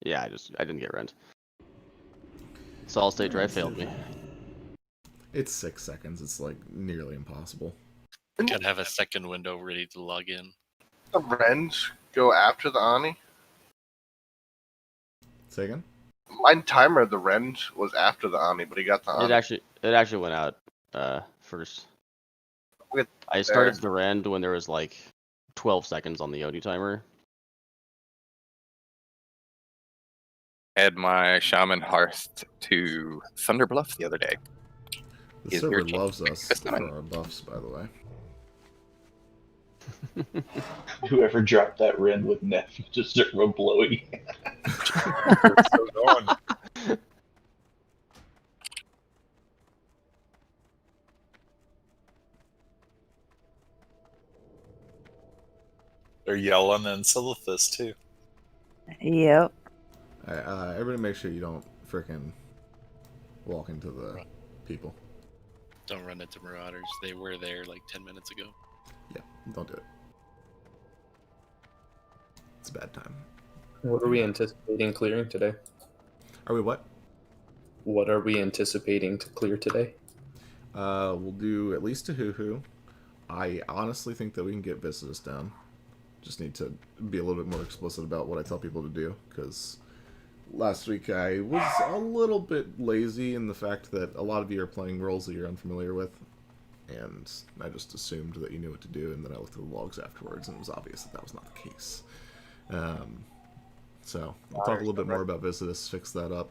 Yeah, I didn't get rent. Solid state drive failed me. It's 6 seconds. It's like nearly impossible. Gotta have a second window ready to log in. The Rens go after the Ani? Say again? My timer, the Rens, was after the Ani, but he got the Ani. It actually went out first. I started the rend when there was like 12 seconds on the Yodi timer. Had my shaman hearth to Thunder Bluff the other day. The server loves us for our buffs, by the way. Whoever dropped that rend with Neff just start blowing. So gone. They're yelling and Silithus too. Yep. Everybody make sure you don't frickin' walk into the people. Don't run into Marauders. They were there like 10 minutes ago. Yeah, don't do it. It's a bad time. What are we anticipating clearing today? Are we what? What are we anticipating to clear today? We'll do at least a hoo-hoo. I honestly think that we can get Viscidus down. Just need to be a little bit more explicit about what I tell people to do, because last week I was a little bit lazy in the fact that a lot of you are playing roles that you're unfamiliar with, and I just assumed that you knew what to do, and then I looked at the logs afterwards, and it was obvious that that was not the case. So we'll talk a little bit more about Viscidus, fix that up.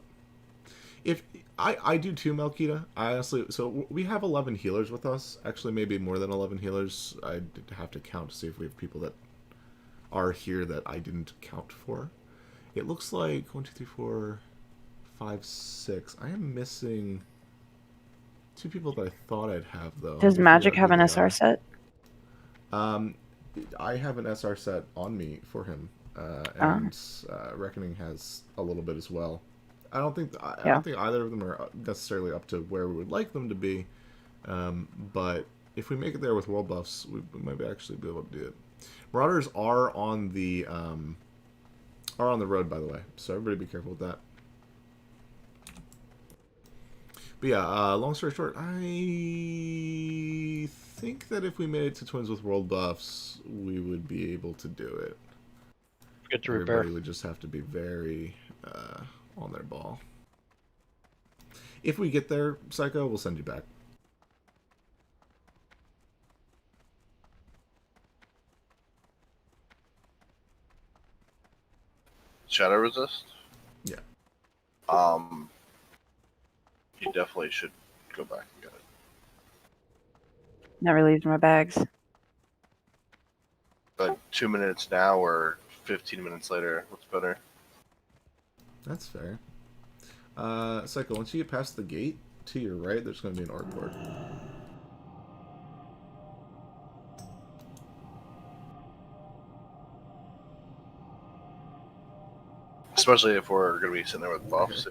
If I do too, Melkita. I honestly, so we have 11 healers with us. Actually, maybe more than 11 healers. I have to count to see if we have people that are here that I didn't count for. It looks like 1, 2, 3, 4, 5, 6. I am missing 2 people that I thought I'd have though. Does Magic have an SR set? I have an SR set on me for him, and Reckoning has a little bit as well. I don't think either of them are necessarily up to where we would like them to be, but if we make it there with world buffs, we might actually be able to do it. Marauders are on the road, by the way, so everybody be careful with that. But yeah, long story short, I think that if we made it to Twins with world buffs, we would be able to do it. Good to repair. Everybody would just have to be very on their ball. If we get there, Psycho, we'll send you back. Shadow resist? Yeah. You definitely should go back and get it. Never leaves my bags. But 2 minutes now or 15 minutes later, what's better? That's fair. Psycho, once you get past the gate, to your right, there's going to be an orc port. Especially if we're going to be sitting there with buffs.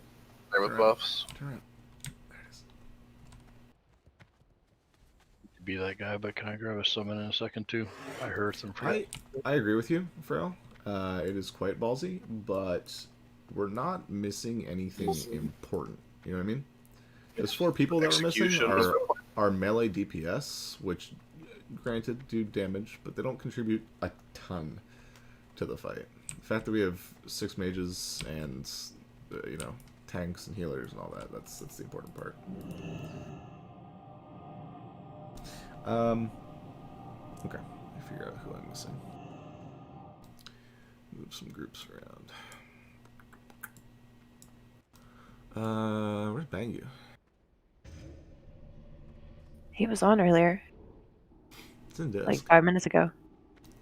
There with buffs. Turn around. There it is. Be that guy, but can I grab a summon in a second too? I heard some. I agree with you, Frail. It is quite ballsy, but we're not missing anything important. You know what I mean? Those 4 people that we're missing are melee DPS, which, granted, do damage, but they don't contribute a ton to the fight. The fact that we have 6 mages and, you know, tanks and healers and all that, that's the important part. Okay, let me figure out who I'm missing. Move some groups around. Where's Bangu? He was on earlier. It's in disc. Like 5 minutes ago.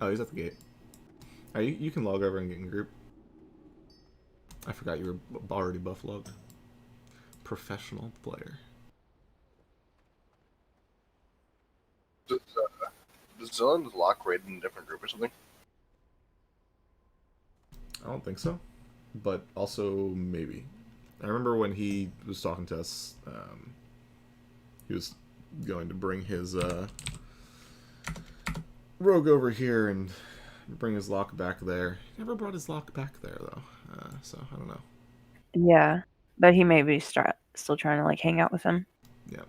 Oh, he's at the gate. You can log over and get in group. I forgot you were already buff logged. Professional player. Does Zillion lock raid in a different group or something? I don't think so, but also maybe. I remember when he was talking to us, he was going to bring his rogue over here and bring his lock back there. He never brought his lock back there, though. So I don't know. Yeah, but he may be still trying to like hang out with him. Yeah.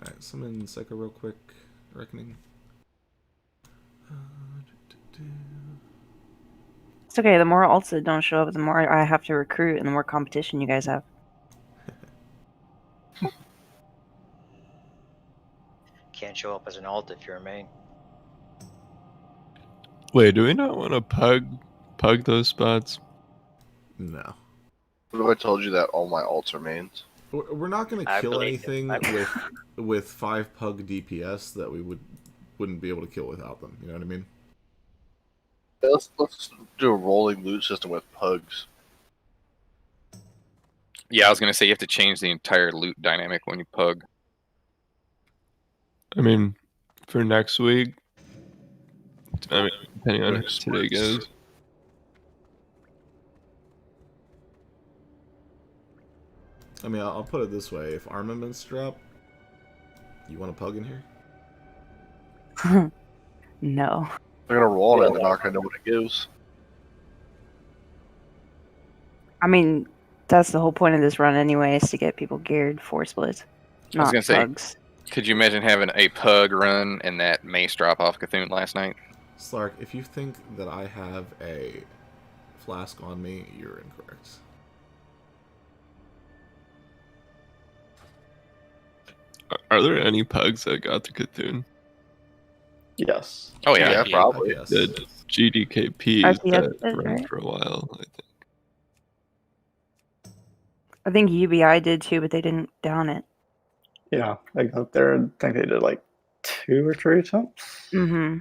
Alright, summon Psycho real quick. Reckoning. It's okay. The more alts that don't show up, the more I have to recruit, and the more competition you guys have. Can't show up as an alt if you're a main. Wait, do we not want to pug those spots? No. What if I told you that all my alts are mains? We're not going to I kill believe you. anything with 5 pug DPS that we wouldn't be able to kill without them. You know what I mean? Let's do a rolling loot system with pugs. Yeah, I was gonna say you have to change the entire loot dynamic when you pug. I mean, for next week, I mean, depending on how today goes. I mean, I'll put it this way: if armaments drop, you want a pug in here? No. They're gonna roll it, and they're not gonna know what it gives. I mean, that's the whole point of this run anyway, is to get people geared for splits. I was Not gonna say, bugs. could you imagine having a pug run and that mace drop off Cthulhu last night? Slark, if you think that I have a flask on me, you're incorrect. Are there any pugs that got the Cthulhu? Yes. Oh yeah, Yeah, probably. Yes. The GDKP RPS that did, ran right? for a while, I think. I think UBI did too, but they didn't down it. Yeah, I got there. I think they did like 2 or 3 attempts. Mm-hmm.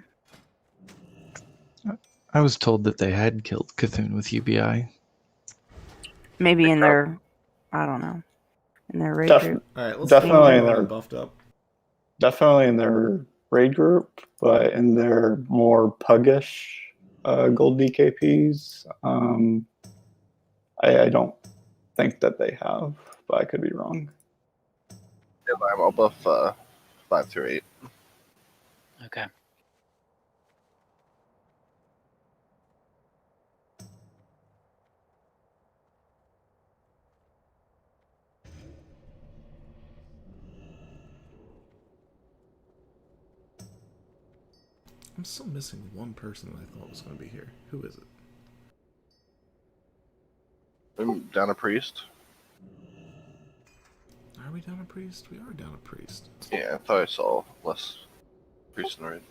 I was told that they had killed Cthulhu with UBI. Maybe in their, I don't know, in their raid Def- group. Alright, let's Definitely get in them their- buffed up. Definitely in their raid group, but in their more puggish gold DKPs, I don't think that they have, but I could be wrong. Yeah, I'll buff 5 through 8. Okay. I'm still missing one person that I thought was going to be here. Who is it? I'm down a priest. Are we down a priest? We are down a priest. Yeah, I thought I saw less priest in the raid.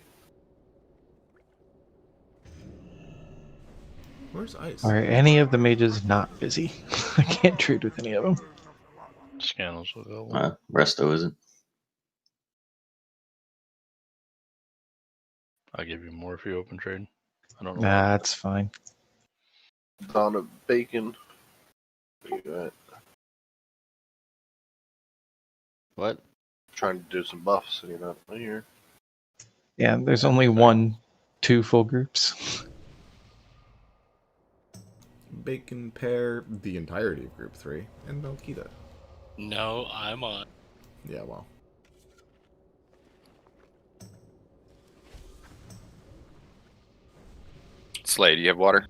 Where's Ice? Are any of the mages not busy? I can't trade with any of them. Scandals available. Resto isn't. I'll give you more if you open trade. I don't know. Nah, that's fine. Down a bacon. Where you at? What? Trying to do some buffs, and you're not here. Yeah, there's only 2 full groups. Bacon, Pear, the entirety of Group 3, and Melkita. No, I'm on. Yeah, well. Slay, do you have water?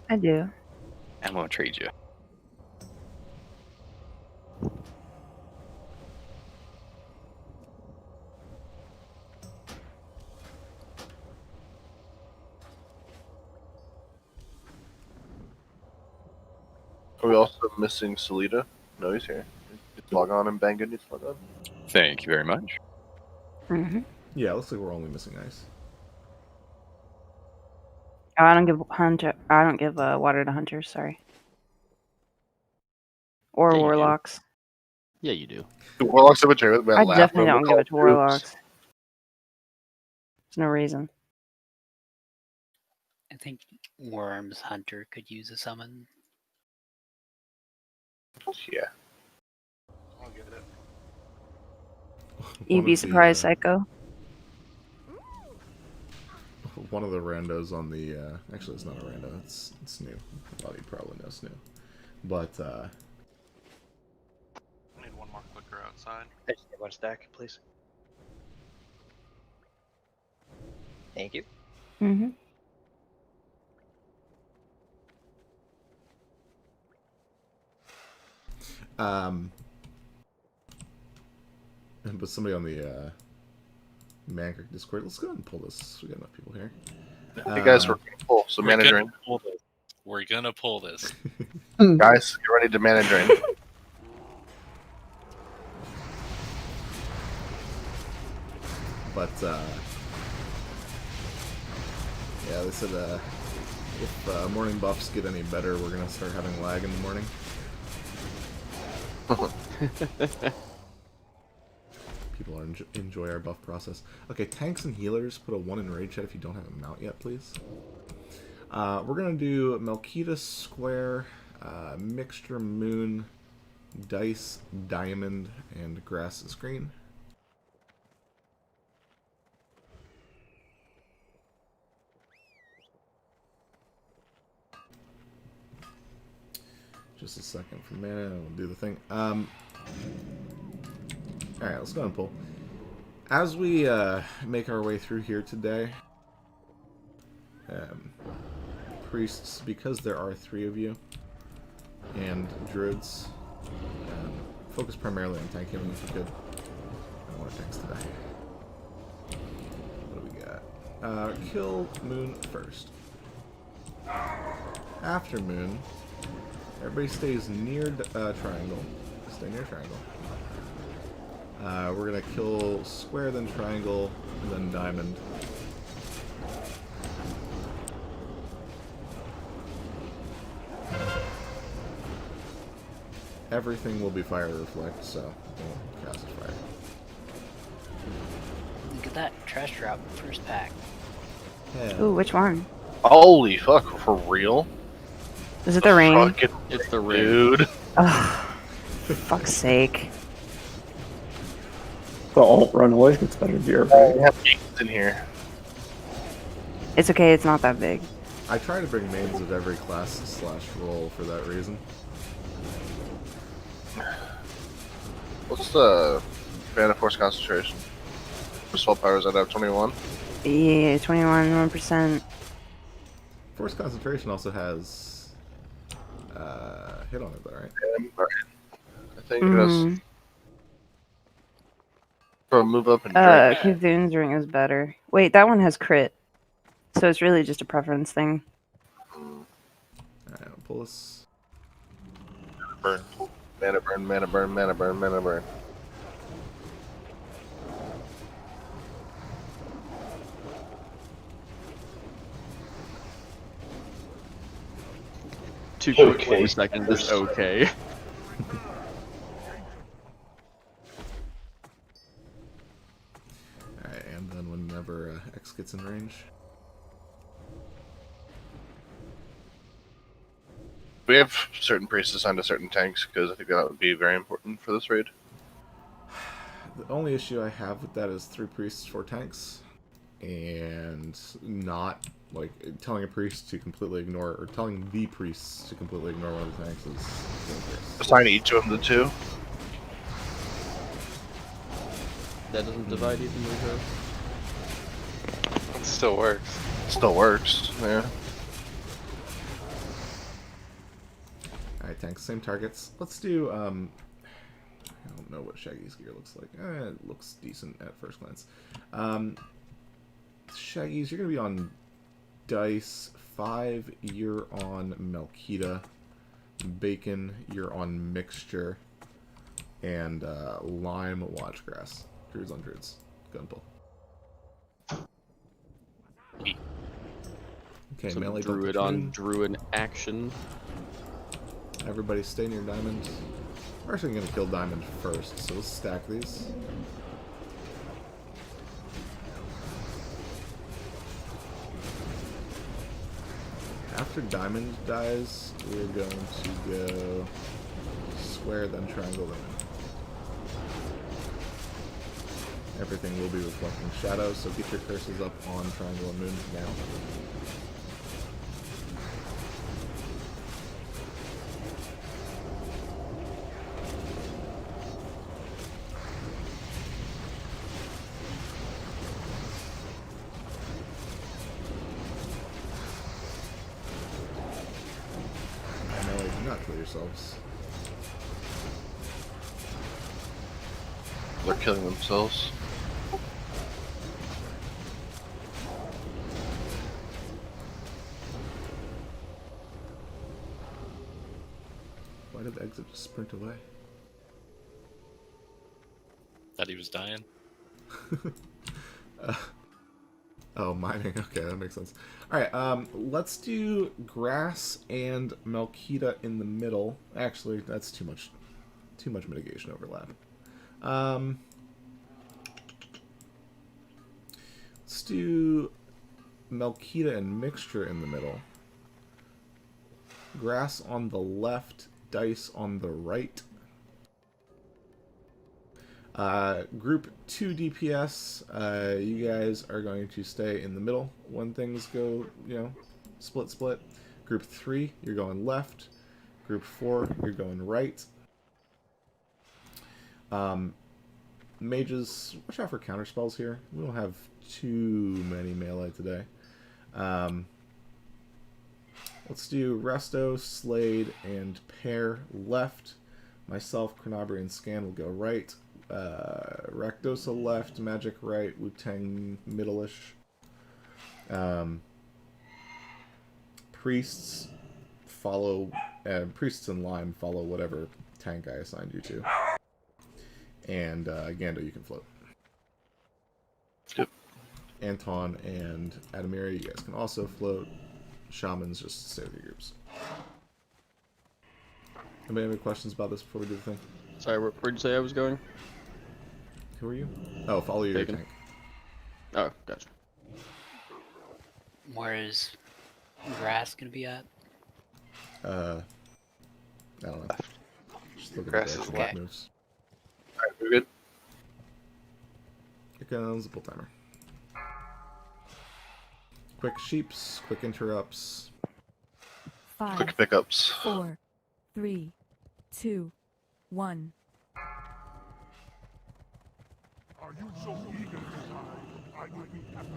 I do. I'm gonna trade you. Are we also missing Salida? No, he's here. He's log on and Banga needs to log on. Thank you very much. Mm-hmm. Yeah, looks like we're only missing Ice. Oh, I don't give water to hunters. Sorry. Or Yeah, you do. warlocks. Yeah, you do. The Warlock Cemetery. I definitely don't give it to warlocks. There's no reason. I think Worms Hunter could use a summon. Yeah. I'll get it. You'd be surprised, Psycho. One of the randos on the actually it's not a rando, it's new. A lot of you probably know it's new. But I need one more clicker outside. I just need 1 stack, please. Thank you. Mm-hmm. But somebody on the Mancrick Discord, let's go ahead and pull this. We got enough people here. Hey guys, we're gonna pull. So mana drain. We're gonna pull this. Guys, get ready to mana drain. But yeah, they said if morning buffs get any better, we're gonna start having lag in the morning. People are enjoy our buff process. Okay, tanks and healers, put a 1 in raid chat if you don't have a mount yet, please. We're gonna do Melkita Square, Mixture Moon, Dice, Diamond, and Grass is Green. Just a second for mana, and we'll do the thing. Alright, let's go and pull. As we make our way through here today, priests, because there are 3 of you, and druids, focus primarily on tank healing if you could. I don't want tanks today. What do we got? Kill Moon first. After Moon, everybody stays near triangle. Stay near triangle. We're gonna kill square, then triangle, and then diamond. Everything will be fire reflect, so we'll cast fire. Look at that trash drop first pack. Yeah. Ooh, which one? Holy fuck, for real? Is it the rain? It's the rain. Dude. Ugh, for fuck's sake. The alt run always gets better gear, I right? have games in here. It's okay, it's not that big. I try to bring mains of every class / role for that reason. What's the Mana Force concentration? For spell powers, I'd have 21. Yeah, 21%. Force concentration also has hit on it though, right? I think it has for move up and drink. Cthulhu's Ring is better. Wait, that one has crit. So it's really just a preference thing. Alright, I'll pull this. Burn. Mana burn, mana burn, mana burn, mana burn. Two quick Okay. 4 seconds is okay. Alright, and then whenever X gets in range. We have certain priests assigned to certain tanks because I think that would be very important for this raid. The only issue I have with that is 3 priests, 4 tanks, and not like telling a priest to completely ignore, or telling the priests to completely ignore one of the tanks is dangerous. Assign each of them to 2. That doesn't divide evenly, though. It still works. Still works, yeah. Alright, tanks, same targets. Let's do, I don't know what Shaggy's gear looks like. It looks decent at first glance. Shaggy's, you're going to be on Dice. 5, you're on Melkita. Bacon, you're on Mixture. And Lime, Watchgrass. Druids on Druids. Gunpull. Okay, Some melee druid on druid action. Everybody stay near diamond. We're actually going to kill diamond first, so let's stack these. After diamond dies, we're going to go square, then triangle, then everything will be reflecting shadows, so get your curses up on triangle and moon now. yourselves. They're killing themselves. Why did the exit just sprint away? Thought he was dying. Oh, mining. Okay, that makes sense. All right, let's do Grass and Melkita in the middle. Actually, that's too much mitigation overlap. Let's do Melkita and Mixture in the middle. Grass on the left, Dice on the right. Group 2 DPS, you guys are going to stay in the middle when things go, split. Group 3, you're going left. Group 4, you're going right. Mages, watch out for counter spells here. We don't have too many melee today. Let's do Resto, Slade, and Pear left. Myself, Chronobri, and Scan will go right. Rakdosa left, Magic right, Wu-Tang middle-ish. Priests follow, Priests and Lime follow whatever tank I assigned you to. And Gando, you can float. Yep. Anton and Adamira, you guys can also float. Shamans, just stay with your groups. Anybody have any questions about this before we do the thing? Sorry, where'd you say I was going? Who are you? Oh, follow your Bacon. tank. Oh, gotcha. Where is Grass gonna be at? I don't know. Just look at Grass the is actual left. moves. Alright, we're good. Here comes the pull timer. Quick sheeps, quick interrupts. 5, Quick pickups. 4, 3, 2, 1. Are you so eager to die? I will be happy.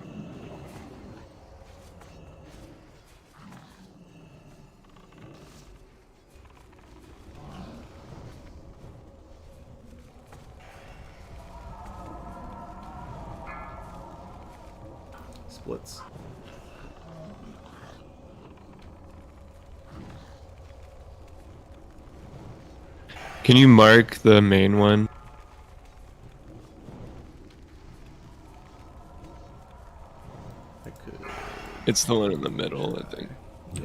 Splits. Can you mark the main one? I could. It's the one in the middle, I think. Yeah.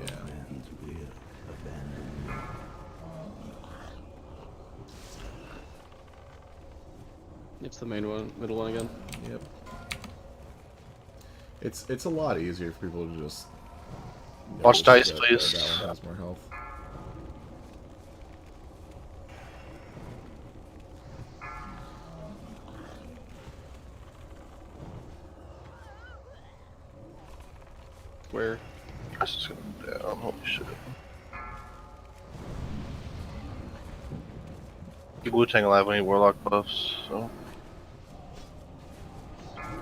It's the main one, middle one again. Yep. It's a lot easier for people to just Watch notice dice, that please. that one has more health. Where? This is going down. Holy shit. Keep Wu-Tang alive when you Warlock buffs, so.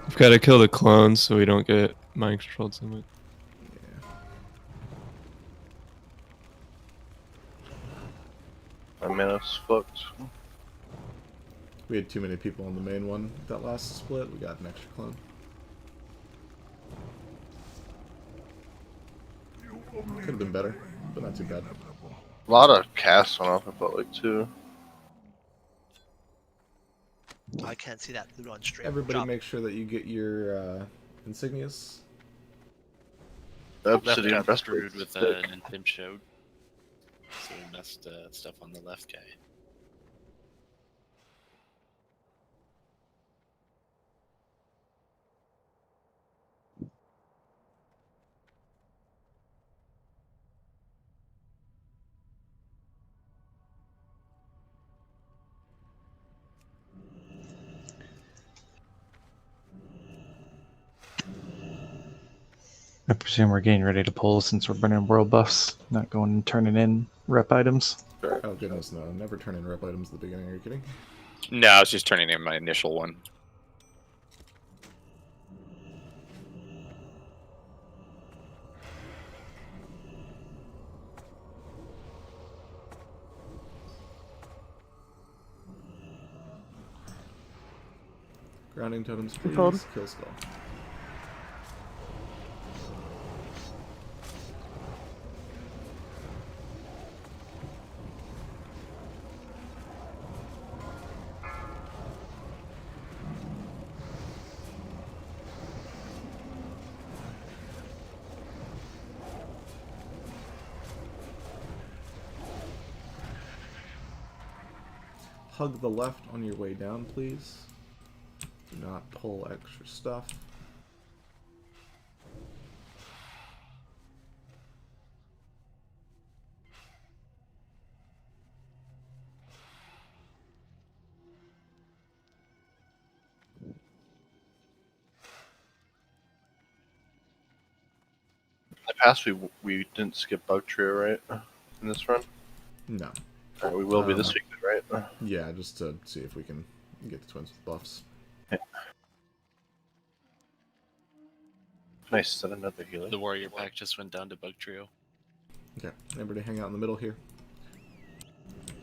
We've got to kill the clones so we don't get mind controlled so much. My mana's fucked. We had too many people on the main one that last split. We got an extra clone. Could have been better, but not too bad. A lot of casts went off, I felt like, too. I can't see that loot on stream. Everybody Drop. make sure that you get your insignias. The Left obsidian got breastplate. screwed with an imp showed. So we messed stuff on the left guy. I presume we're getting ready to pull since we're burning world buffs, not going and turning in rep items. Oh goodness, no! Never turn in rep items at the beginning. Are you kidding? No, I was just turning in my initial one. Grounding totems, Controlled. please. Kill skull. Hug the left on your way down, please. Do not pull extra stuff. In the past, we didn't skip Bug Trio, right? In this run? No. Alright, we will be this week, right? Yeah, just to see if we can get the twins with buffs. Nice, set another healer. The warrior pack just went down to Bug Trio. Okay, everybody hang out in the middle here.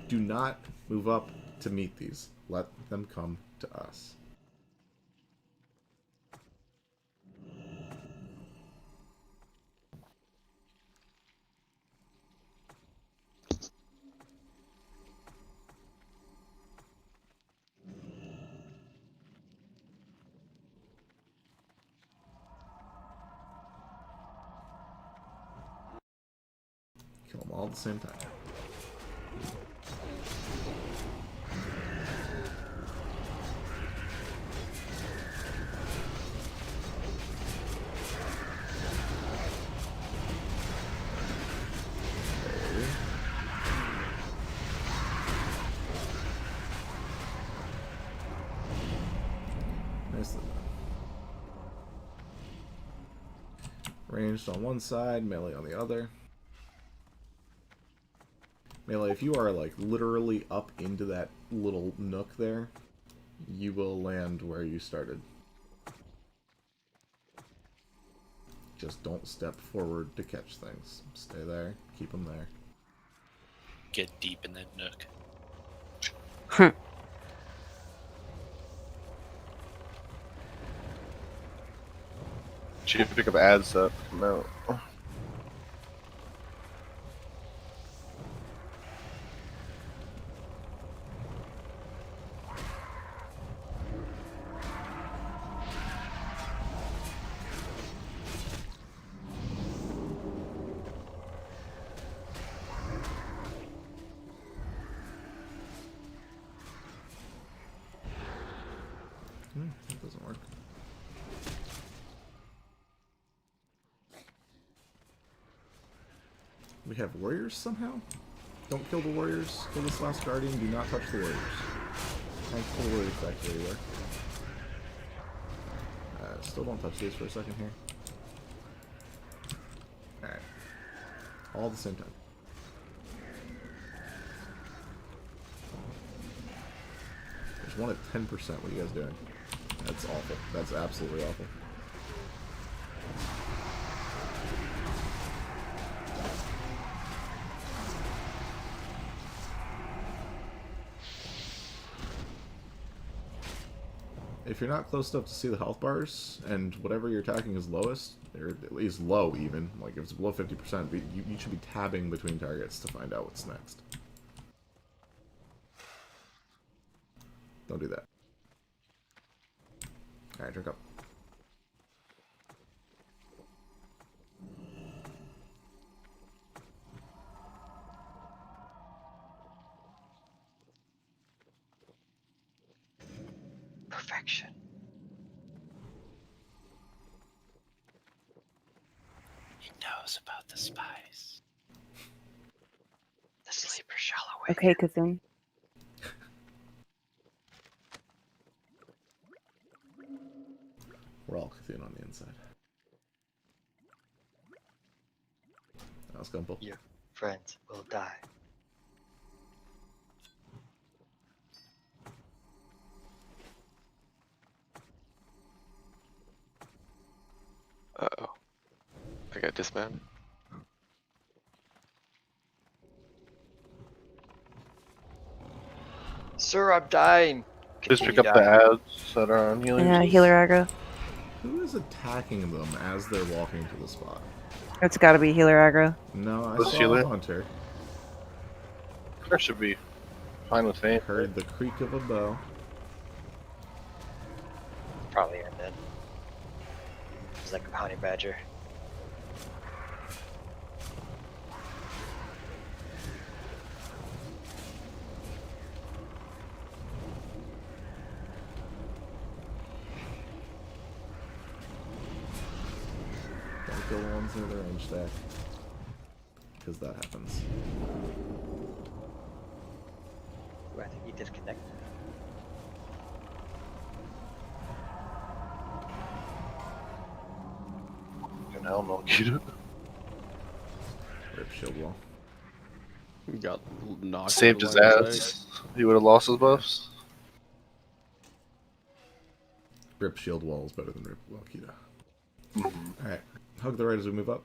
Do not move up to meet these. Let them come to us. Kill them all at the same time. Nicely done. Ranged on one side, melee on the other. Melee, if you are like literally up into that little nook there, you will land where you started. Just don't step forward to catch things. Stay there, keep them there. Get deep in that nook. Should you pick up ads that come out? That doesn't work. We have warriors somehow? Don't kill the warriors. Kill this last guardian. Do not touch the warriors. Can't kill the warriors back where you were. Still don't touch these for a second here. Alright. All at the same time. There's one at 10%. What are you guys doing? That's awful. That's absolutely awful. If you're not close enough to see the health bars, and whatever you're attacking is lowest, or at least low even, like if it's below 50%, you should be tabbing between targets to find out what's next. Don't do that. Alright, drink up. Perfection. He knows about the spice. The sleeper shallow way. Okay, Cthulhu. We're all Cthulhu on the inside. Now let's go, Bull. Your friends will die. Uh-oh. I got dismounted. Sir, I'm dying. Just pick up the ads that are on healers. Yeah, healer aggro. Who is attacking them as they're walking to the spot? It's got to be healer aggro. No, I Let's saw heal a it. hunter. That should be fine with me. Heard the creak of a bow. Probably are dead. It's like a honey badger. Don't go ones near the range stack. Because that happens. Ooh, I think he disconnected. Hell no, Kita. Rip shield wall. He got knocked. Saved his out of line of ass. sight. He would have lost his buffs. Rip shield wall is better than rip Wakita. Alright. Hug the right as we move up.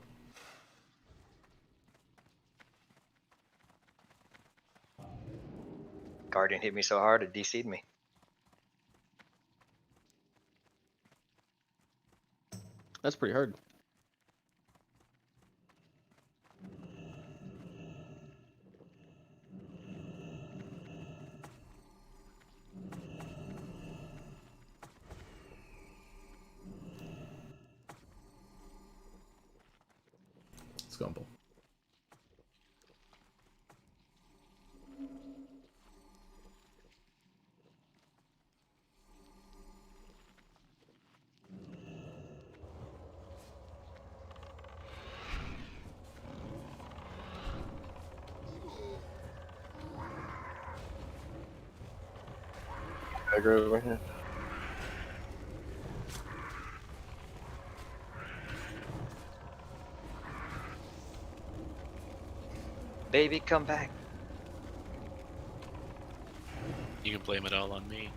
Guardian hit me so hard it DC'd me. That's pretty hard. Scumble. Aggro over here. Baby, come back. You can blame it all on me.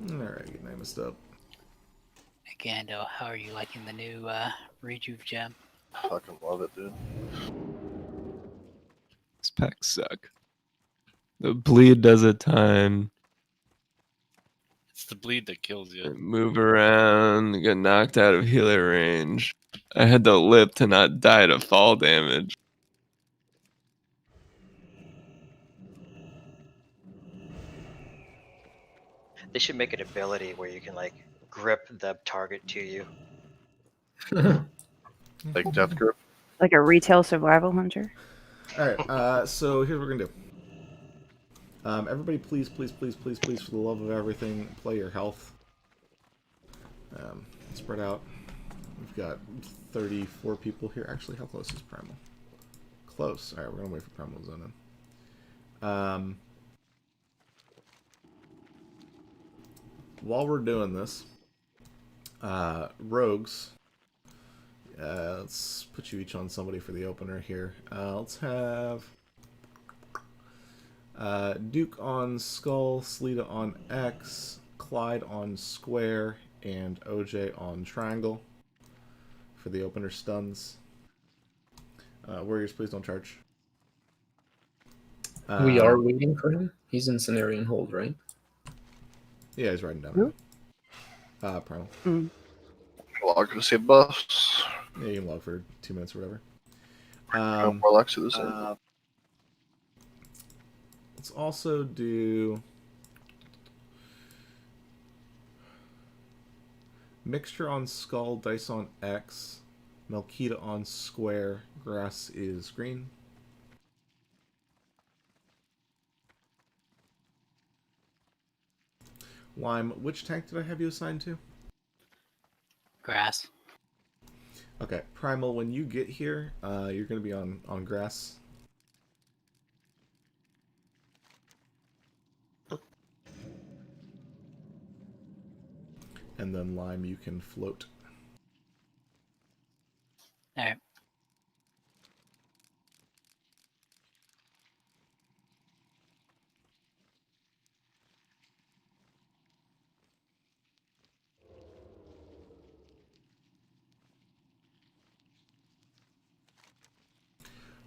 Alright, good night, messed up. Hey, Gando, how are you liking the new Rejuve gem? I fucking love it, dude. These packs suck. The bleed does a ton. It's the bleed that kills you. Move around, get knocked out of healer range. I had to lip to not die to fall damage. They should make an ability where you can like grip the target to you. Like death grip. Like a retail survival hunter. Alright, so here's what we're gonna do. Everybody please, please, please, please, please, for the love of everything, play your health. Spread out. We've got 34 people here. Actually, how close is Primal? Close. Alright, we're gonna wait for Primal to zone in. While we're doing this, rogues, let's put you each on somebody for the opener here. Let's have Duke on Skull, Sleeta on X, Clyde on Square, and OJ on Triangle for the opener stuns. Warriors, please don't charge. We are waiting for him. He's in Cenarian hold, right? Yeah, he's riding down. Primal. Log to save buffs. Yeah, you can log for 2 minutes or whatever. Warlocks to the same. Let's also do Mixture on Skull, Dice on X, Melkita on Square, Grass is green. Lime, which tank did I have you assigned to? Grass. Okay, Primal, when you get here, you're going to be on grass. and then Lime, you can float. Alright.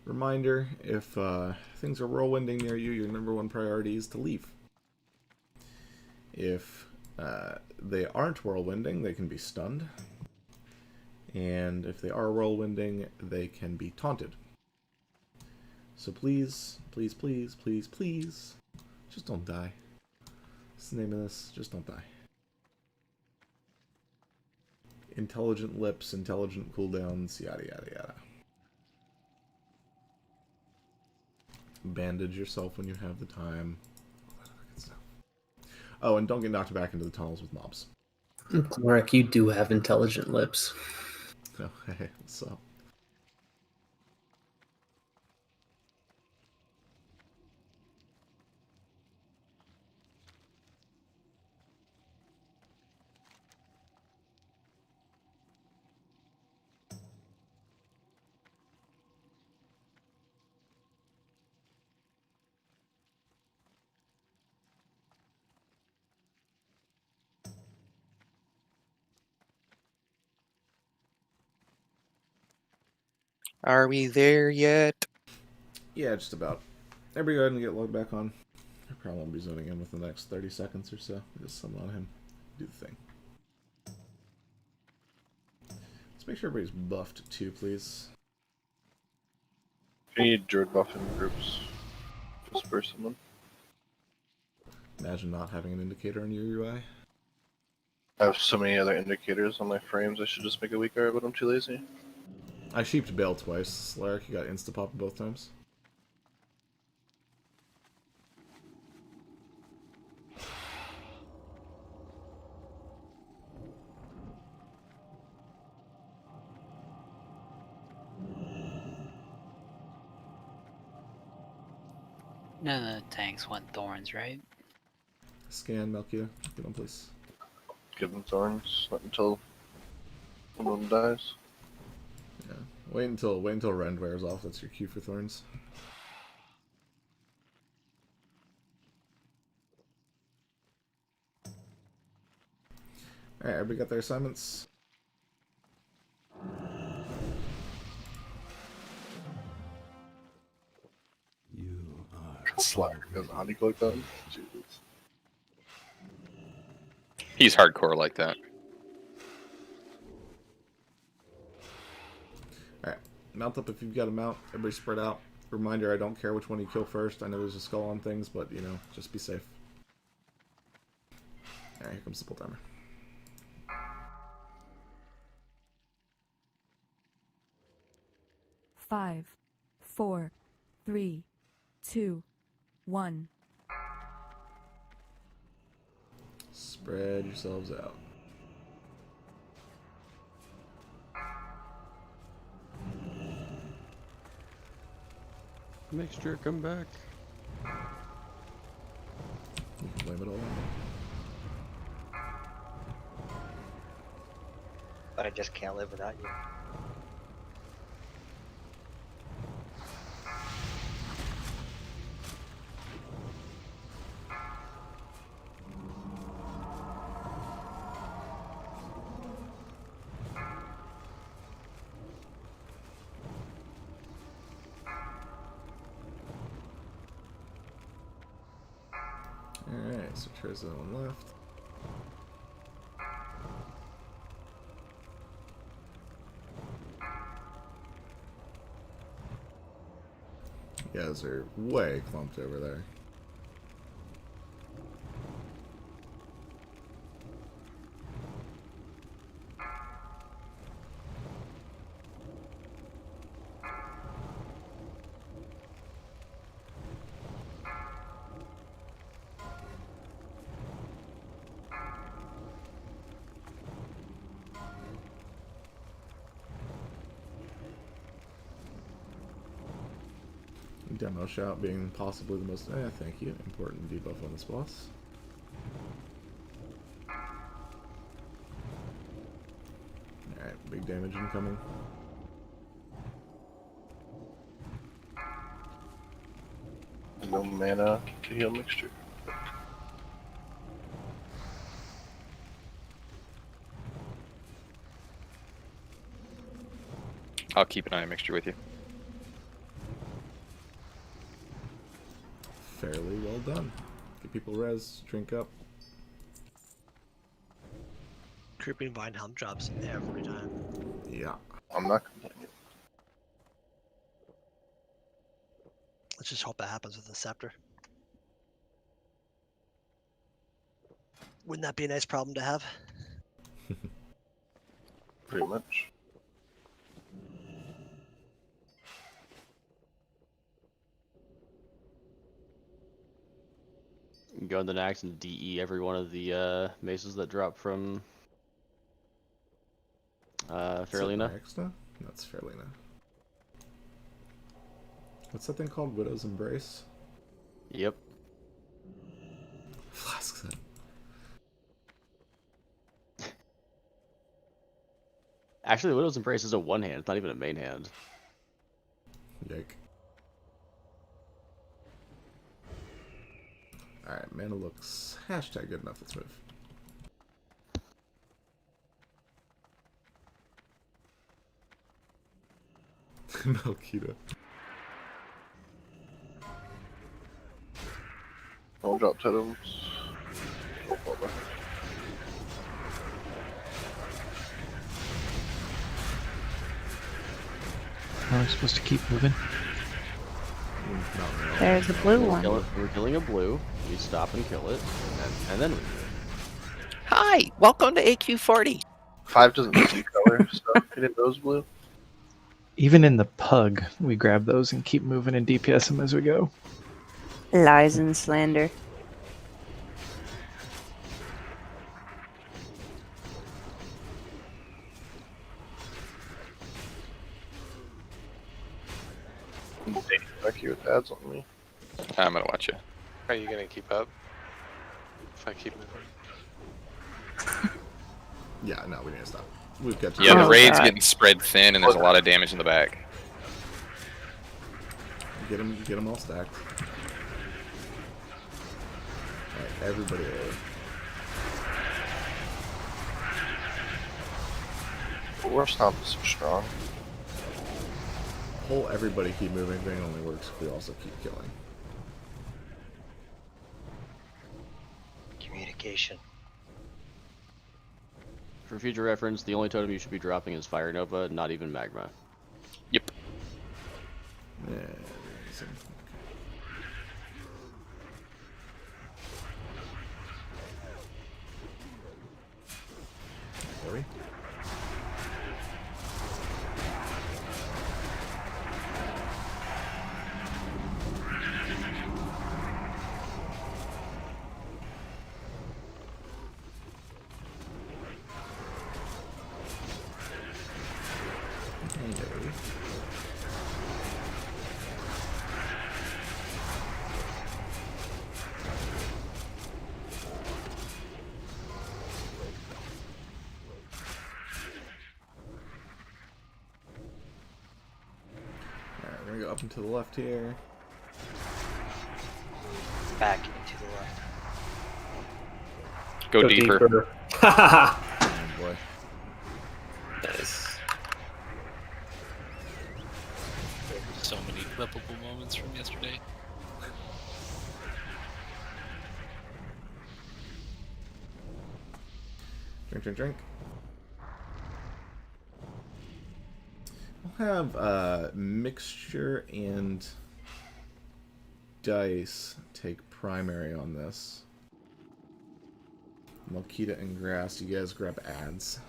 Reminder, if things are whirlwinding near you, your number one priority is to leave. If they aren't whirlwinding, they can be stunned. And if they are whirlwinding, they can be taunted. So please, please, please, please, please, just don't die. What's the name of this? Just don't die. Intelligent lips, intelligent cooldowns, yada yada yada. Bandage yourself when you have the time. All that other good stuff. Oh, and don't get knocked back into the tunnels with mobs. Mark, you do have intelligent lips. Oh, hey, what's up? Are we there yet? Yeah, just about. Everybody go ahead and get logged back on. I probably won't be zoning in within the next 30 seconds or so. Just summon on him. Do the thing. Let's make sure everybody's buffed too, please. If you need druid buff in groups, just spur someone. Imagine not having an indicator on your UI. I have so many other indicators on my frames, I should just make a weaker, but I'm too lazy. I sheeped Bale twice. Larrick, you got insta-pop both times. None of the tanks want thorns, right? Scan, Melkia. Get on, please. Give them thorns, not until one dies. Yeah. Wait until Rend wears off. That's your cue for thorns. Alright, everybody got their assignments? Slacker doesn't honey click them. Jesus. He's hardcore like that. Alright, mount up if you've got a mount. Everybody spread out. Reminder, I don't care which one you kill first. I know there's a skull on things, but, you know, just be safe. Alright, here comes the pull timer. Five, 4, 3, 2, 1. Spread yourselves out. Mixture, come back. You can blame it all on. But I just can't live without you. Alright, so Trezza on left. You guys are way clumped over there. Demo shout being possibly the most, thank you, important debuff on this boss. damage incoming. No mana to heal mixture. I'll keep an eye on mixture with you. Fairly well done. Get people res, drink up. Creeping Vine helm drops every time. Yeah. I'm not complaining. Let's just hope that happens with the scepter. Wouldn't that be a nice problem to have? Pretty much. You can go in the next and DE every one of the maces that drop from Faralina. Extra? That's Faralina. What's that thing called? Widow's Embrace? Yep. Flask set. Actually, Widow's Embrace is a one hand. It's not even a main hand. Yike. Alright, mana looks hashtag good enough. Let's move. Melkita. I'll drop totems. No problem. How are we supposed to keep moving? There's a blue one. We're killing a blue. We stop and kill it, and then we Hi, welcome to AQ40. 5 doesn't see color, so hitting those blue. Even in the pug, we grab those and keep moving and DPS them as we go. Lies and slander. Back you with ads on me. I'm gonna watch you. Are you gonna keep up? If I keep moving? Yeah, no, we need to stop. We've got to. Yeah, the Oh, raid's God. getting spread thin, and there's a lot of damage in the back. Get them all stacked. Alright, everybody over. War Stomp is so strong. Whole everybody keep moving thing only works if we also keep killing. Communication. For future reference, the only totem you should be dropping is Fire Nova, not even Magma. Yep. Yeah, Sorry. Alright, we're gonna go up and to the left here. Back into the left. Go deeper. Oh boy. Nice. So many clippable moments from yesterday. Drink, drink, drink. We'll have mixture and dice take primary on this. Melkita and Grass, you guys grab ads.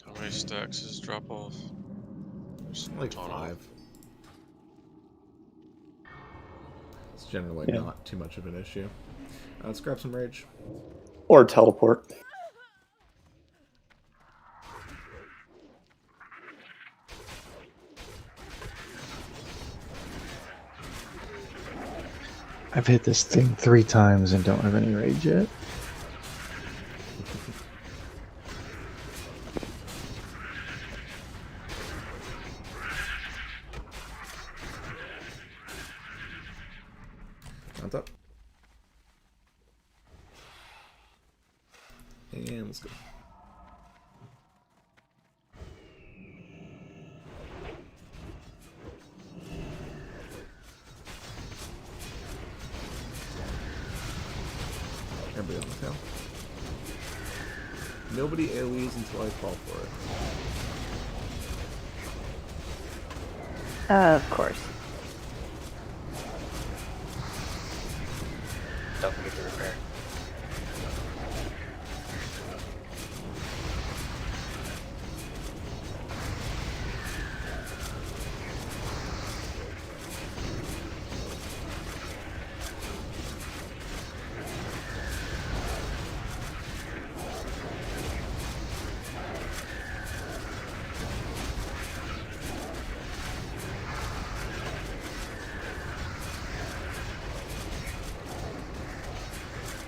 How many stacks does drop off? Like 5. It's generally not too much of an issue. Let's grab some rage. Or teleport. I've hit this thing 3 times and don't have any rage yet. On top. And let's go. Everybody on the tail. Nobody AoEs until I fall for it. Of course. Don't forget to repair.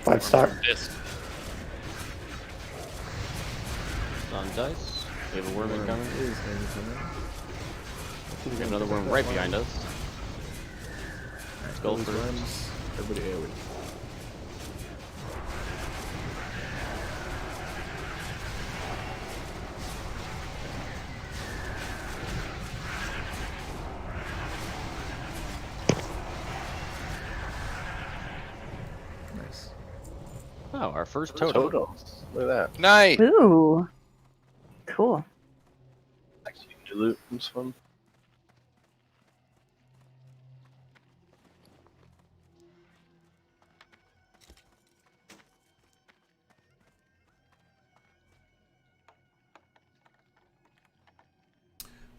Five star. On dice. We have a worm incoming. Is incoming. We got another worm right behind us. Let's go Those for worms. Everybody AoE. Nice. Oh, our first totem. Totems. Look at that. Nice. Ooh. Cool. Actually, you can loot this one.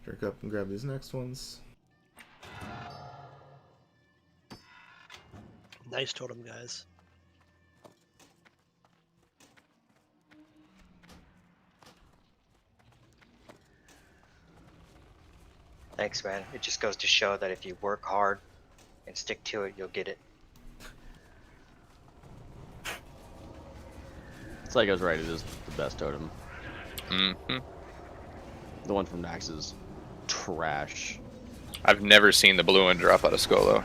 Jerk up and grab these next ones. Nice totem, guys. Thanks, man. It just goes to show that if you work hard and stick to it, you'll get it. It's like I was right. It is the best totem. Mm-hmm. The one from Nax is trash. I've never seen the blue one drop out of Skolo.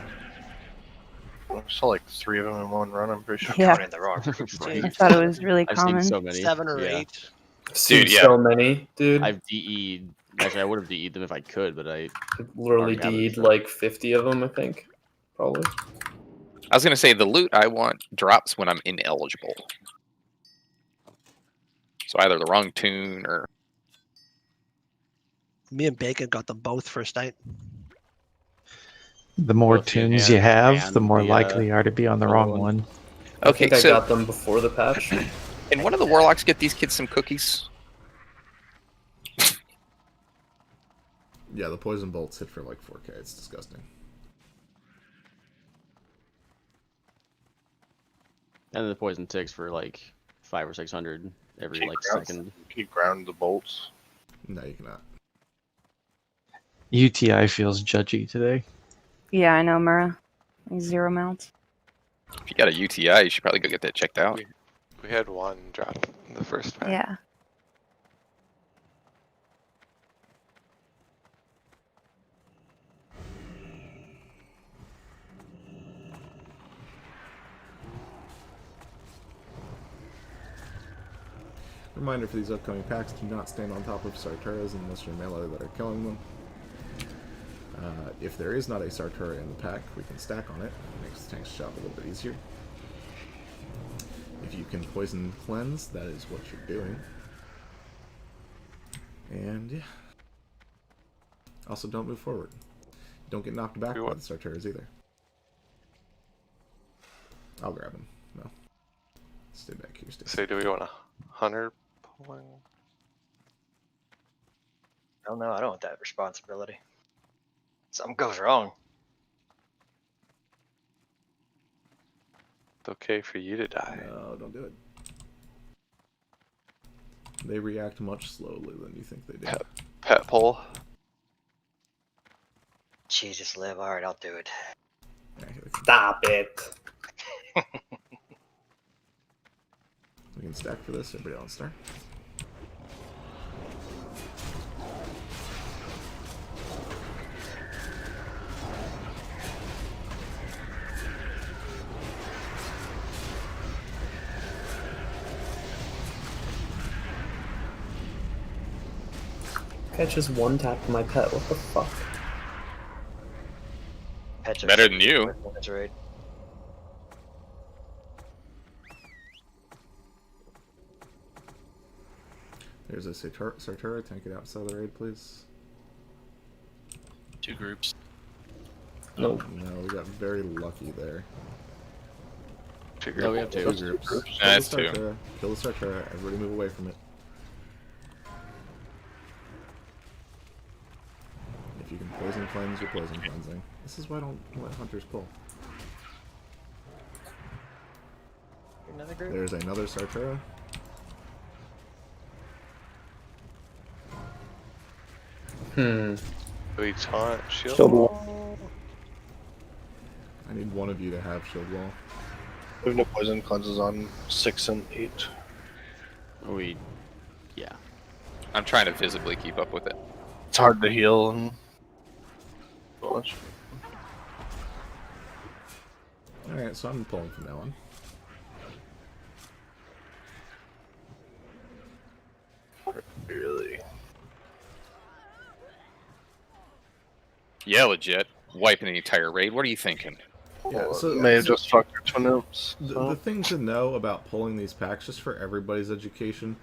I saw like 3 of them in one run, I'm pretty sure. Yeah. Counting the wrong. I thought it was really I've common. seen so many. 7 or Yeah. 8. Seen yeah. so many, dude. I've DE'd. Actually, I would have DE'd them if I could, but I I've literally already have it, D'd so. like 50 of them, I think. Probably. I was gonna say the loot I want drops when I'm ineligible. So either the wrong tune or Me and Bacon got them both first night. The more Both in tunes you hand have, the and more the, likely you are to be on the other wrong one. one. I okay. think I So got them before the patch. can one of the warlocks get these kids some cookies? Yeah, the poison bolts hit for like 4K. It's disgusting. and the poison ticks for like 500 or 600 every like second. Can you ground the bolts? No, you cannot. UTI feels judgy today. Yeah, I know, Mura. 0 mounts. If you got a UTI, you should probably go get that checked out. We had one drop in the first pack. Yeah. Reminder for these upcoming packs, do not stand on top of Sartoras unless you're melee that are killing them. If there is not a Sartora in the pack, we can stack on it. It makes the tank's job a little bit easier. If you can poison cleanse, that is what you're doing. And yeah. Also, don't move forward. Don't get knocked back by the Sartoras either. I'll grab him. No. Stay back here. Stay So do we want a 100 pulling? Hell no, I don't want that responsibility. Something goes wrong. It's okay for you to die. No, don't do it. They react much slowly than you think they do. Pet pull. Jesus, live. Alright, I'll do it. Yeah, here we go. Stop it. We can stack for this. Everybody else star. I just one tapped my pet. What the fuck? Pets are Better than you. That's right. There's a Sartura. Tank it outside of the raid, please. 2 groups. Nope. No, we got very lucky there. No, we have 2 groups. That's 2. Kill the Sartura. Everybody move away from it. If you can poison cleanse, you're poison cleansing. This is why I don't let hunters pull. Another group? There's another Sartura. We taunt shield. Shield wall. I need one of you to have shield wall. We have no poison cleanses on 6 and 8. Yeah. I'm trying to visibly keep up with it. It's hard to heal and watch. Alright, so I'm pulling from now on. Really? Yeah, legit. Wiping the entire raid. What are you thinking? Yeah, so may have just fucked your twin imps. The thing to know about pulling these packs, just for everybody's education,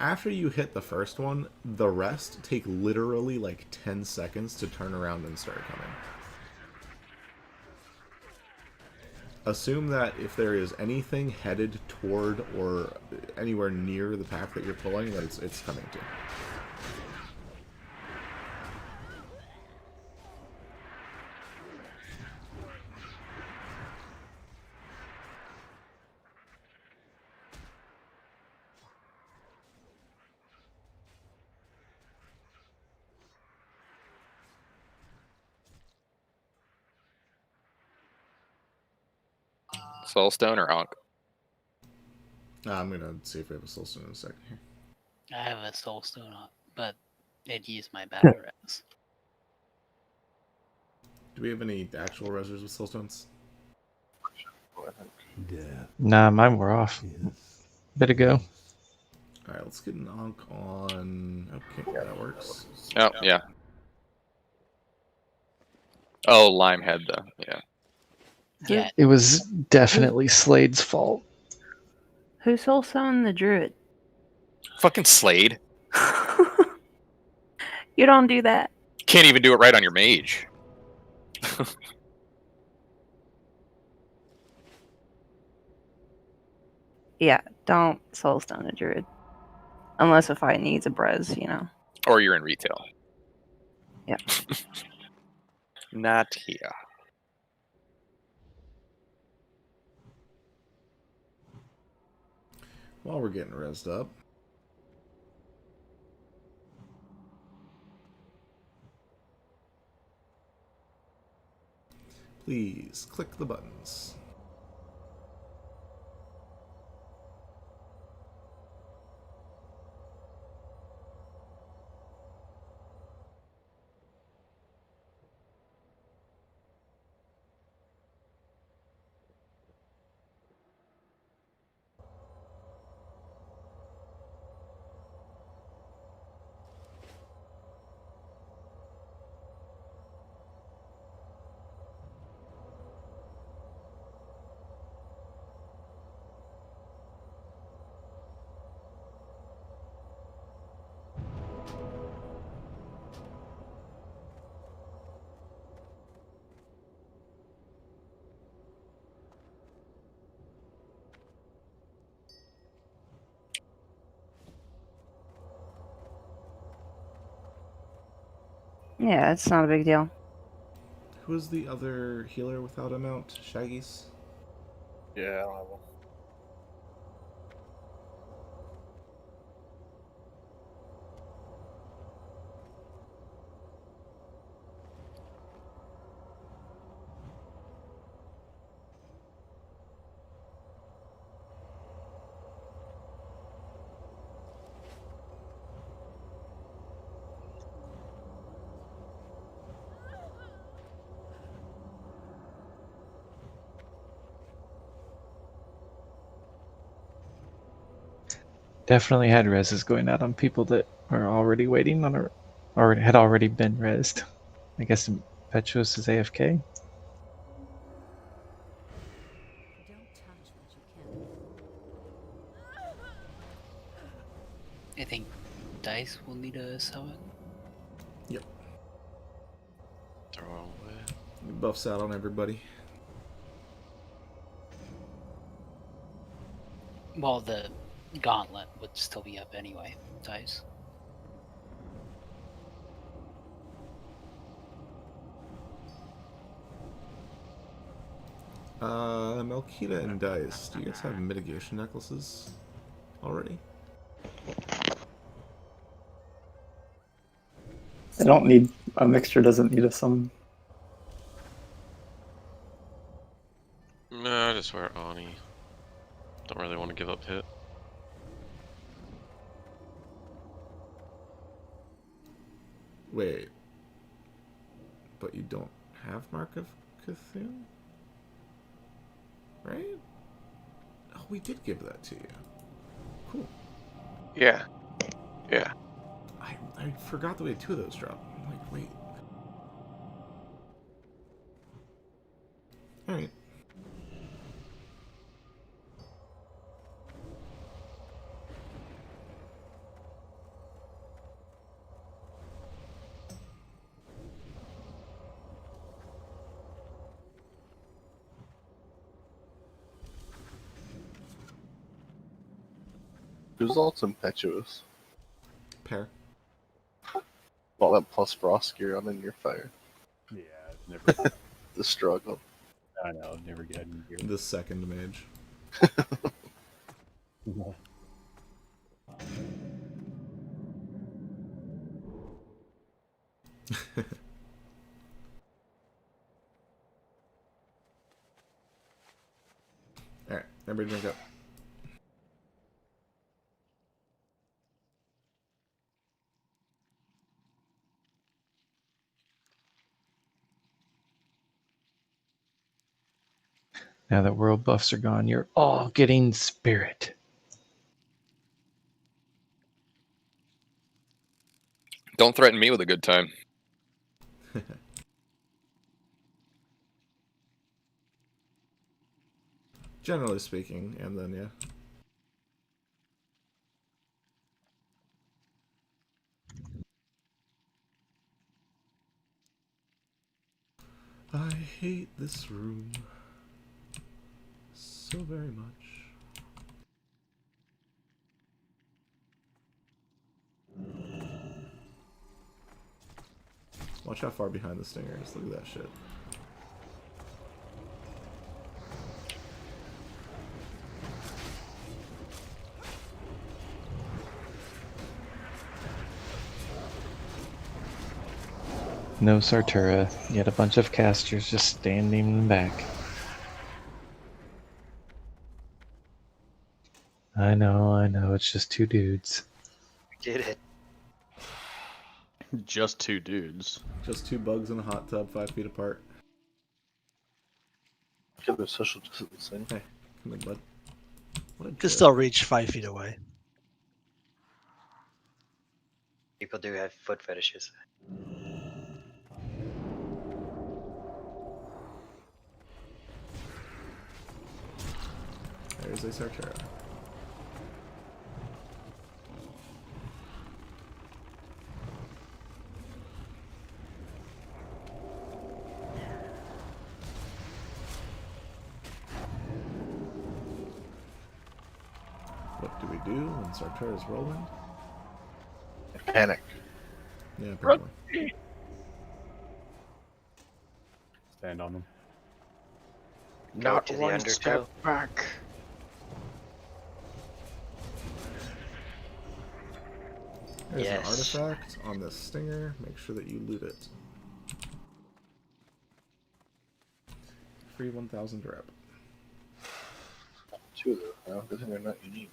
after you hit the first one, the rest take literally like 10 seconds to turn around and start coming. Assume that if there is anything headed toward or anywhere near the pack that you're pulling, that it's coming to. Soulstone or Ankh? I'm gonna see if we have a soulstone in a second here. I have a soulstone on, but it used my battle res. Do we have any actual resers with soulstones? Nah, mine were off. Bit ago. Alright, let's get an Ankh on... Okay, that works. Oh, yeah. Oh, Lime had the... Yeah. Yeah. It was definitely Slade's fault. Who soulstone the druid? Fucking Slade. You don't do that. Can't even do it right on your mage. Yeah, don't soulstone a druid. Unless a fight needs a brez, you know. Or you're in retail. Yeah. Not here. While we're getting rezzed up. Please click the buttons. Yeah, it's not a big deal. Who is the other healer without a mount? Shaggy's? Yeah, I don't have one. Definitely had reses going out on people that are already waiting on a, or had already been resed. I guess Impetuous is AFK. I think Dice will need a summon. Yep. Throw away. Buffs out on everybody. Well, the gauntlet would still be up anyway, Dice. Melkita and Dice, do you guys have mitigation necklaces already? I don't need a mixture. Doesn't need a summon. No, I just wear Ani. Don't really want to give up hit. Wait. But you don't have Mark of Cthulhu? Right? Oh, we did give that to you. Cool. Yeah. Yeah. I forgot that we had 2 of those drop. I'm like, wait. Alright. Who's Alt Impetuous? Pair. All that plus frost gear on in your fire. Yeah, never. The struggle. I know, never get any gear. The second mage. Alright, everybody drink up. Now that world buffs are gone, you're all getting spirit. Don't threaten me with a good time. Generally speaking, and then yeah. I hate this room so very much. Watch how far behind the stinger is. Look at that shit. No Sartura, yet a bunch of casters just standing back. I know, it's just 2 dudes. We did it. Just 2 dudes. Just 2 bugs in a hot tub 5 feet apart. Give their social distancing. Hey, come in, bud. What a Could jerk. still reach 5 feet away. People do have foot fetishes. There's a Sartura. What do we do when Sartura's rolling? Panic. Yeah, apparently. Stand on them. Go to the undertow. Back. There's Yes. an artifact on this stinger. Make sure that you loot it. Free 1,000 rep. 2 of those now. Good thing they're not unique.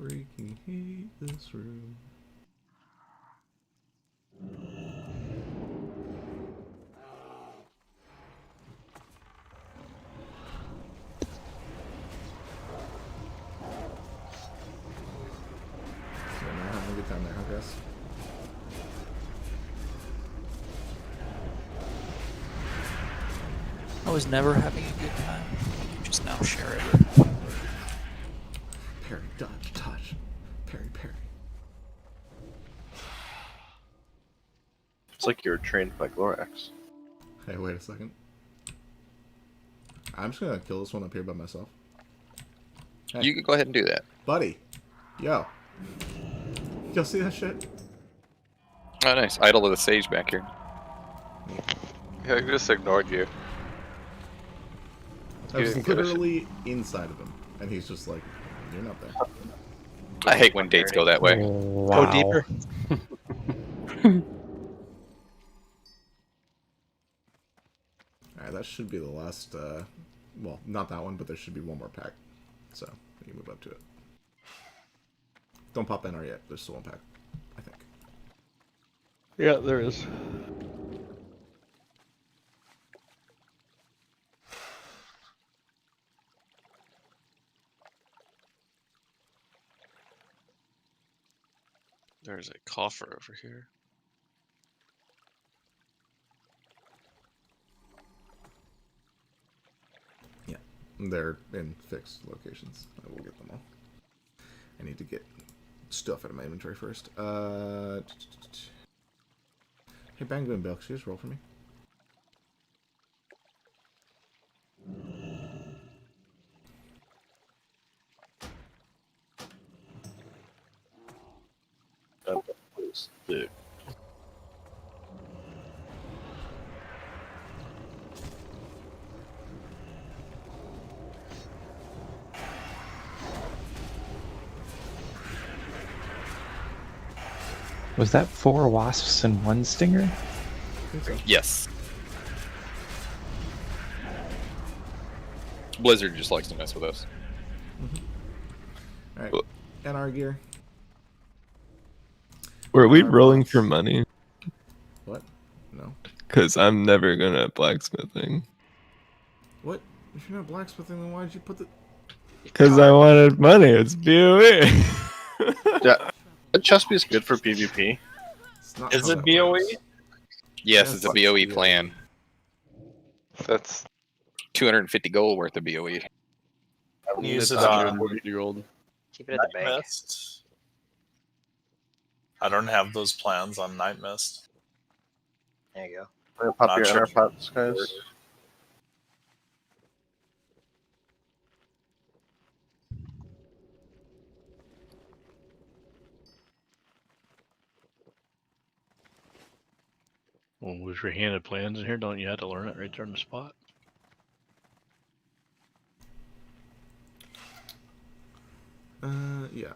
freaking hate this room. So I'm having a good time there, huh, guys? I was never having a good time. You just now share it. Parry, dodge, dodge. Parry, parry. It's like you're trained by Glorax. Hey, wait a second. I'm just gonna kill this one up here by myself. Hey, You can go ahead and do that. buddy. Yo. Y'all see that shit? Oh, nice. Idol of the Sage back here. Yeah, I just ignored you. I was literally inside of him, and he's just like, "You're not there." I hate when dates go that way. Go deeper. Alright, that should be the last, well, not that one, but there should be one more pack. So, you can move up to it. Don't pop NR yet, there's still one pack, I think. Yeah, there is. There's a coffer over here. Yeah, they're in fixed locations. I will get them all. I need to get stuff out of my inventory first. Hey, Bangu and Bill, could you just roll for me? Dude. Was that 4 wasps and 1 stinger? I think so. Yes. Blizzard just likes to mess with us. Alright, NR gear. Were we rolling for money? What? No. Because I'm never good at blacksmithing. What? If you're not blacksmithing, then why'd you put the... Because I wanted money. It's BOE. Yeah, that chest piece good for PvP. Is it BOE? Yes, it's a BOE plan. That's 250 gold worth of BOE. Use it It's on 150 gold. Keep it at the Night bank. Mist. I don't have those plans on Night Mist. There you go. Pop Not your sure. NR pots, guys. Well, with your handed plans in here, don't you have to learn it right there on the spot? Yeah.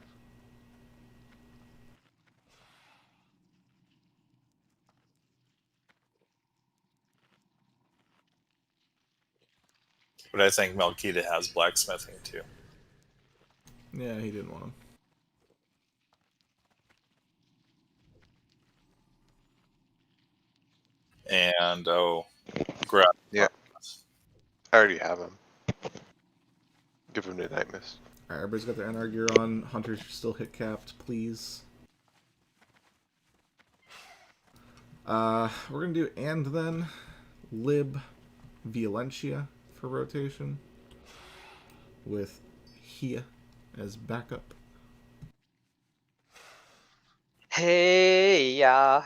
But I think Melkita has blacksmithing too. Yeah, he didn't want him. And grab. yeah. I already have him. Give him the Night Mist. Alright, everybody's got their NR gear on. Hunters are still hit capped, please. We're gonna do and then Lib Violentia for rotation with Hia as backup. Hey, yeah.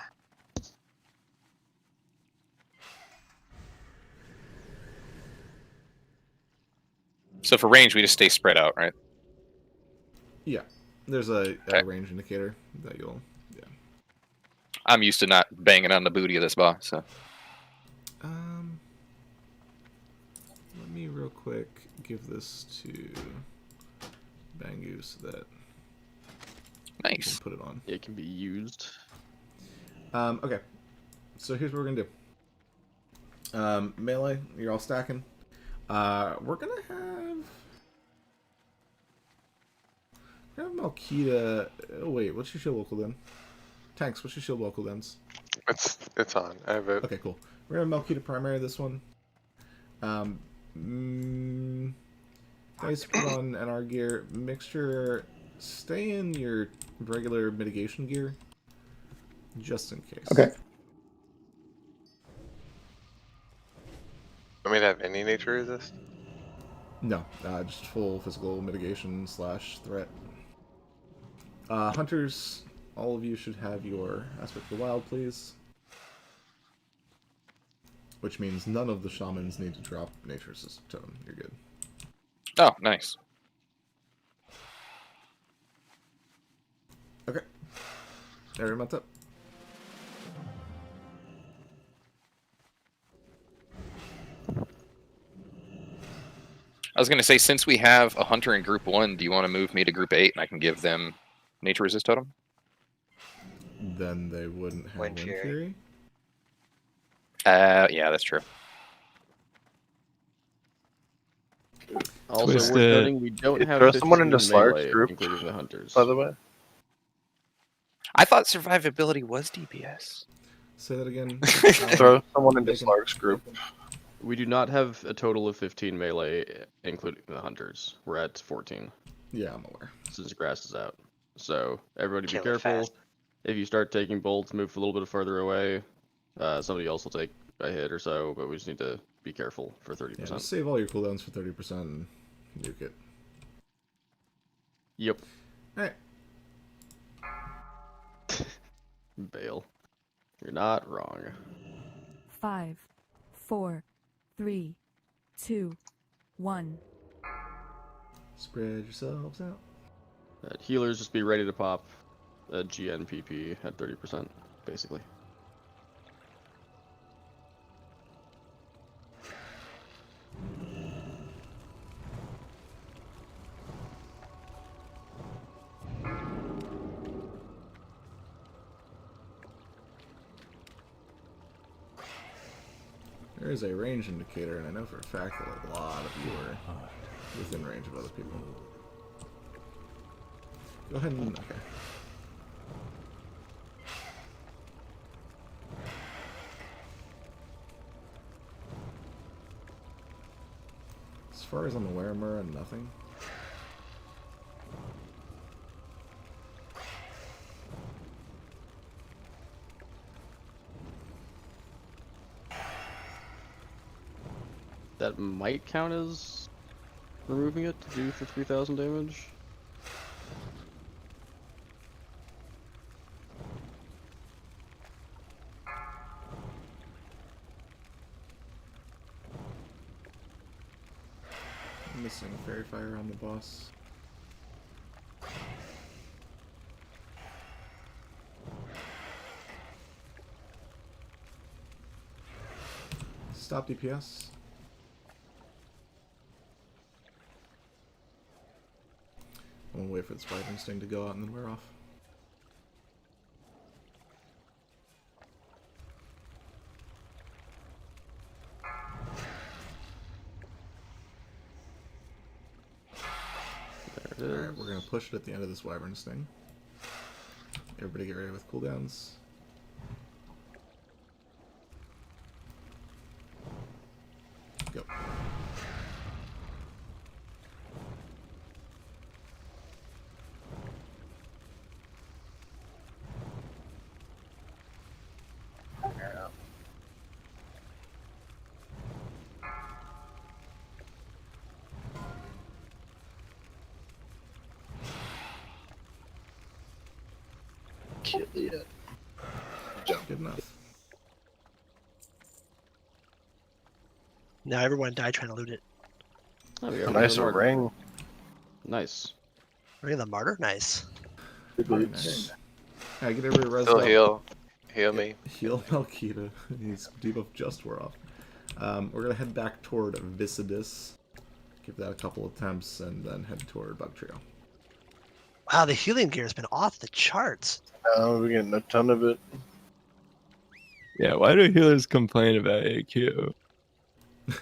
So for range, we just stay spread out, right? Yeah, there's a range indicator that you'll. Yeah. I'm used to not banging on the booty of this boss, so. Let me real quick give this to Bangu so that. Nice. Put it on. It can be used. Okay, so here's what we're gonna do. Melee, you're all stacking. We're gonna have Malkita. Oh, wait, what's your shield wall cooldown? Tanks, what's your shield wall cooldowns? It's on. I have it. Okay, cool. We're gonna Malkita primary this one. Dice put on NR gear. Mixture, stay in your regular mitigation gear. Just in case. Okay. I mean, have any nature resist? No, just full physical mitigation / threat. Hunters, all of you should have your Aspect of the Wild, please. Which means none of the shamans need to drop Nature's Totem. You're good. Oh, nice. Okay. Area mount up. I was going to say, since we have a hunter in group 1, do you want to move me to group 8 and I can give them nature resist totem? Then they wouldn't have Wind Fury. Yeah, that's true. Also, Twisted. we're noting we don't have throw someone 15 into Slark's melee, group, including the hunters. by the way. I thought survivability was DPS. Say that again. Throw someone into Slark's group. We do not have a total of 15 melee, including the hunters. We're at 14. Yeah, I'm aware. Since grass is out. So, everybody Kill be it careful. fast. If you start taking bolts, move a little bit further away. Somebody else will take a hit or so, but we just need to be careful for 30%. Yeah, just save all your cooldowns for 30% and nuke it. Yep. Alright. Bail. You're not wrong. 5, 4, 3, 2, 1. Spread yourselves out. Healers, just be ready to pop a GNPP at 30%, basically. There is a range indicator, and I know for a fact that a lot of you are within range of other people. Go ahead and... okay. As far as I'm aware, Murra, nothing. That might count as removing it to do for 3,000 damage. I'm missing Fairy Fire on the boss. Stop DPS. I'm gonna wait for this Wyvern Sting to go out and then wear off. There it is. Alright, we're gonna push it at the end of this Wyvern Sting. Everybody get ready with cooldowns. Go. Kill it. Good enough. Now everyone died trying to loot it. Oh, we got Nice another ring. Nice. Ring of the Martyr? Nice. Very nice. Alright, get everybody res Still up. heal. Heal me. Heal Malkita. He's debuff just wore off. We're gonna head back toward Vicidus. Give that a couple attempts and then head toward Bug Trio. Wow, the healing gear has been off the charts. We're getting a ton of it. Yeah, why do healers complain about AQ? I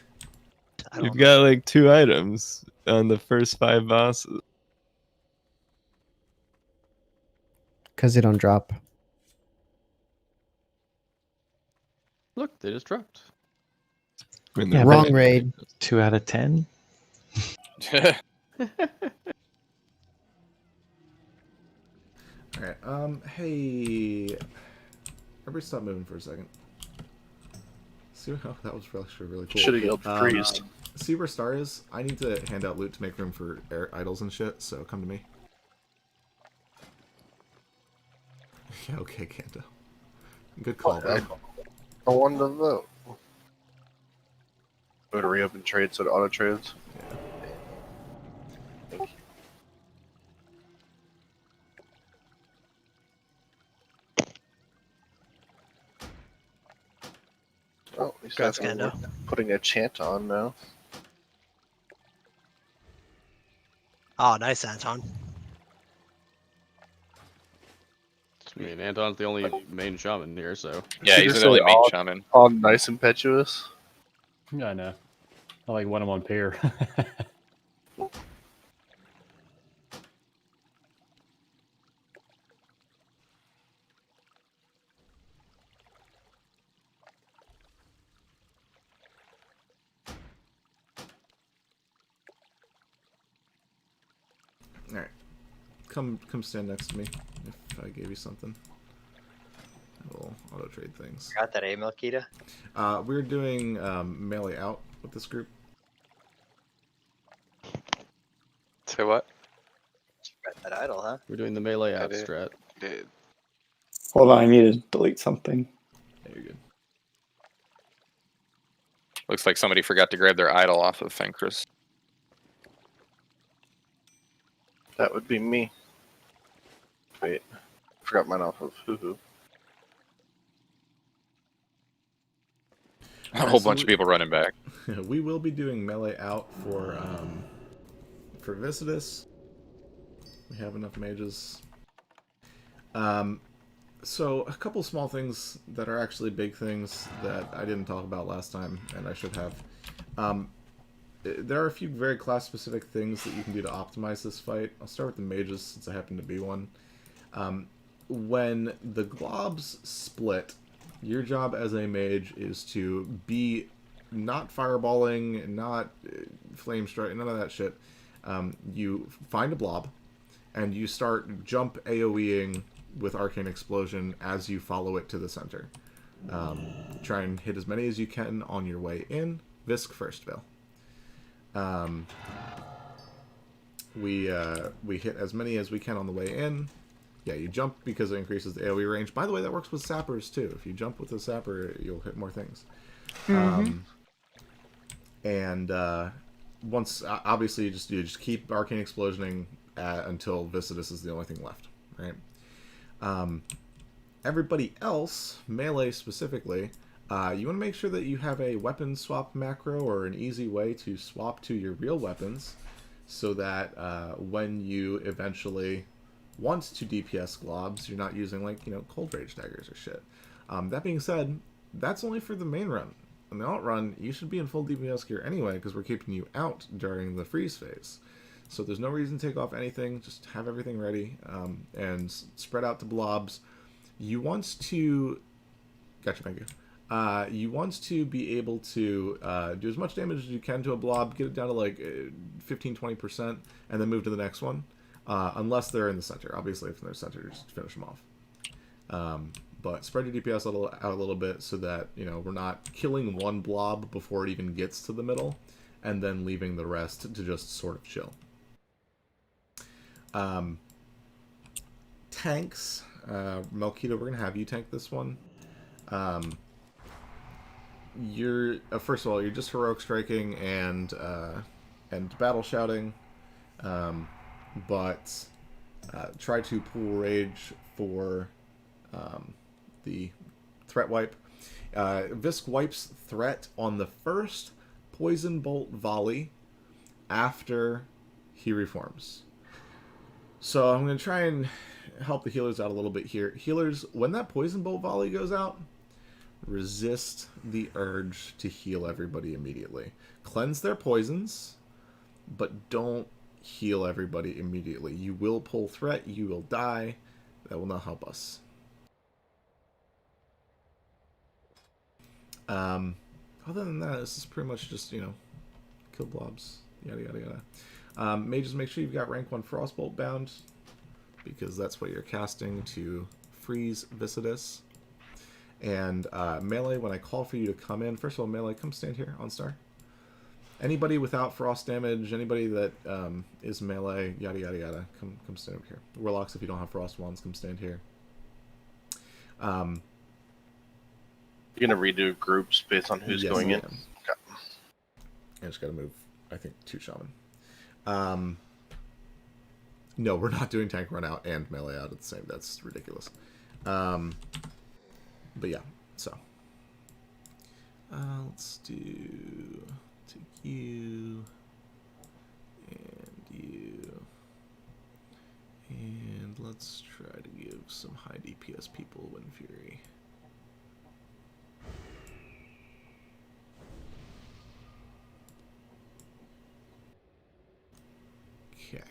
don't You've know. got like 2 items on the first 5 bosses. Because they don't drop. Look, they just dropped. Yeah, wrong raid. 2 out of 10. Alright, hey... Everybody stop moving for a second. See, oh, that was actually really cool. Should've yelled freeze. See where Star is? I need to hand out loot to make room for air idols and shit, so come to me. Yeah, okay, Kanto. Good call, bro. I wanted to vote. Go to reopen trades so it auto trades. Yeah. Thank you. Oh, at least Congrats, that's Kendo. putting a chant on now. Oh, nice, Anton. I mean, Anton's the only main shaman here, so. Yeah, he's Just the only say main all- shaman. All nice impetuous. Yeah, I know. I like one-on-one pair. Alright. Come stand next to me if I gave you something. We'll auto trade things. Got that, Melkita? We're doing melee out with this group. Say what? Got that idol, huh? We're doing the melee I out did. strat. Did. Hold on, I need to delete something. There you go. Looks like somebody forgot to grab their idol off of Fenris. That would be me. Wait, forgot mine off of Hoo-Hoo. A whole bunch of people running back. We will be doing melee out for Visitus. We have enough mages. So a couple small things that are actually big things that I didn't talk about last time, and I should have. There are a few very class-specific things that you can do to optimize this fight. I'll start with the mages, since I happen to be one. When the globs split, your job as a mage is to be not fireballing, not flame strike, none of that shit. You find a blob, and you start jump AoEing with Arcane Explosion as you follow it to the center. Try and hit as many as you can on your way in. Visk first, Bill. We hit as many as we can on the way in. Yeah, you jump because it increases the AoE range. By the way, that works with sappers too. If you jump with a sapper, you'll hit more things. Once, obviously, you just keep Arcane Explosioning until Visitus is the only thing left, right? Everybody else, melee specifically, you want to make sure that you have a weapon swap macro or an easy way to swap to your real weapons, so that when you eventually want to DPS globs, you're not using, like, cold rage daggers or shit. That being said, that's only for the main run. In the alt run, you should be in full DPS gear anyway, because we're keeping you out during the freeze phase. So there's no reason to take off anything, just have everything ready, and spread out to blobs. You want to... Gotcha, thank you. You want to be able to do as much damage as you can to a blob, get it down to like 15-20%, and then move to the next one. Unless they're in the center. Obviously, if they're in the center, just finish them off. But spread your DPS out a little bit so that, we're not killing one blob before it even gets to the middle, and then leaving the rest to just sort of chill. Melkita, we're going to have you tank this one. You're first of all, you're just heroic striking and battle shouting, but try to pull rage for the threat wipe. Visk wipes threat on the first poison bolt volley after he reforms. So I'm going to try and help the healers out a little bit here. Healers, when that poison bolt volley goes out, resist the urge to heal everybody immediately. Cleanse their poisons, but don't heal everybody immediately. You will pull threat, you will die, That will not help us. Other than that, this is pretty much just, kill blobs, yada yada yada. Mages, make sure you've got rank 1 Frostbolt bound, because that's what you're casting to freeze Viscidus. And melee, when I call for you to come in, first of all, melee, come stand here on star. Anybody without frost damage, anybody that is melee, yada yada yada, come stand over here. Warlocks, if you don't have frost wands, come stand here. You're gonna redo groups based on who's going in. Okay. I just gotta move, I think, 2 shaman. No, we're not doing tank run out and melee out at the same. That's ridiculous. But yeah, so let's do take you and you, and let's try to give some high DPS people Wind Fury. Okay.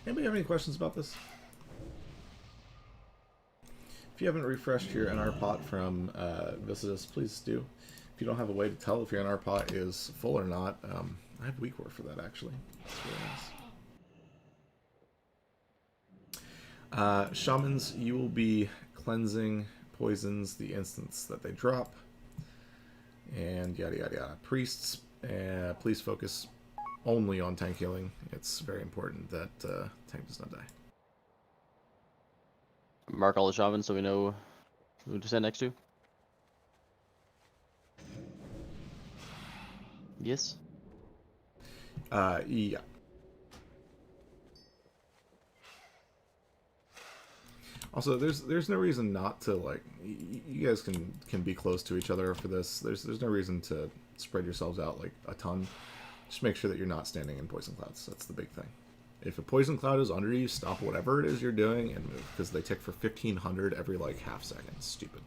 Anybody have any questions about this? If you haven't refreshed your NR pot from Viscidus, please do. If you don't have a way to tell if your NR pot is full or not, I have weak war for that actually. That's really nice. Shamans, you will be cleansing poisons the instance that they drop, and yada yada yada. Priests, please focus only on tank healing. It's very important that tank does not die. Mark all the shamans so we know who to stand next to. Yes. Yeah. Also, there's no reason not to, like, you guys can be close to each other for this. There's no reason to spread yourselves out like a ton. Just make sure that you're not standing in poison clouds. That's the big thing. If a poison cloud is under you, stop whatever it is you're doing and move, because they tick for 1500 every like half second. Stupid.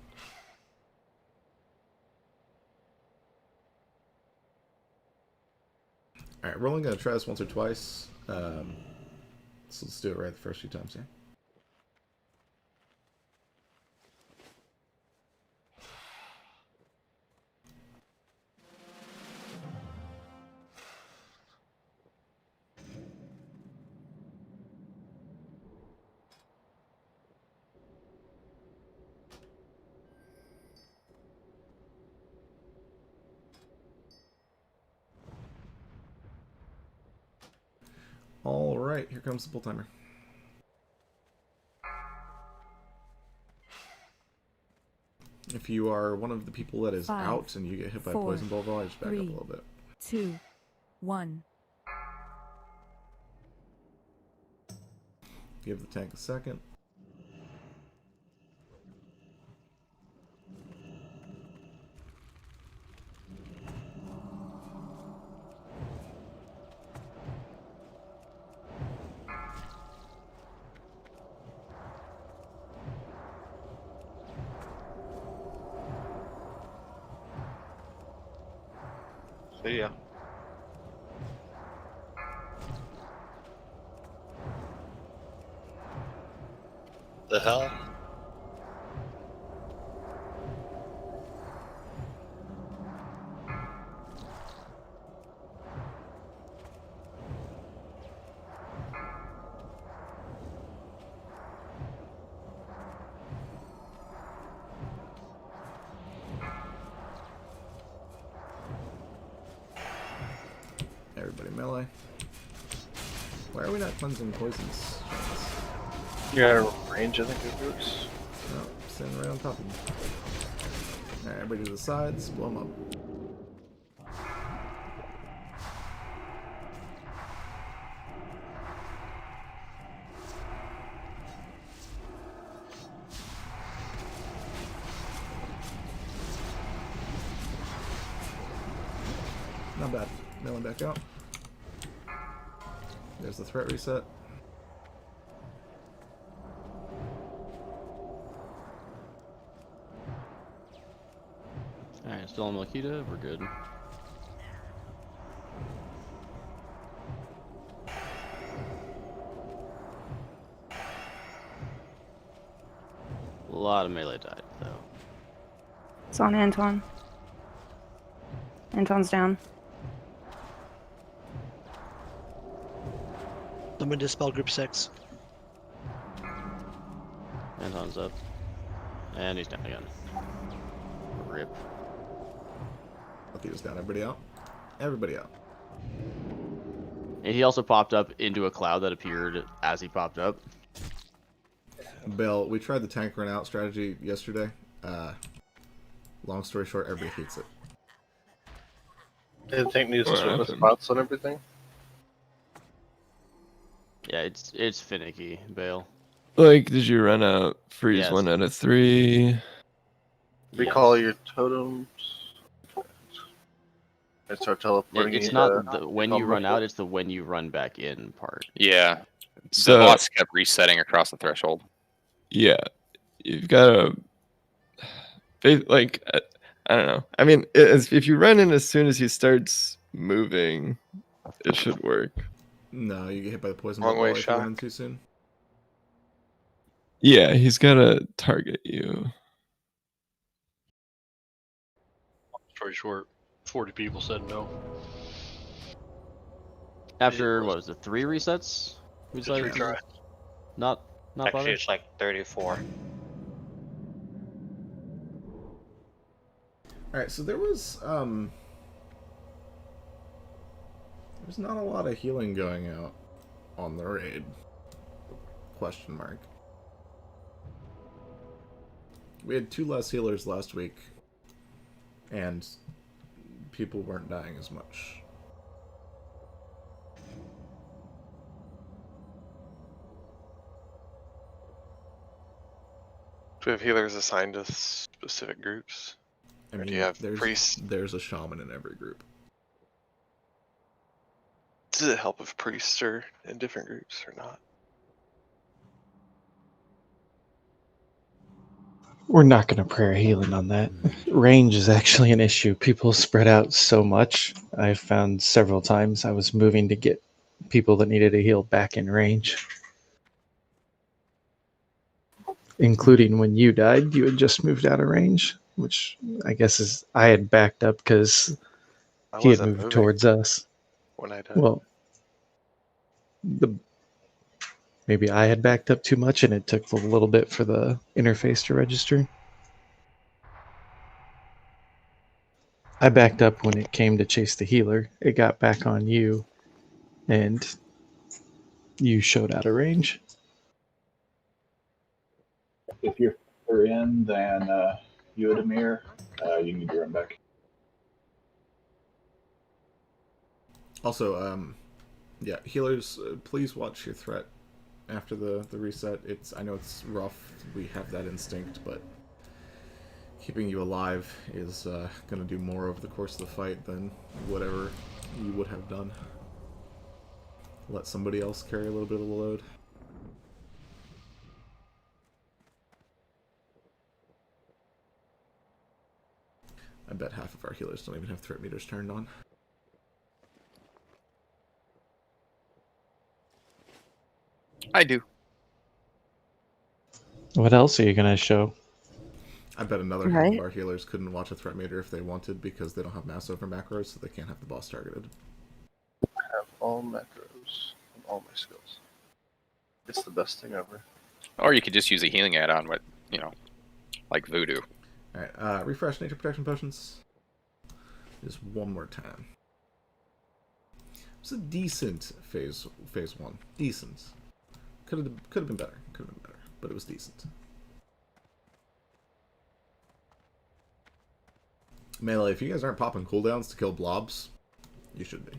All right, we're only gonna try this once or twice. So let's do it right the first few times here. All right, here comes the pull timer. If you are one of the people that is 5, out and you get hit by 4, poison ball, I just back 3, up a little bit. 2, 1. Give the tank a second. See ya. The hell? Everybody melee. Why are we not cleansing poisons? You're out of range, I think it works. No, standing right on top of them. Alright, everybody to the sides, blow them up. Not bad. Melee back out. There's the threat reset. Alright, Still on Makita? We're good. A lot of melee died, though. It's on Anton. Anton's down. I'm gonna dispel group 6. Anton's up. And he's down again. Rip. Okay, he's down. Everybody out? Everybody out. And he also popped up into a cloud that appeared as he popped up. Bill, we tried the tank run out strategy yesterday. Long story short, everybody hates it. Do you think needs to switch the spots and everything? Yeah, it's finicky, Bale. Like, did you run out freeze Yes. 1 out of 3? Recall your totems. And start teleporting. It's not the when you run out, it's the when you run back in part. Yeah. So- The boss kept resetting across the threshold. Yeah, you've got to, like, I don't know. I mean, if you run in as soon as he starts moving, it should work. No, you get hit by the poison Wrong way ball if you shot. run in too soon. Yeah, he's got to target you. Story short, 40 people said no. After what was it, 3 resets? We Just decided to retry. not Actually, bother. it's like 34. Alright, so there's not a lot of healing going out on the raid. Question mark. We had 2 less healers last week, and people weren't dying as much. Do we have healers assigned to specific groups? I Or mean, do you have priests? there's a shaman in every group. Does it help if priests are in different groups or not? We're not going to prayer healing on that. Range is actually an issue. People spread out so much. I found several times I was moving to get people that needed a heal back in range. Including when you died, you had just moved out of range, which I guess is I had backed up because I he had wasn't moved moving towards us. when I died. Well, maybe I had backed up too much and it took a little bit for the interface to register. I backed up when it came to chase the healer. It got back on you, and you showed out of range. If you're further in than Udemir, you need to run back. Also, yeah, healers, please watch your threat after the reset. I know it's rough. We have that instinct, but keeping you alive is going to do more over the course of the fight than whatever you would have done. Let somebody else carry a little bit of the load. I bet half of our healers don't even have threat meters turned on. I do. What else are you going to show? I bet another half of our healers couldn't watch a threat meter if they wanted because they don't have mass over macros, so they can't have the boss targeted. I have all macros on all my skills. It's the best thing ever. Or you could just use a healing add-on with, like Voodoo. Alright, refresh nature protection potions. Just one more time. It's a decent phase 1. Decent. Could have been better. But it was decent. Melee, if you guys aren't popping cooldowns to kill blobs, you should be.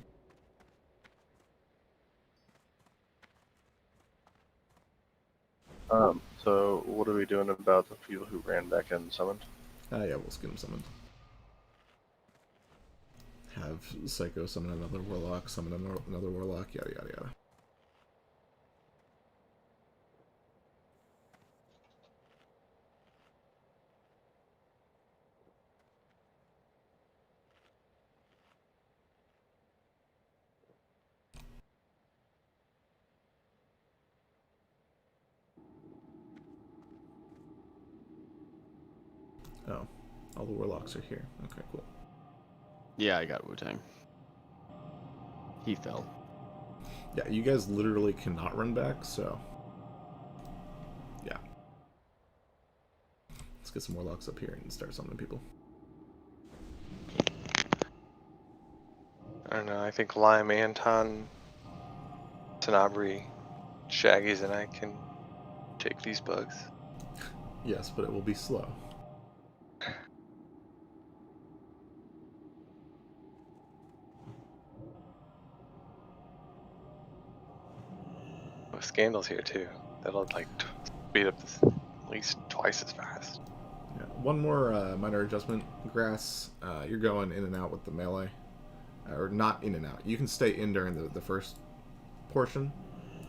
So what are we doing about the people who ran back in and summoned? Yeah, we'll get them summoned. Have Psycho summon another Warlock, summon another Warlock, yada yada yada. Oh, all the warlocks are here. Okay, cool. Yeah, I got Wu-Tang. He fell. Yeah, you guys literally cannot run back, so... Yeah. Let's get some warlocks up here and start summoning people. I don't know. I think Lime, Anton, Tenabri, Shaggy's, and I can take these bugs. Yes, but it will be slow. Oh, Scandal's here too. That'll like speed up this at least twice as fast. Yeah. One more minor adjustment. Grass, you're going in and out with the melee. Or not in and out. You can stay in during the first portion,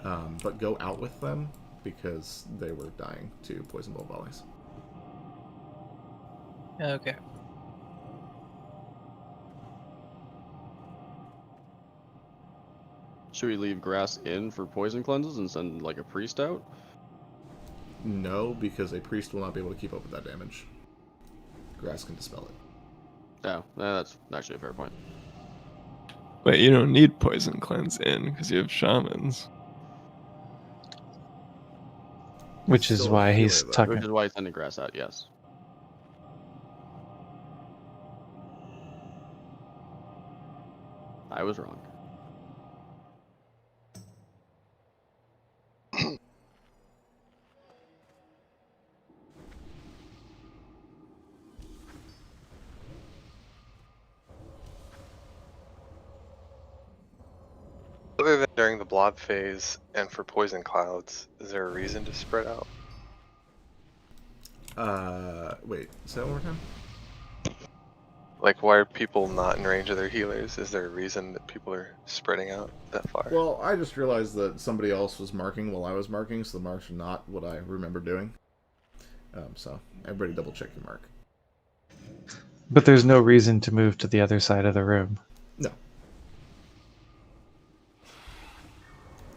but go out with them because they were dying to poison bolt volleys. Okay. Should we leave grass in for poison cleanses and send like a priest out? No, because a priest will not be able to keep up with that damage. Grass can dispel it. Oh, that's actually a fair point. Wait, you don't need poison cleanse in because you have shamans. Which is Still a why he's healer, though. talking. Which is why he's sending grass out, yes. I was wrong. Other than during the blob phase and for poison clouds, is there a reason to spread out? Wait, say that one more time? Like, why are people not in range of their healers? Is there a reason that people are spreading out that far? Well, I just realized that somebody else was marking while I was marking, so the marks are not what I remember doing. So, everybody double check your mark. But there's no reason to move to the other side of the room. No.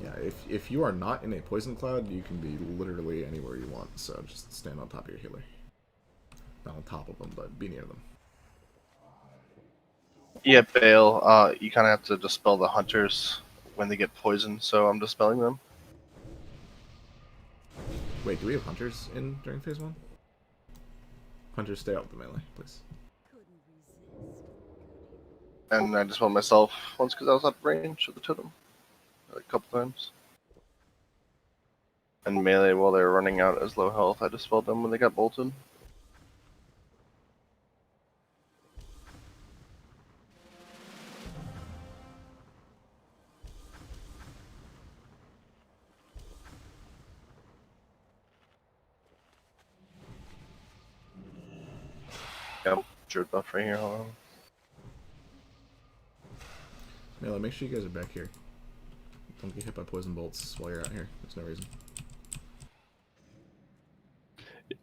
Yeah, if you are not in a poison cloud, you can be literally anywhere you want, so just stand on top of your healer. Not on top of them, but be near them. Yeah, Bale, you kind of have to dispel the hunters when they get poisoned, so I'm dispelling them. Wait, do we have hunters in during phase 1? Hunters, stay out of the melee, please. And I dispelled myself once because I was out of range of the totem. A couple times. And melee, while they were running out as low health, I dispelled them when they got bolted. Yep, druid buff right here, hold on. Melee, make sure you guys are back here. Don't get hit by poison bolts while you're out here. There's no reason.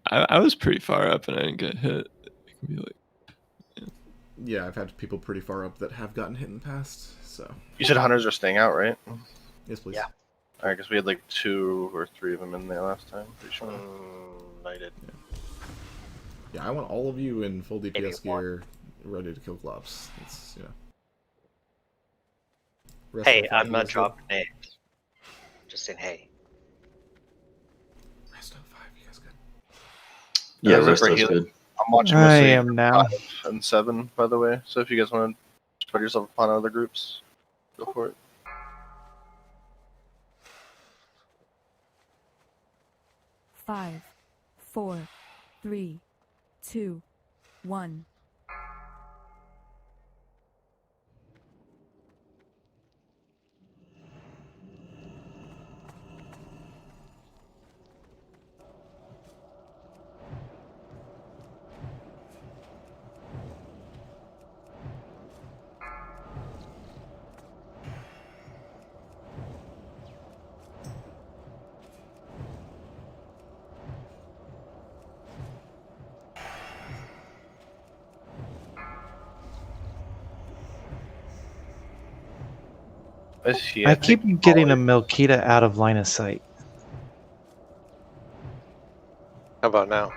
I was pretty far up and I didn't get hit. It can be like, Yeah, I've had people pretty far up that have gotten hit in the past, so... You said hunters are staying out, right? Yes, please. Yeah. Alright, because we had like 2 or 3 of them in there last time. Pretty sure. I did. Yeah, I want all of you in full Maybe DPS one. gear, ready to kill Glops. It's, you know... Rest of Hey, the fight I'm not is good. dropping names. Just saying, hey. Rest of 5, you guys good? Yeah, rest right is here. good. I'm watching I with am now. 5 and 7, by the way. So if you guys want to spread yourself upon other groups, go for it. Five, 4, 3, 2, 1. I keep getting a Melkita out of line of sight. How about now?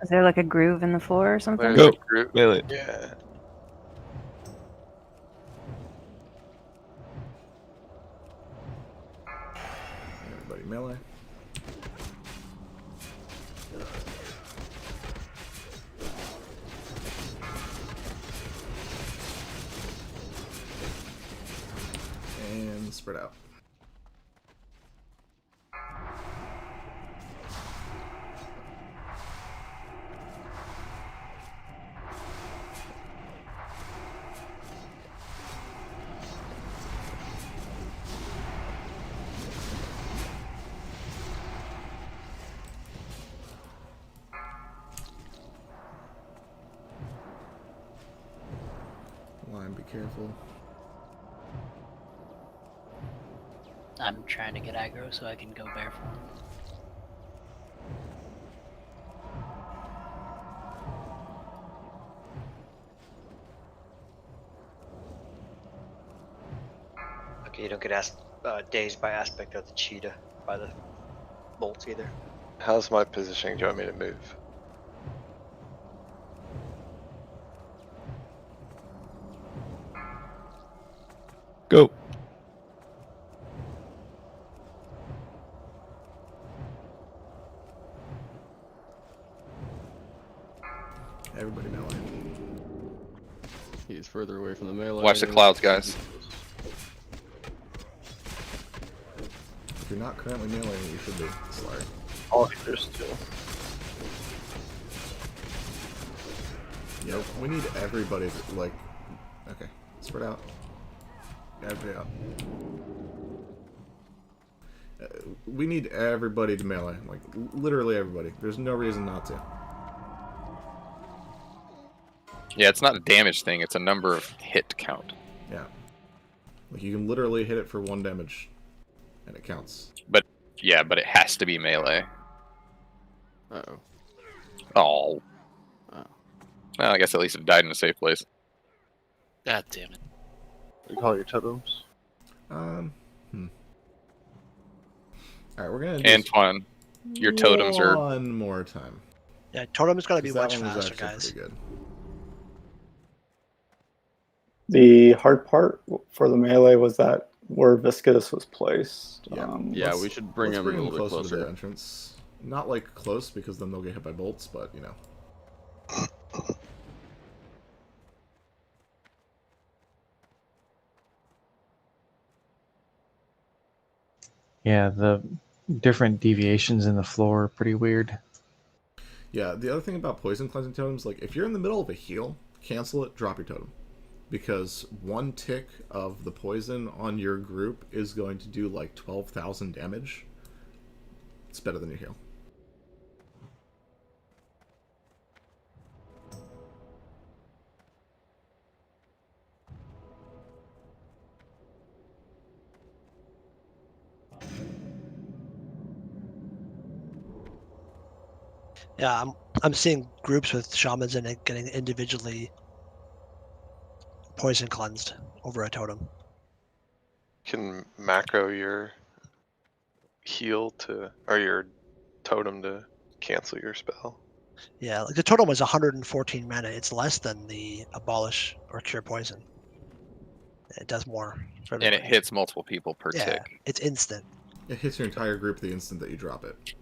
Is there like a groove in the floor or something? There's Go. a group. Melee. Yeah. Everybody melee. And spread out. Line, be careful. I'm trying to get aggro so I can go bear form. Okay, you don't get dazed by aspect of the cheetah by the bolts either. How's my positioning? Do you want me to move? Go. Everybody melee. He's further away from the melee. Watch the clouds, guys. If you're not currently meleeing, you should be. Sorry. All hitters too. Yep, we need everybody to, like... Okay, spread out. Everybody out. We need everybody to melee. Like, literally everybody. There's no reason not to. Yeah, it's not a damage thing, it's a number of hit count. Yeah. Like, you can literally hit it for 1 damage, and it counts. But, yeah, but it has to be melee. Uh-oh. Oh. Oh. Well, I guess at least it died in a safe place. God damn it. You call your totems? Alright, we're gonna do Antoine, your totems are... one more time. Yeah, totem is going to be 'Cause much that one was faster, actually guys. pretty good. The hard part for the melee was that where Viscous was placed. Yeah, Yeah, we should bring him a little bit closer to the closer. entrance. Not like close because then they'll get hit by bolts, but you know. Yeah, the different deviations in the floor are pretty weird. Yeah, the other thing about poison cleansing totems, like if you're in the middle of a heal, cancel it, drop your totem. Because 1 tick of the poison on your group is going to do like 12,000 damage. It's better than your heal. Yeah, I'm seeing groups with shamans in it getting individually poison cleansed over a totem. Can macro your heal to, or your totem to cancel your spell. Yeah, like the totem was 114 mana. It's less than the abolish or cure poison. It does more. For And it everybody. hits multiple people per Yeah, tick. it's instant. It hits your entire group the instant that you drop it.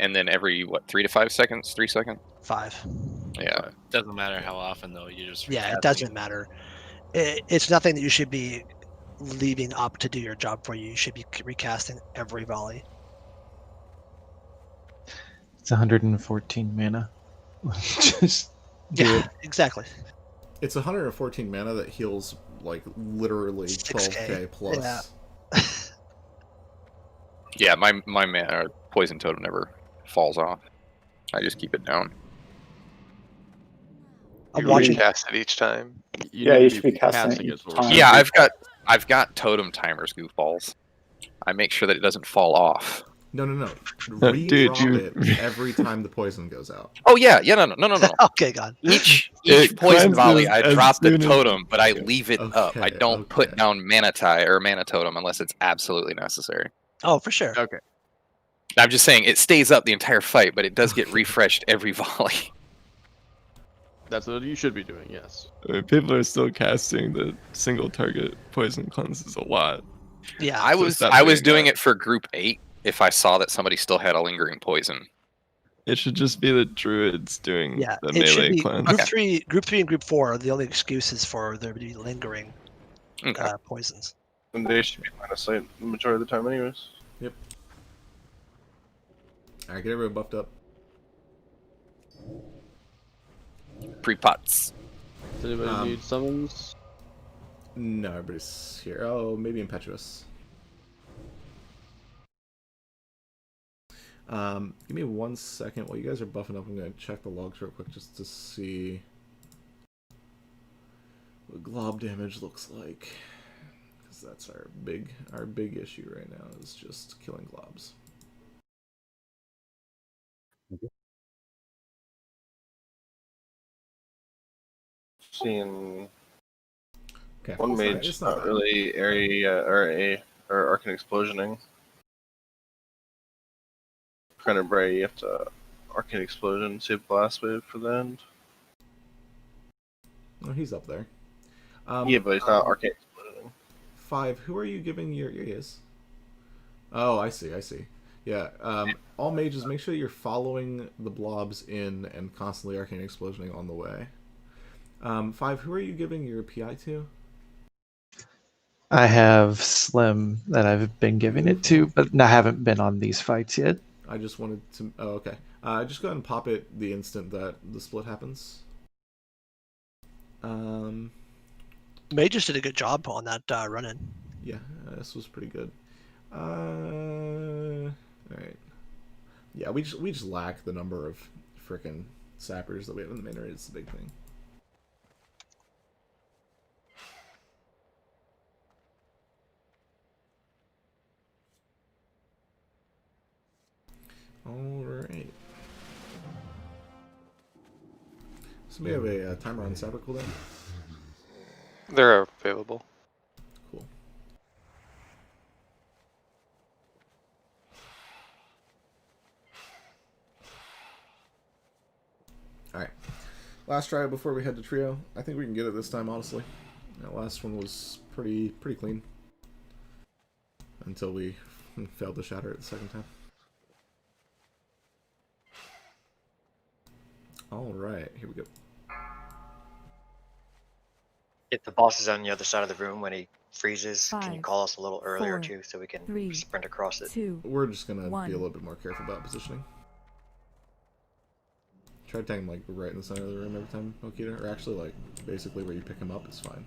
And then every, what, 3 to 5 seconds? 3 seconds? 5. Yeah. Doesn't matter how often though. You just Yeah, it recasting doesn't matter. It's nothing that you should be leaving up to do your job for you. You should be recasting every volley. It's 114 mana. Just do Yeah, it. exactly. It's 114 mana that heals like literally 12k plus. Yeah. Yeah, my mana poison totem never falls off. I just keep it down. I'm You watching. recast it each time. Yeah, you should be casting it each time. Yeah, I've got totem timers, goofballs. I make sure that it doesn't fall off. No. Dude, Re-drop you- it every time the poison goes out. Oh yeah, no. Okay, God. Each It poison volley, cleanses I as drop the soon as- totem, but I leave it up. I Okay, don't put okay. down mana tie or mana totem unless it's absolutely necessary. Oh, for sure. Okay. I'm just saying it stays up the entire fight, but it does get refreshed every volley. That's what you should be doing, yes. I mean, people are still casting the single target poison cleanses a lot. Yeah, I So was stop doing that. it for group 8 if I saw that somebody still had a lingering poison. It should just be the druids doing Yeah, the it should melee be cleanse. group three, and group 4 are the only excuses for there to be lingering poisons. And they should be line of sight the majority of the time, anyways. Yep. Alright, get everyone buffed up. Pre-pots. Does anybody need summons? No, everybody's here. Oh, maybe Impetuous. Give me 1 second while you guys are buffing up. I'm gonna check the logs real quick just to see what glob damage looks like, because that's our big issue right now is just killing globs. Seeing okay, one mage it's not bad. really area or arcane explosioning. Kind of bright. You have to arcane explosion, save blast wave for the end. Oh, he's up there. Yeah, but he's not arcane exploding. 5. Who are you giving your ears? Oh, I see. Yeah. All mages, make sure you're following the blobs in and constantly arcane explosioning on the way. 5. Who are you giving your PI to? I have Slim that I've been giving it to, but I haven't been on these fights yet. I just wanted to. Oh, okay. Just go ahead and pop it the instant that the split happens. Mages did a good job on that run-in. Yeah, this was pretty good. All right. Yeah, we just lack the number of frickin' sappers that we have in the main raid. It's the big thing. Alright. So we have a timer on sapper cooldown? They're available. Cool. Alright. Last try before we head to trio. I think we can get it this time, honestly. That last one was pretty clean. Until we failed to shatter it the second time. Alright, here we go. If the boss is on the other side of the room when he freezes, can you 5, call us a little earlier 4, too, so we can 3, sprint across it? 2, We're just gonna 1. be a little bit more careful about positioning. Try to take him like right in the center of the room every time, Okita. Or actually like basically where you pick him up is fine.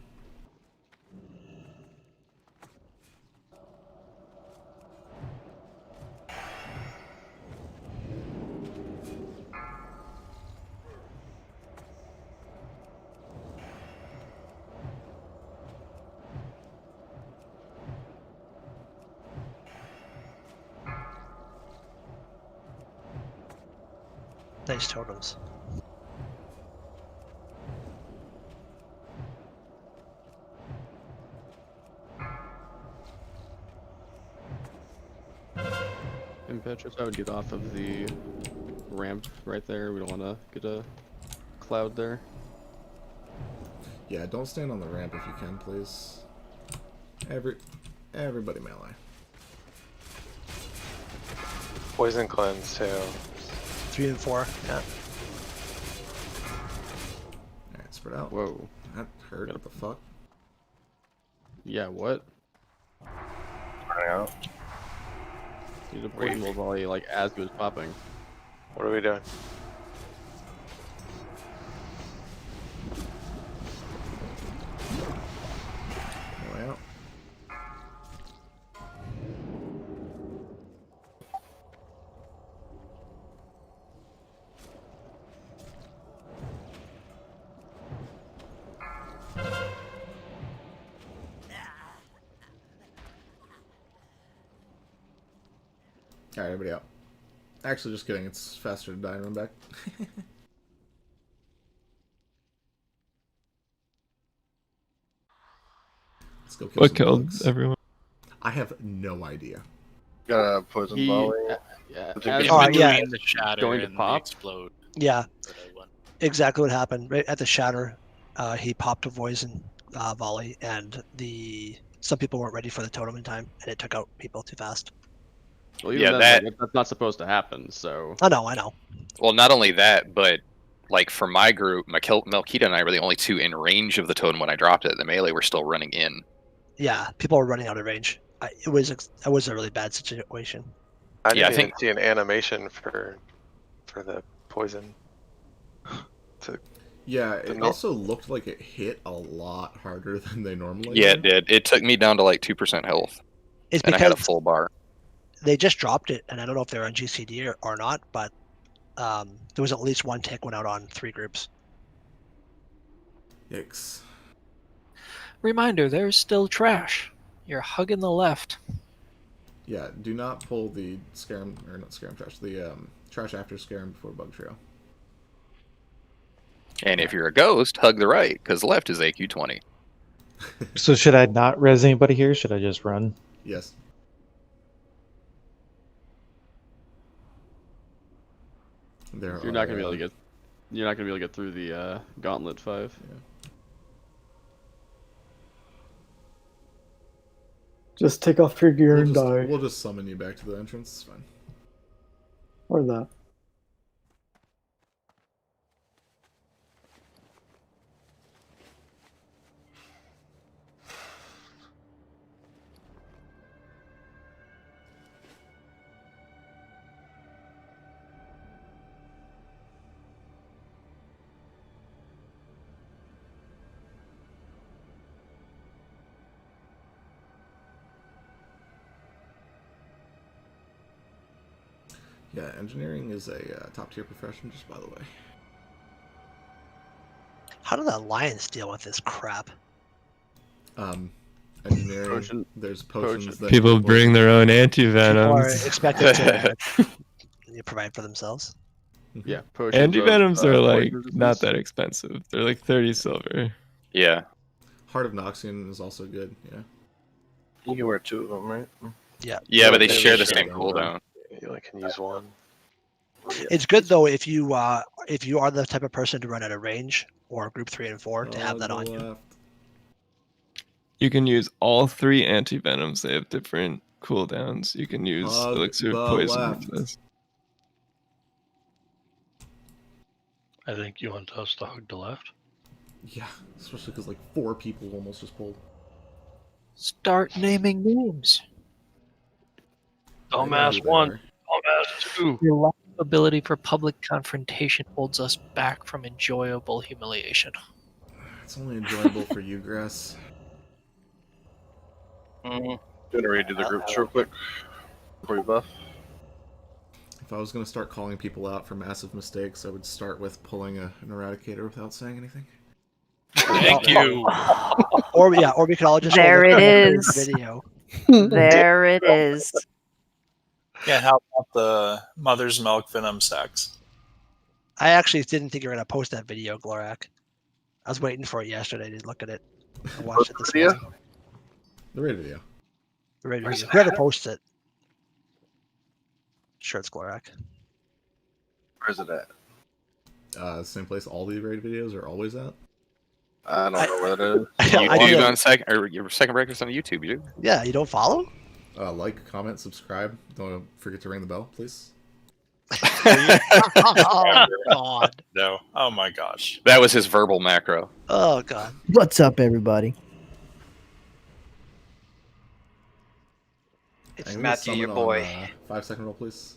Nice totems. Impetuous, I would get off of the ramp right there. We don't want to get a cloud there. Yeah, don't stand on the ramp if you can, please. Everybody melee. Poison cleanse too. 3 and 4, yeah. Alright, spread out. Whoa. That hurt. What the fuck? Yeah, what? Running out. He's a poison will volley like as he was popping. What are we doing? Melee out. Alright, everybody out. Actually, just kidding. It's faster to die and run back. Let's go kill What some killed bugs. everyone? I have no idea. Got a poison volley. Yeah. In as Oh, between yeah. the shatter going to and pop. the explode. Yeah, that I went. exactly what happened. Right at the shatter, he popped a poison volley, and some people weren't ready for the totem in time, and it took out people too fast. Well, even Yeah, then, that. like, that's not supposed to happen. So. I know. Well, not only that, but like for my group, Melkita and I were the only two in range of the totem when I dropped it. The melee were still running in. Yeah, people were running out of range. It was a really bad situation. I Yeah, didn't I even think- see an animation for the poison. Yeah, it also looked like it hit a lot harder than they normally Yeah, do. it did. It took me down to like 2% health. It's and I had a because full bar. they just dropped it, and I don't know if they're on GCD or not, but there was at least one tick went out on 3 groups. Yikes. Reminder, there's still trash. You're hugging the left. Yeah, do not pull the Scarum, or not Scarum trash, the trash after Scarum before Bug Trail. And if you're a ghost, hug the right, because left is AQ20. So should I not res anybody here? Should I just run? Yes. You're not gonna be able to get. You're not gonna be able to get through the Gauntlet 5. Yeah. Just take off your gear and die. We'll just summon you back to the entrance. It's fine. Or that. Yeah, engineering is a top tier profession, just by the way. How do the Alliance deal with this crap? Engineering. There's potions that People bring their own antivenoms. People are expected to provide for themselves. Yeah, potions. Antivenoms are like poison not resistance. that expensive. They're like 30 silver. Yeah. Heart of Noxian is also good, yeah. You can wear 2 of them, right? Yeah. Yeah, but they share the same cooldown. You only can use one. It's good though if you are the type of person to run out of range or group 3 and 4 to have that on you. You can use all 3 antivenoms. They have different cooldowns. You can use Hug Elixir the of Poison left. with this. I think you want us to hug the left. Yeah, especially because like 4 people almost just pulled. Start naming names. Dumbass 1, dumbass 2. Your lack of ability for public confrontation holds us back from enjoyable humiliation. It's only enjoyable for you, Grass. Gonna redo the groups real quick before you buff. If I was going to start calling people out for massive mistakes, I would start with pulling an Eradicator without saying anything. Thank you. Or we could all just There hold it a is. video. There it is. Yeah, how about the mother's milk venom sex? I actually didn't think you were gonna post that video, Glorak. I was waiting for it yesterday to look at it. I watched it this morning. The raid video. The raid video. Whoever posts it. Sure, it's Glorak. Where's it at? Same place all the raid videos are always at. I don't know where that is. YouTube on your second breakfast on YouTube, you do? Yeah, you don't follow? Like, comment, subscribe. Don't forget to ring the bell, please. Oh God. No. Oh my gosh. That was his verbal macro. Oh God. What's up, everybody? It's I'm gonna Matthew, your summon boy. on, 5-second roll, please.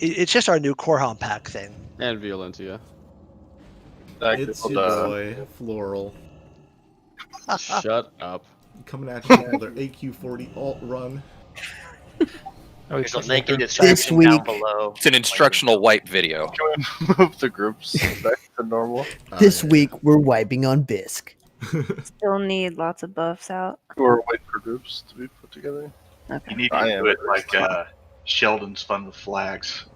It's just our new Corehom pack thing. And Violentia. It's your boy, Floral. Shut up. Coming at you with another AQ40 Alt Run. There's a link in the This description week- down below. It's an instructional wipe video. Move the groups back to normal. This week, we're wiping on Bisque. Still need lots of buffs out. Or wait for groups to be put together. Okay. You need to do it like Sheldon's Fun with Flags.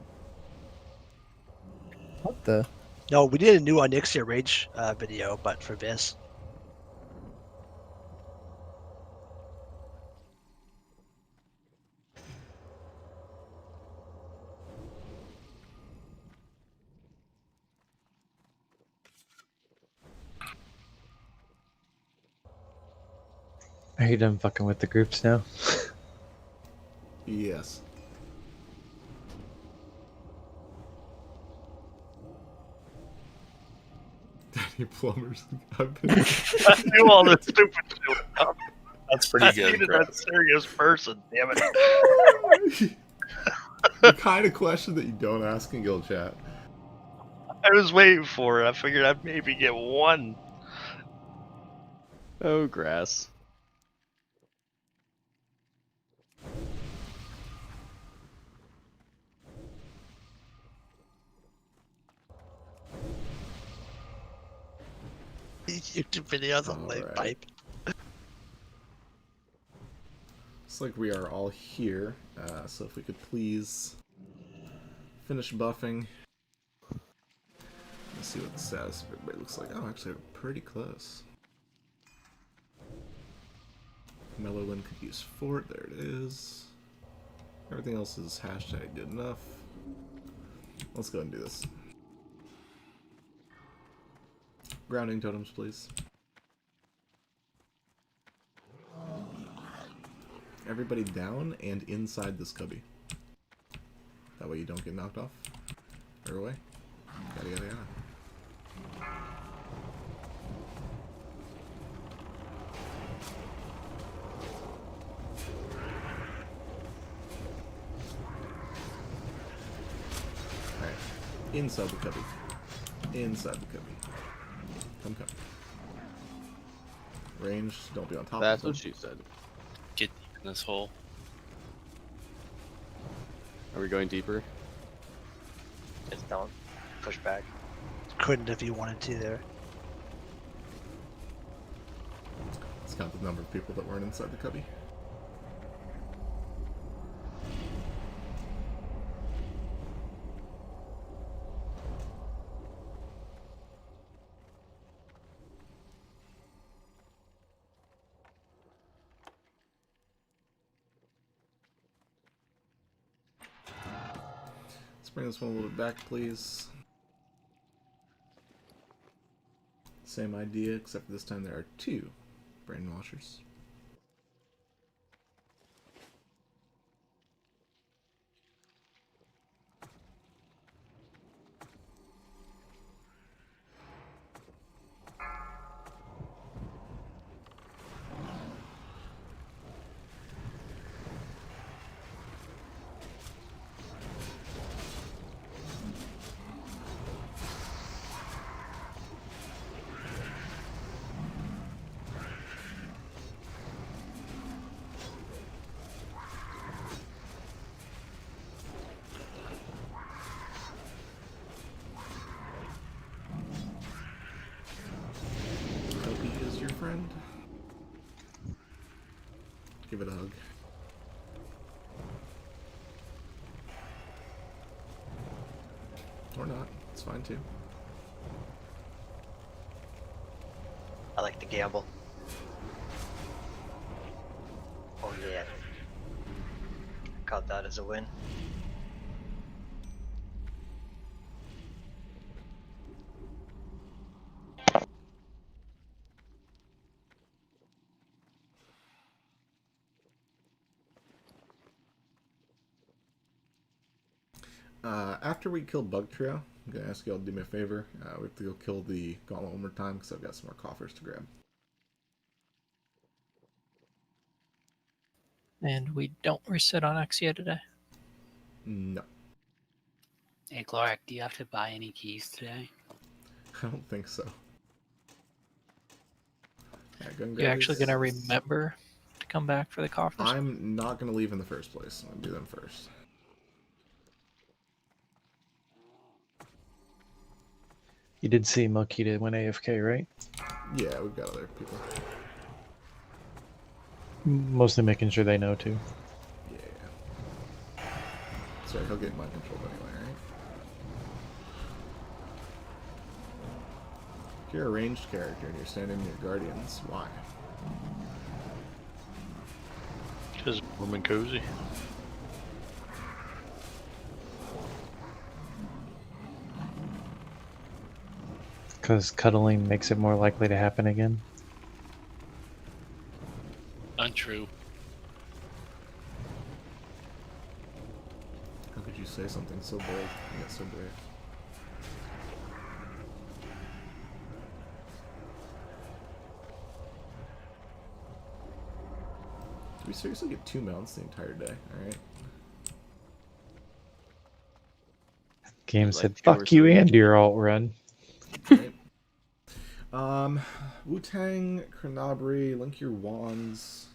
What the? No, we did a new Onyxia Rage video, but for this. Are you done fucking with the groups now? Yes. Danny Plumbers. I've been... I do all this stupid shit. That's pretty I good. needed Chris. that serious person, damn it. The kind of question that you don't ask in guild chat. I was waiting for it. I figured I'd maybe get one. Oh, grass. YouTube videos on my pipe. Looks like we are all here. So if we could please finish buffing. Let's see what the status of everybody looks like. Oh, actually, we're pretty close. Mellowland could use fort. There it is. Everything else is hashtag good enough. Let's go ahead and do this. Grounding totems, please. Everybody down and inside this cubby. That way you don't get knocked off. Or away. Yada yada yada. Alright. Inside the cubby. Inside the cubby. Come. Range, don't be on top That's of them. what she said. Get deep in this hole. Are we going deeper? Just don't push back. Couldn't if you wanted to there. Let's count the number of people that weren't inside the cubby. Bring this one a little bit back, please. Same idea, except this time there are 2 brainwashers. Friend. Give it a hug. Or not. It's fine too. I like to gamble. Oh yeah. Caught that as a win. After we kill Bug Trio, I'm going to ask you all to do me a favor. We have to go kill the Gauntlet one more time because I've got some more coffers to grab. And we don't reset on Exia today? No. Hey, Glorak, do you have to buy any keys today? I don't think so. Yeah, go and You're grab actually these. going to remember to come back for the coffers? I'm not going to leave in the first place. I'm going to do them first. You did see Makita went AFK, right? Yeah, we've got other people. Mostly making sure they know too. Yeah. Sorry, he'll get mind control anyway, right? If you're a ranged character and you're standing near Guardians, why? Because warm and cozy. Because cuddling makes it more likely to happen again. true. How could you say something so bold and yet so brave? Do we seriously get 2 mounts the entire day? Alright. Game Like said, 2 or fuck you 3. and your alt run. Right. Wu-Tang, Chronabri, link your wands.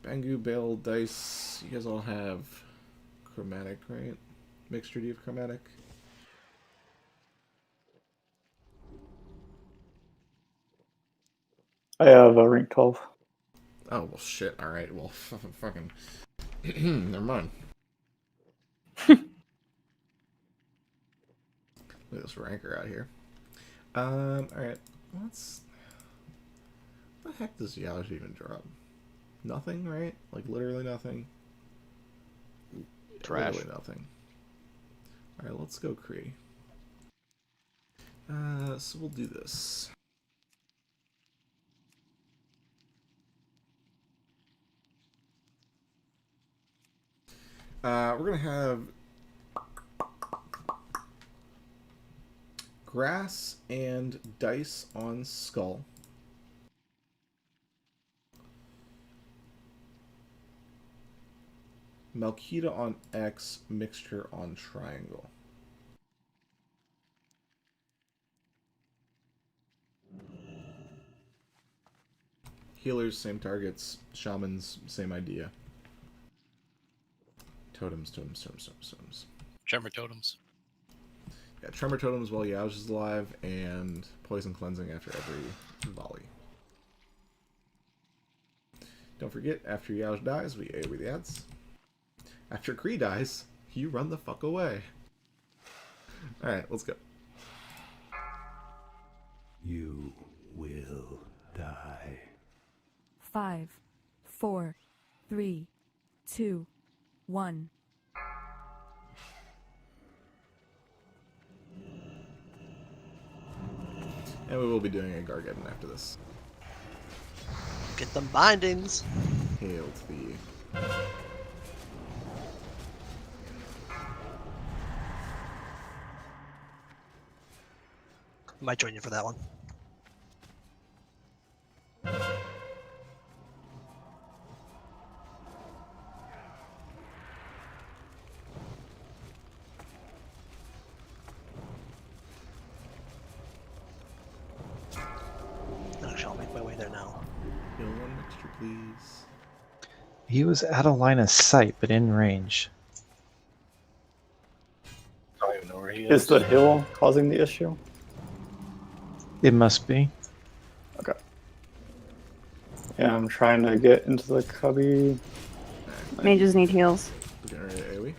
Bangu, Bale, Dice. You guys all have chromatic, right? Mixture, do you have chromatic? I have a rank 12. Oh, well, shit. Alright, well, fucking... Never mind. Look at this ranker out here. Alright. What the heck does Yauj even drop? Nothing, right? Like, literally nothing. Trash. Literally nothing. Alright, let's go Kree. So we'll do this. We're gonna have grass and dice on skull. Malkita on X, mixture on triangle. Healers, same targets. Shamans, same idea. Totems. Tremor totems. Yeah, tremor totems while Yauj is alive, and poison cleansing after every volley. Don't forget, after Yauj dies, we AoE the ads. After Kree dies, you run the fuck away. Alright, let's go. You will die. 5, 4, 3, 2, 1. And we will be doing a Gargeddon after this. Get them bindings. Hail to thee. Might join you for that one. Actually, I'll make my way there now. Heal one mixture, please. He was out of line of sight, but in range. Don't even know where he is. Is the hill causing the issue? It must be. Okay. Yeah, I'm trying to get into the cubby. Mages need heals. Getting ready to AoE.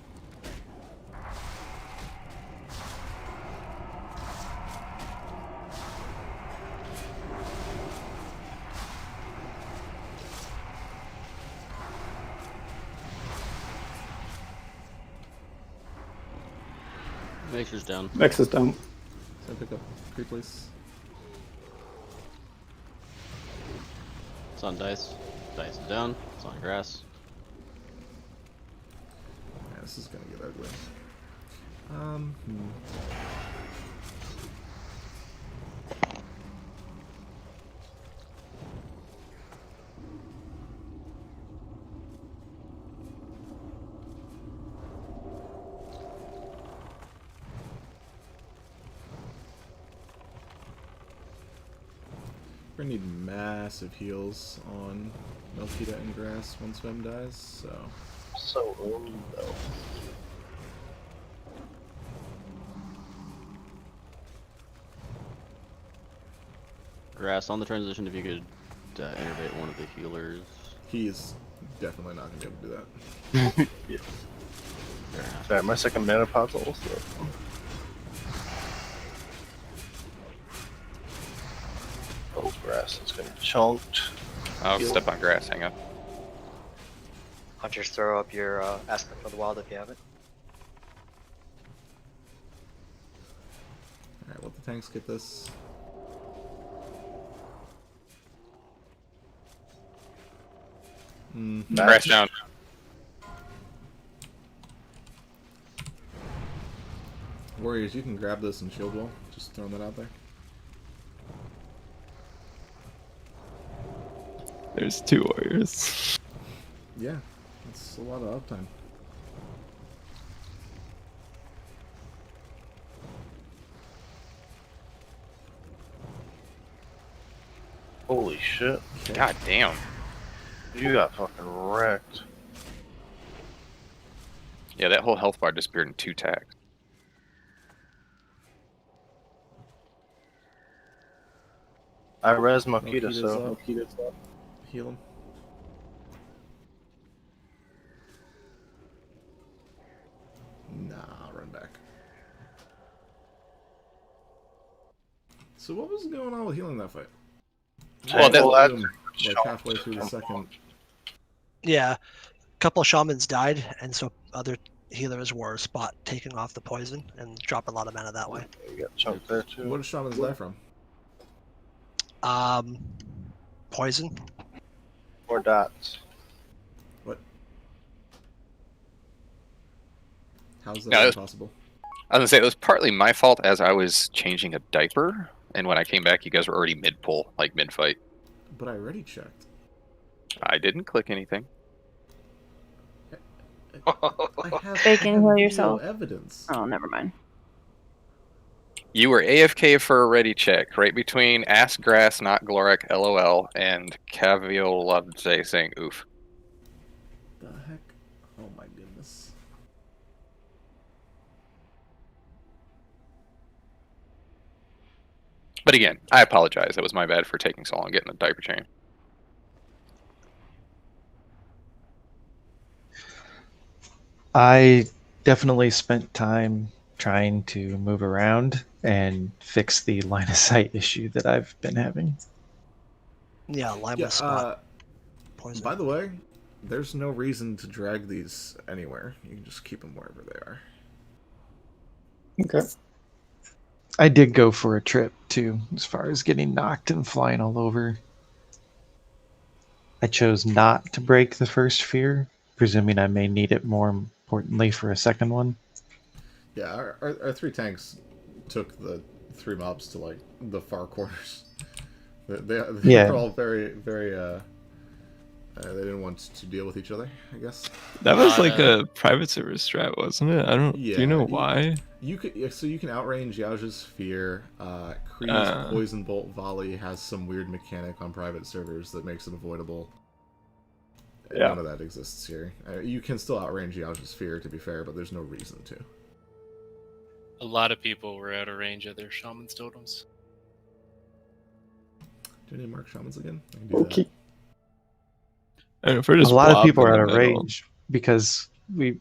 Mixer's down. Mix is down. So pick up Kree, please. It's on dice. Dice is down. It's on grass. Yeah, this is gonna get ugly. We're gonna need massive heals on Malkita and Grass once Vem dies, so... So early, though. Grass on the transition if you could innervate one of the healers. He is definitely not gonna be able to do that. Yeah. Alright, my second mana pot's also. Oh, grass is gonna be chunked. I'll step on grass, hang on. Hunters, throw up your aspect of the wild if you have it. Alright, let the tanks get this. Crash down. Warriors, you can grab this and shield wall. Just throwing that out there. There's 2 warriors. Yeah, that's a lot of uptime. Holy shit. God damn. You got fucking wrecked. Yeah, that whole health bar disappeared in 2 tags. I res Makita, Makita's so. up. Heal him. Nah, run back. So what was going on with healing that fight? Well, that like halfway through the second. Yeah, a couple of shamans died, and so other healers were spot taking off the poison and drop a lot of mana that way. You got chunk there too. What did shamans die from? Poison. 4 dots. What? How's that No, possible? I was gonna say it was partly my fault as I was changing a diaper, and when I came back, you guys were already mid-pull, like mid-fight. But I already checked. I didn't click anything. I have Bacon, heal video yourself. evidence. Oh, never mind. You were AFK for a ready check, right between Ass Grass, Not Gloric, LOL, and Cavioladze saying oof. The heck? Oh my goodness. But again, I apologize. It was my bad for taking so long getting the diaper chain. I definitely spent time trying to move around and fix the line of sight issue that I've been having. Yeah, line with spot. Poison. By the way, there's no reason to drag these anywhere. You can just keep them wherever they are. Okay. I did go for a trip too, as far as getting knocked and flying all over. I chose not to break the first fear, presuming I may need it more importantly for a second one. Yeah, our 3 tanks took the 3 mobs to like the far corners. They were all very they didn't want to deal with each other, I guess. That was like a private server strat, wasn't it? I don't. Yeah, do you know why? You can outrange Yaoja's Fear. Kree's Poison Bolt Volley has some weird mechanic on private servers that makes it avoidable. Yeah. None of that exists here. You can still outrange Yaoja's Fear, to be fair, but there's no reason to. A lot of people were out of range of their shaman's totems. Do you need to mark shamans again? I can do that. And if we're just a lot of blob people in are the out of middle- range because we're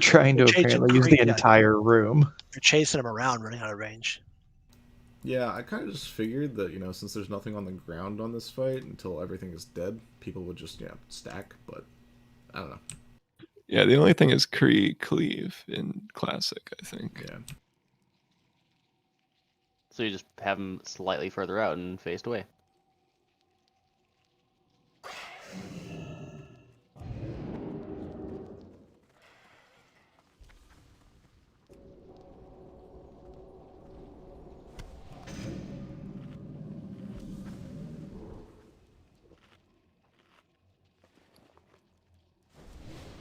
trying to We're changing apparently use Kree, the yeah. entire room. You're chasing them around, running out of range. Yeah, I kind of just figured that, since there's nothing on the ground on this fight until everything is dead, people would just, stack, but I don't know. Yeah, the only thing is Kree cleave in classic, I think. Yeah. So you just have them slightly further out and faced away.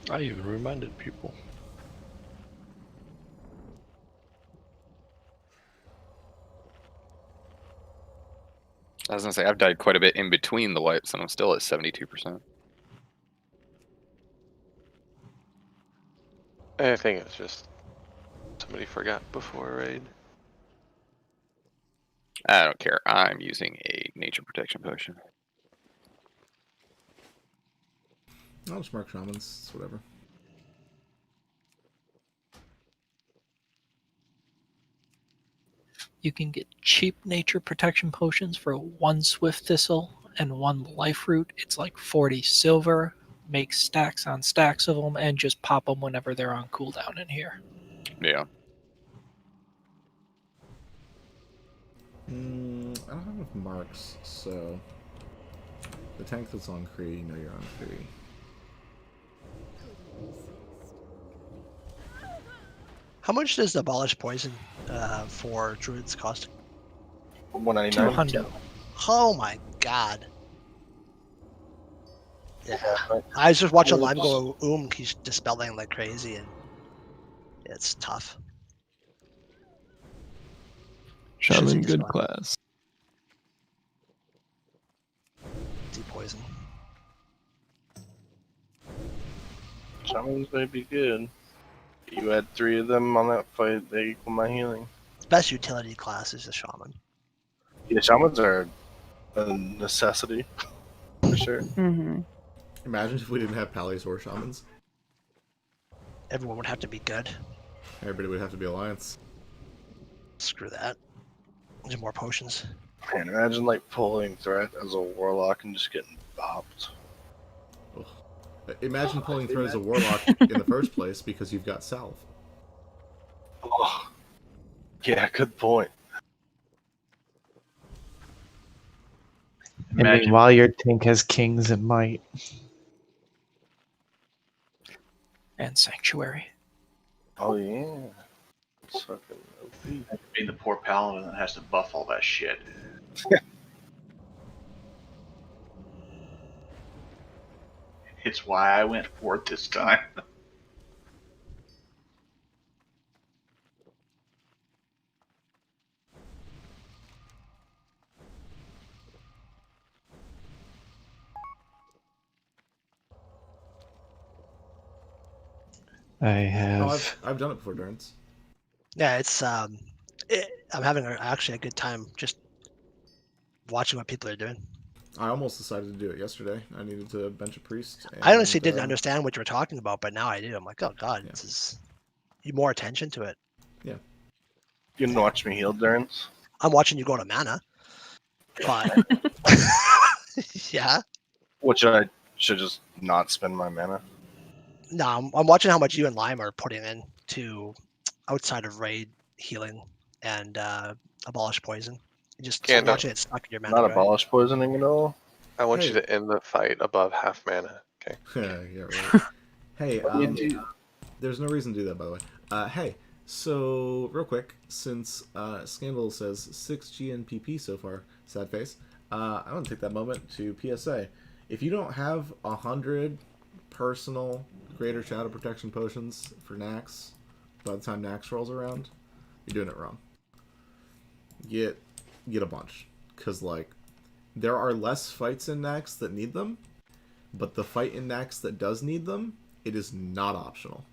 I even reminded people. I was gonna say I've died quite a bit in between the wipes, and I'm still at 72%. I think it's just somebody forgot before a raid. I don't care. I'm using a nature protection potion. I'll just mark shamans, it's whatever. You can get cheap nature protection potions for 1 swift thistle and 1 life root. It's like 40 silver. Make stacks on stacks of them and just pop them whenever they're on cooldown in here. Yeah. I don't have enough marks, so the tank that's on Kree, you're on Kree. How much does Abolish Poison for druids cost? 199. 200. Oh my god. Yeah. I was just watching Lime go he's dispelling like crazy, and it's tough. Shaman, good class. Depoison. Shamans may be good. You had 3 of them on that fight, they equal my healing. Best utility class is the Shaman. Yeah, shamans are a necessity. For sure. Mm-hmm. Imagine if we didn't have Pallies or Shamans. Everyone would have to be good. Everybody would have to be Alliance. Screw that. There's more potions. Man, imagine like pulling threat as a warlock and just getting bopped. Imagine pulling thread as a Warlock in the first place because you've got Salve. Oh. Yeah, good point. And meanwhile, your tank has Kings and Might. And Sanctuary. Oh yeah. It's fucking OP. Being the poor paladin that has to buff all that shit. It's why I went for it this time. I have. Oh, I've done it before, Durance. Yeah, it's I'm having actually a good time just watching what people are doing. I almost decided to do it yesterday. I needed to bench a priest. I honestly didn't understand what you were talking about, but now I do. I'm like, oh god, this is more attention to it. Yeah. You can watch me heal, Durance. I'm watching you go to mana, but yeah. What should just not spend my mana? No, I'm watching how much you and Lime are putting in to outside of raid healing and abolish poison. Just watching it suck your mana. Not away. abolish poisoning at all. I want you to end the fight above half mana. Okay. Yeah, right. Hey, there's no reason to do that, by the way. Hey, so real quick, since Scandal says 6 GNPP so far, sad face, I want to take that moment to PSA. If you don't have 100 personal Greater Shadow Protection potions for Nax by the time Nax rolls around, you're doing it wrong. Get a bunch, because like there are less fights in Nax that need them, but the fight in Nax that does need them, it is not optional.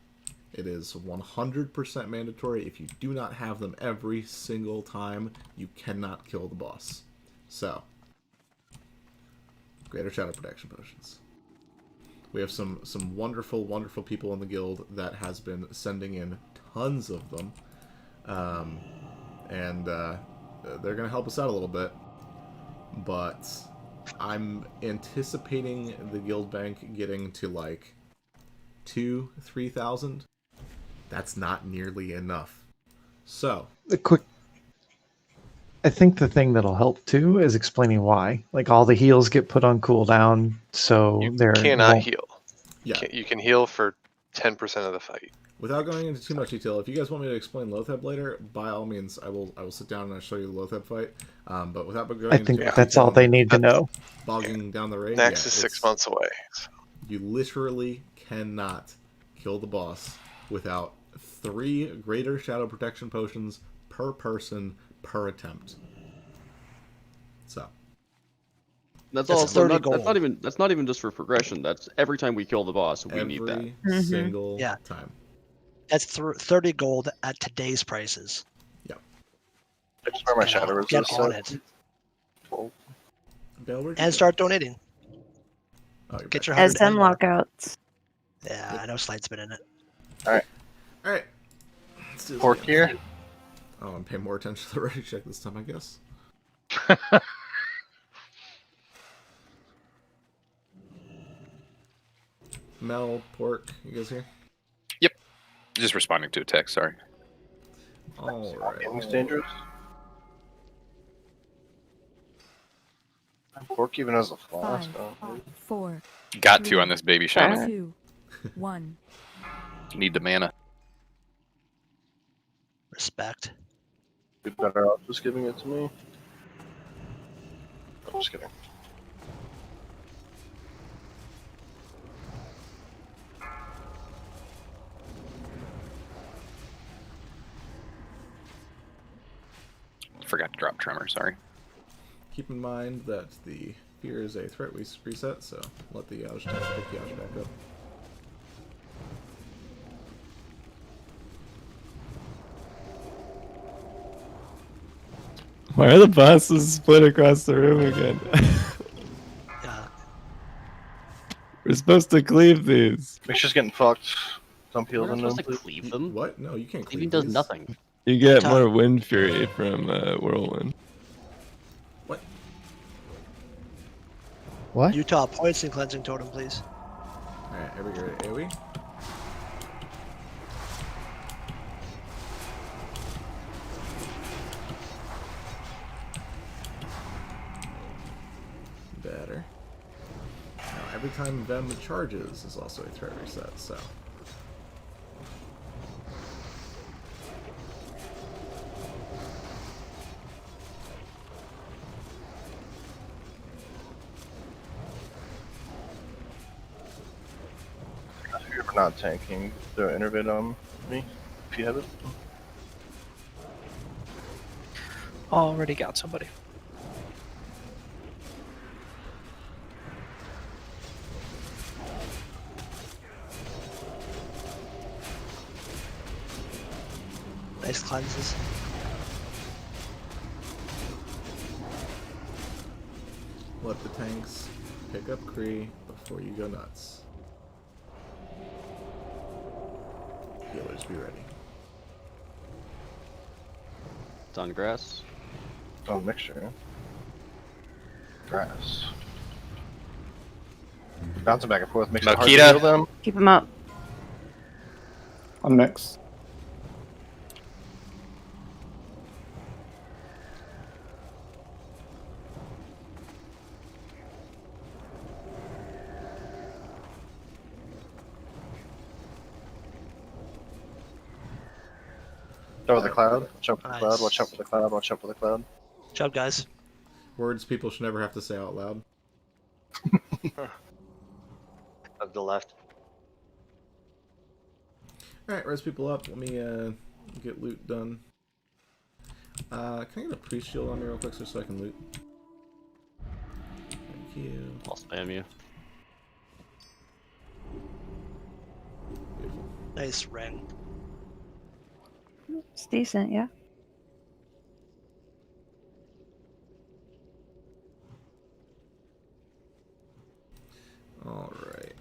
It is 100% mandatory. If you do not have them every single time, you cannot kill the boss. So, Greater Shadow Protection potions. We have some wonderful, wonderful people in the guild that has been sending in tons of them. And they're going to help us out a little bit. But I'm anticipating the guild bank getting to like 2,000-3,000. That's not nearly enough. So I think the thing that'll help too is explaining why. Like all the heals get put on cooldown, so they're Cannot heal. Yeah. You can heal for 10% of the fight. Without going into too much detail, if you guys want me to explain Loatheb later, by all means, I will sit down and I'll show you the Loatheb fight. But without going I into think too much that's detail, all they need to know. Bogging down the raid. Nax is 6 months away. You literally cannot kill the boss without 3 Greater Shadow Protection potions per person per attempt. So that's also that's not even just for progression. That's every time we kill the boss, we need that. Every single time. That's 30 gold at today's prices. Yeah. I just wear my shadow resist. Get on it. Bill, And start donating. Oh, Get your As 100 10 and more. lockouts. Yeah, I know Slide's been in it. Alright. Alright. Let's do this Pork again. here. Oh, and pay more attention to the ready check this time, I guess. Mel, Pork, you guys here? Yep. Just responding to a text, sorry. Alright. It's dangerous. Pork even has a flask. 5, 4. Got to on this baby shaman. 2, 1. Need the mana. Respect. Be better off just giving it to me. I'm just kidding. Forgot to drop tremor. Sorry. Keep in mind that the fear is a threat reset, so let the ouch tank pick the ouch back up. Why are the bosses split across the room again? Yeah. We're supposed to cleave these. Make sure it's getting fucked. Dump heals We're in not them, supposed to please. cleave them. What? No, you can't Cleaving cleave does these. nothing. You get Time. more wind fury from whirlwind. What? What? Utah points and cleansing totem, please. Alright, every AoE. Better. Now, every time Vem charges is also a threat reset, so. If you're not tanking, throw innervate on me if you have it. Already got somebody. Nice cleanses. Let the tanks pick up Kree before you go nuts. Healers, be ready. It's on grass. It's on mixture. Grass. Bouncing back and forth makes it hard to Mokita. heal them. Keep them up. On mix. Throw the cloud. Watch out for the Nice. cloud. Watch out for the cloud. Watch out for the cloud. Good job, guys. Words people should never have to say out loud. Of the left. Alright, res people up. Let me get loot done. Can I get a priest shield on me real quick so I can loot? Thank you. I'll spam you. Beautiful. Nice ring. It's decent, yeah. Alright.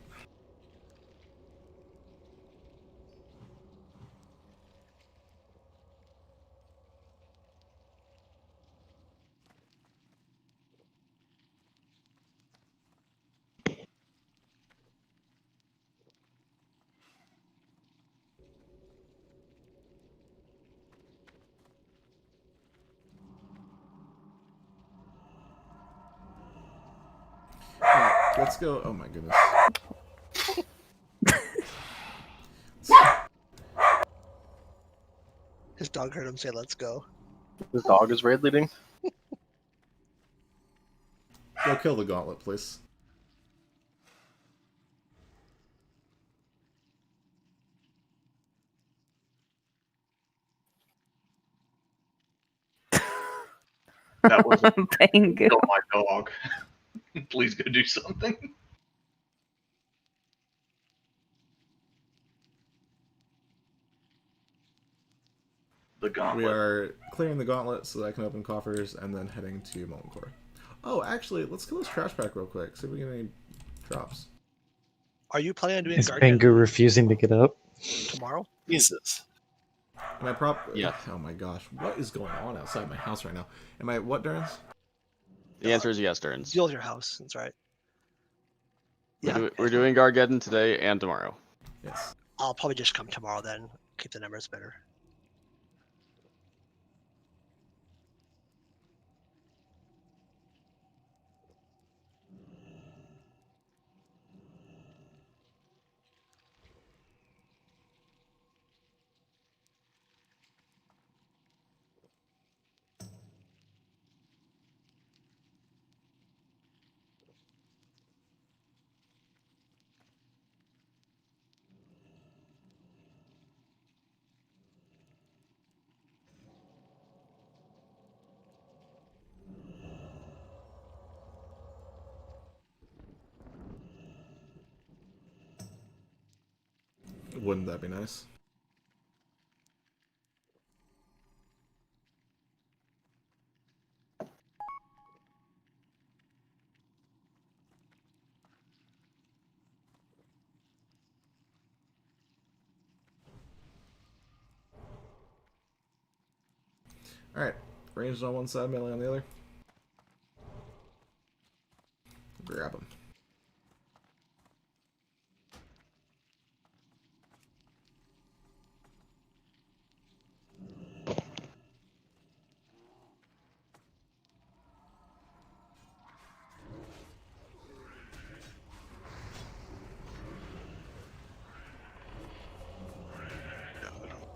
Alright, let's go. Oh my goodness. His dog heard him say, "Let's go." This dog is raid leading. Go kill the gauntlet, please. That was Bango. kill my dog. Please go do something. The gauntlet. We are clearing the gauntlet so that I can open coffers and then heading to Molten Core. Oh, actually, let's kill this trash pack real quick. See if we get any drops. Are you planning on doing Is Guardian Bangu refusing to get up? tomorrow? Jesus. Am I Yeah. Oh my gosh, what is going on outside my house right now? Am I what, Durans? The answer is yes, Durns. Deal with your house. That's right. Yeah. We're doing Gargeddon today and tomorrow. Yes. I'll probably just come tomorrow then. Keep the numbers better. Wouldn't that be nice? Alright, ranged on one side, melee on the other. Grab him.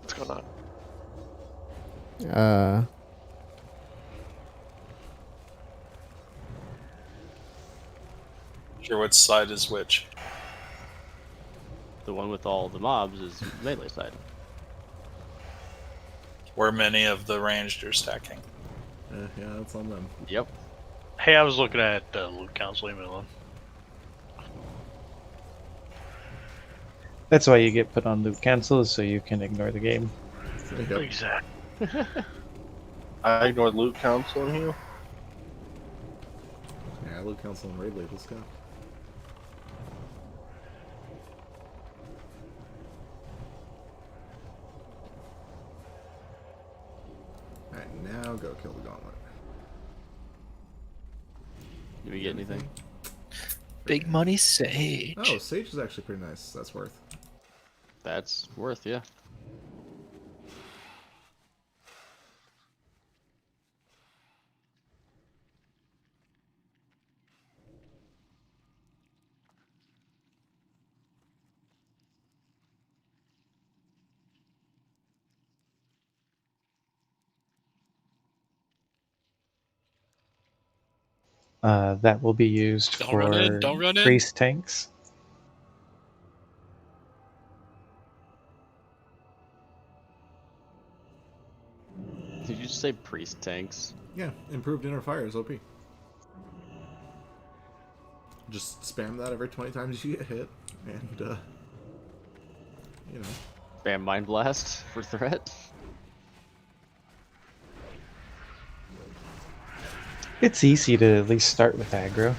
What's going on? Sure, which side is which? The one with all the mobs is melee side. Where many of the ranged are stacking. Yeah, that's on them. Yep. Hey, I was looking at Loot Council. Leave me alone. That's why you get put on loot cancel, so you can ignore the game. Yep. Exactly. I ignored loot council in here. Yeah, loot council and raid lead. Let's go. Alright, now go kill the gauntlet. Did we get anything? Big money Sage. Oh, Sage is actually pretty nice. That's worth. That's worth, yeah. That will be used Don't for run in, don't run in. priest tanks. Did you just say priest tanks? Yeah, improved inner fire is OP. Just spam that every 20 times you get hit, and you know. Spam Mind Blast for threat? It's easy to at least start with aggro.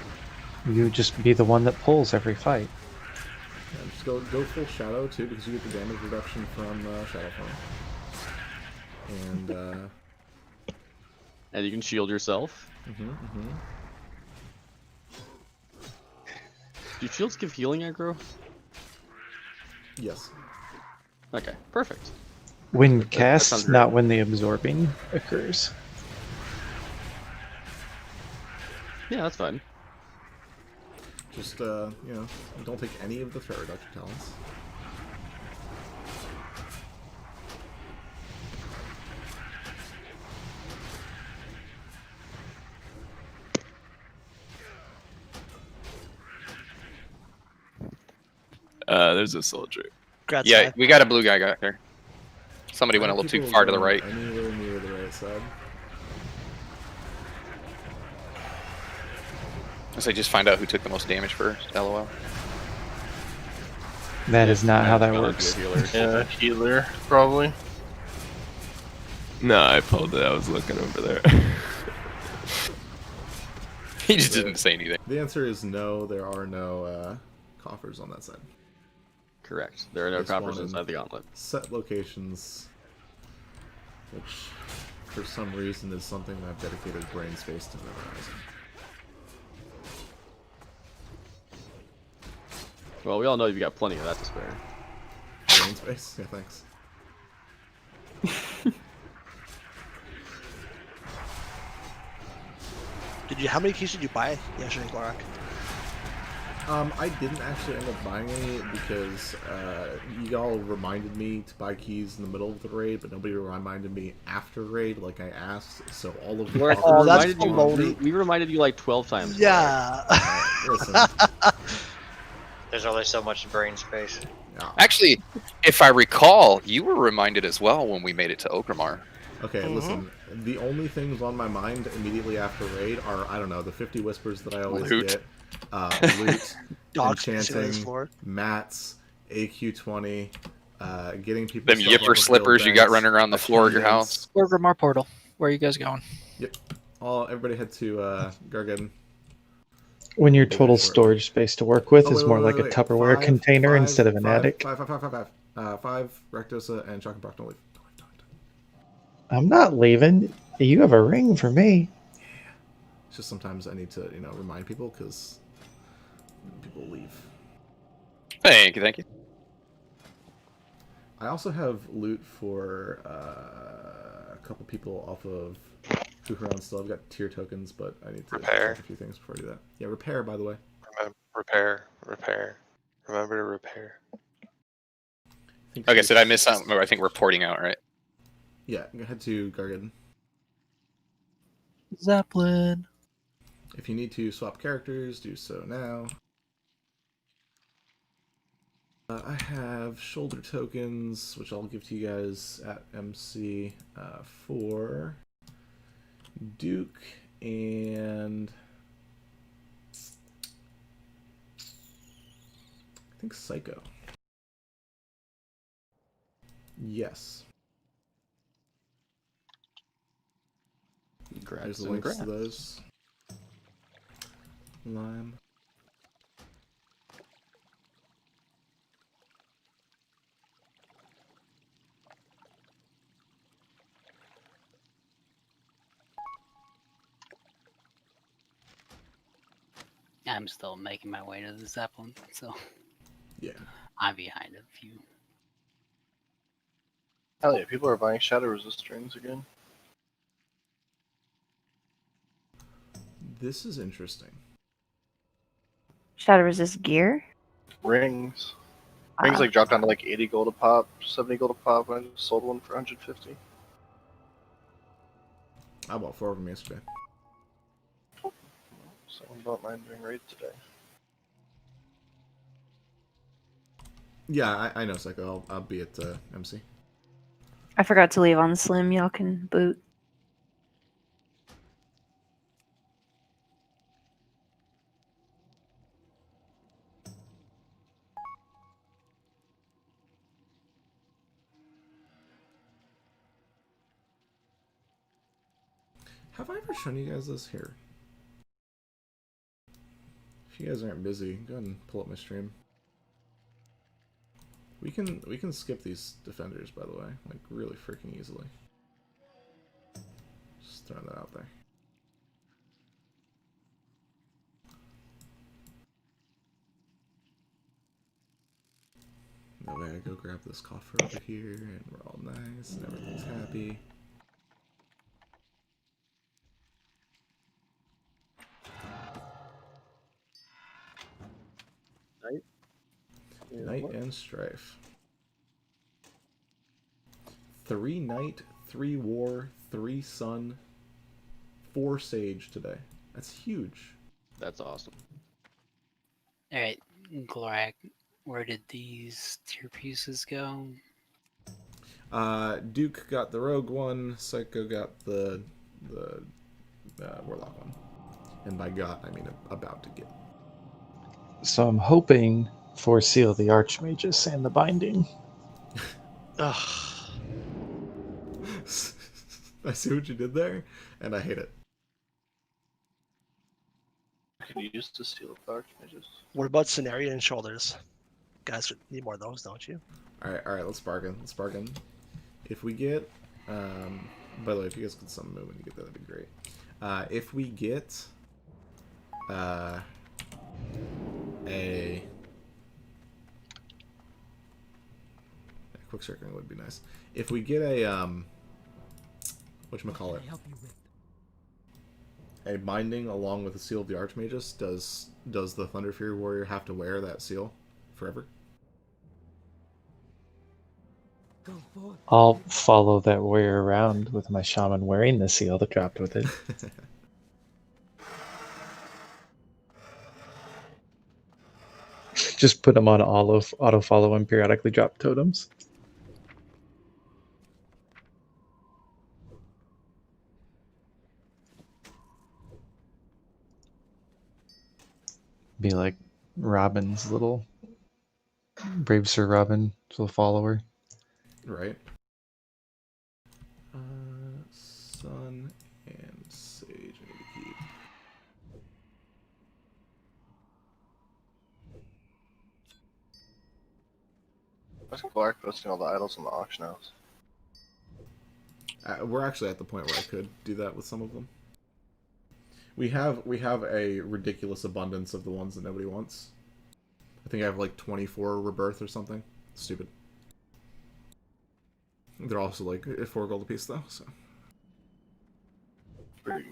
You just be the one that pulls every fight. Yeah, just go full shadow too, because you get the damage reduction from shadow form. And and you can shield yourself. Do shields give healing aggro? Yes. Okay, perfect. When That cast, sounds not great. when the absorbing occurs. Yeah, that's fine. Just, you know, don't take any of the threat reduction talents. There's a soldier. Yeah, we got a blue guy got there. Somebody went a little too People far to the going right. Anywhere near the right side. So just find out who took the most damage first. LOL. That is not how that works. Yeah, healer, probably. No, I pulled it. I was looking over there. He just didn't say anything. The answer is no, there are no coffers on that side. Correct. There are no They coffers spawn in inside the gauntlet. Set locations, which for some reason is something I've dedicated brain space to memorizing. Well, we all know you've got plenty of that to spare. Brain space? Yeah, thanks. How many keys did you buy yesterday, Glorak? I didn't actually end up buying any because y'all reminded me to buy keys in the middle of the raid, but nobody reminded me after raid like I asked. So all of the We reminded you like 12 times. Yeah. Listen. There's only so much brain space. Actually, if I recall, you were reminded as well when we made it to Okramar. Okay, listen. The only things on my mind immediately after raid are, I don't know, the 50 whispers that I always Loot. get, loot, Dogs pissing on his enchanting, floor. mats, AQ20, getting people Them stuff off yipper of slippers guild you got banks, running around the floor at your attendance. house. Gorgrimmar portal. Where are you guys going? Yep. Everybody head to Gargadon. When your Be total there for it. storage space to work with Oh, is more like a Tupperware container instead of an attic. 5, Rectosa, and Chuck and Brock, don't leave. I'm not leaving. You have a ring for me. It's just sometimes I need to, remind people because people leave. Thank you, thank you. I also have loot for a couple people off of Kuhuran still. I've got tier tokens, but I need to Repair. check a few things before I do that. Yeah, repair, by the way. Repair. Remember to repair. Okay, so did I miss something? I think we're porting out, right? Yeah, head to Gargadon. Zeppelin. If you need to swap characters, do so now. I have shoulder tokens, which I'll give to you guys at MC for Duke and I think Psycho. Yes. There's the links to those. Lime. I'm still making my way to the Zeppelin, so yeah, I'm behind a few. Hell yeah, people are buying Shadow Resist strings again. This is interesting. Shadow resist gear? Rings. Rings like dropped down to like 80 gold a pop, 70 gold a pop, and I just sold one for 150. I bought 4 of them yesterday. Someone bought mine during raid today. Yeah, I know, Psycho. I'll be at MC. I forgot to leave on Slim. Y'all can boot. Have I ever shown you guys this here? If you guys aren't busy, go ahead and pull up my stream. We can skip these defenders, by the way, like really freaking easily. Just throwing that out there. That way I go grab this coffer over here, and we're all nice, and everything's happy. Night and Strife. 3 Night, 3 War, 3 Sun, 4 Sage today. That's huge. That's awesome. Alright, Glorak, where did these tier pieces go? Duke got the Rogue one, Psycho got the Warlock one. And by got, I mean about to get. So I'm hoping for Seal the Archmagus and the Binding. Ugh. I see what you did there, and I hate it. I could use to steal the Archmages. What about Cenarian and shoulders? Guys need more of those, don't you? Alright, let's bargain. If we get, by the way, if you guys could summon move when you get that, that'd be great. If we get, a quick circling would be nice. If we get a, whatchamacallit, a binding along with the seal of the Archmagus, does the Thunder Fury Warrior have to wear that seal forever? I'll follow that warrior around with my shaman wearing the seal that dropped with it. Just put them on auto follow and periodically drop totems. Be like Robin's little Brave Sir Robin, little follower. Right. Sun and Sage I need to keep. Why's Clark posting all the idols in the auction house? We're actually at the point where I could do that with some of them. We have a ridiculous abundance of the ones that nobody wants. I think I have like 24 rebirth or something. Stupid. They're also like 4 gold a piece though, so. Pretty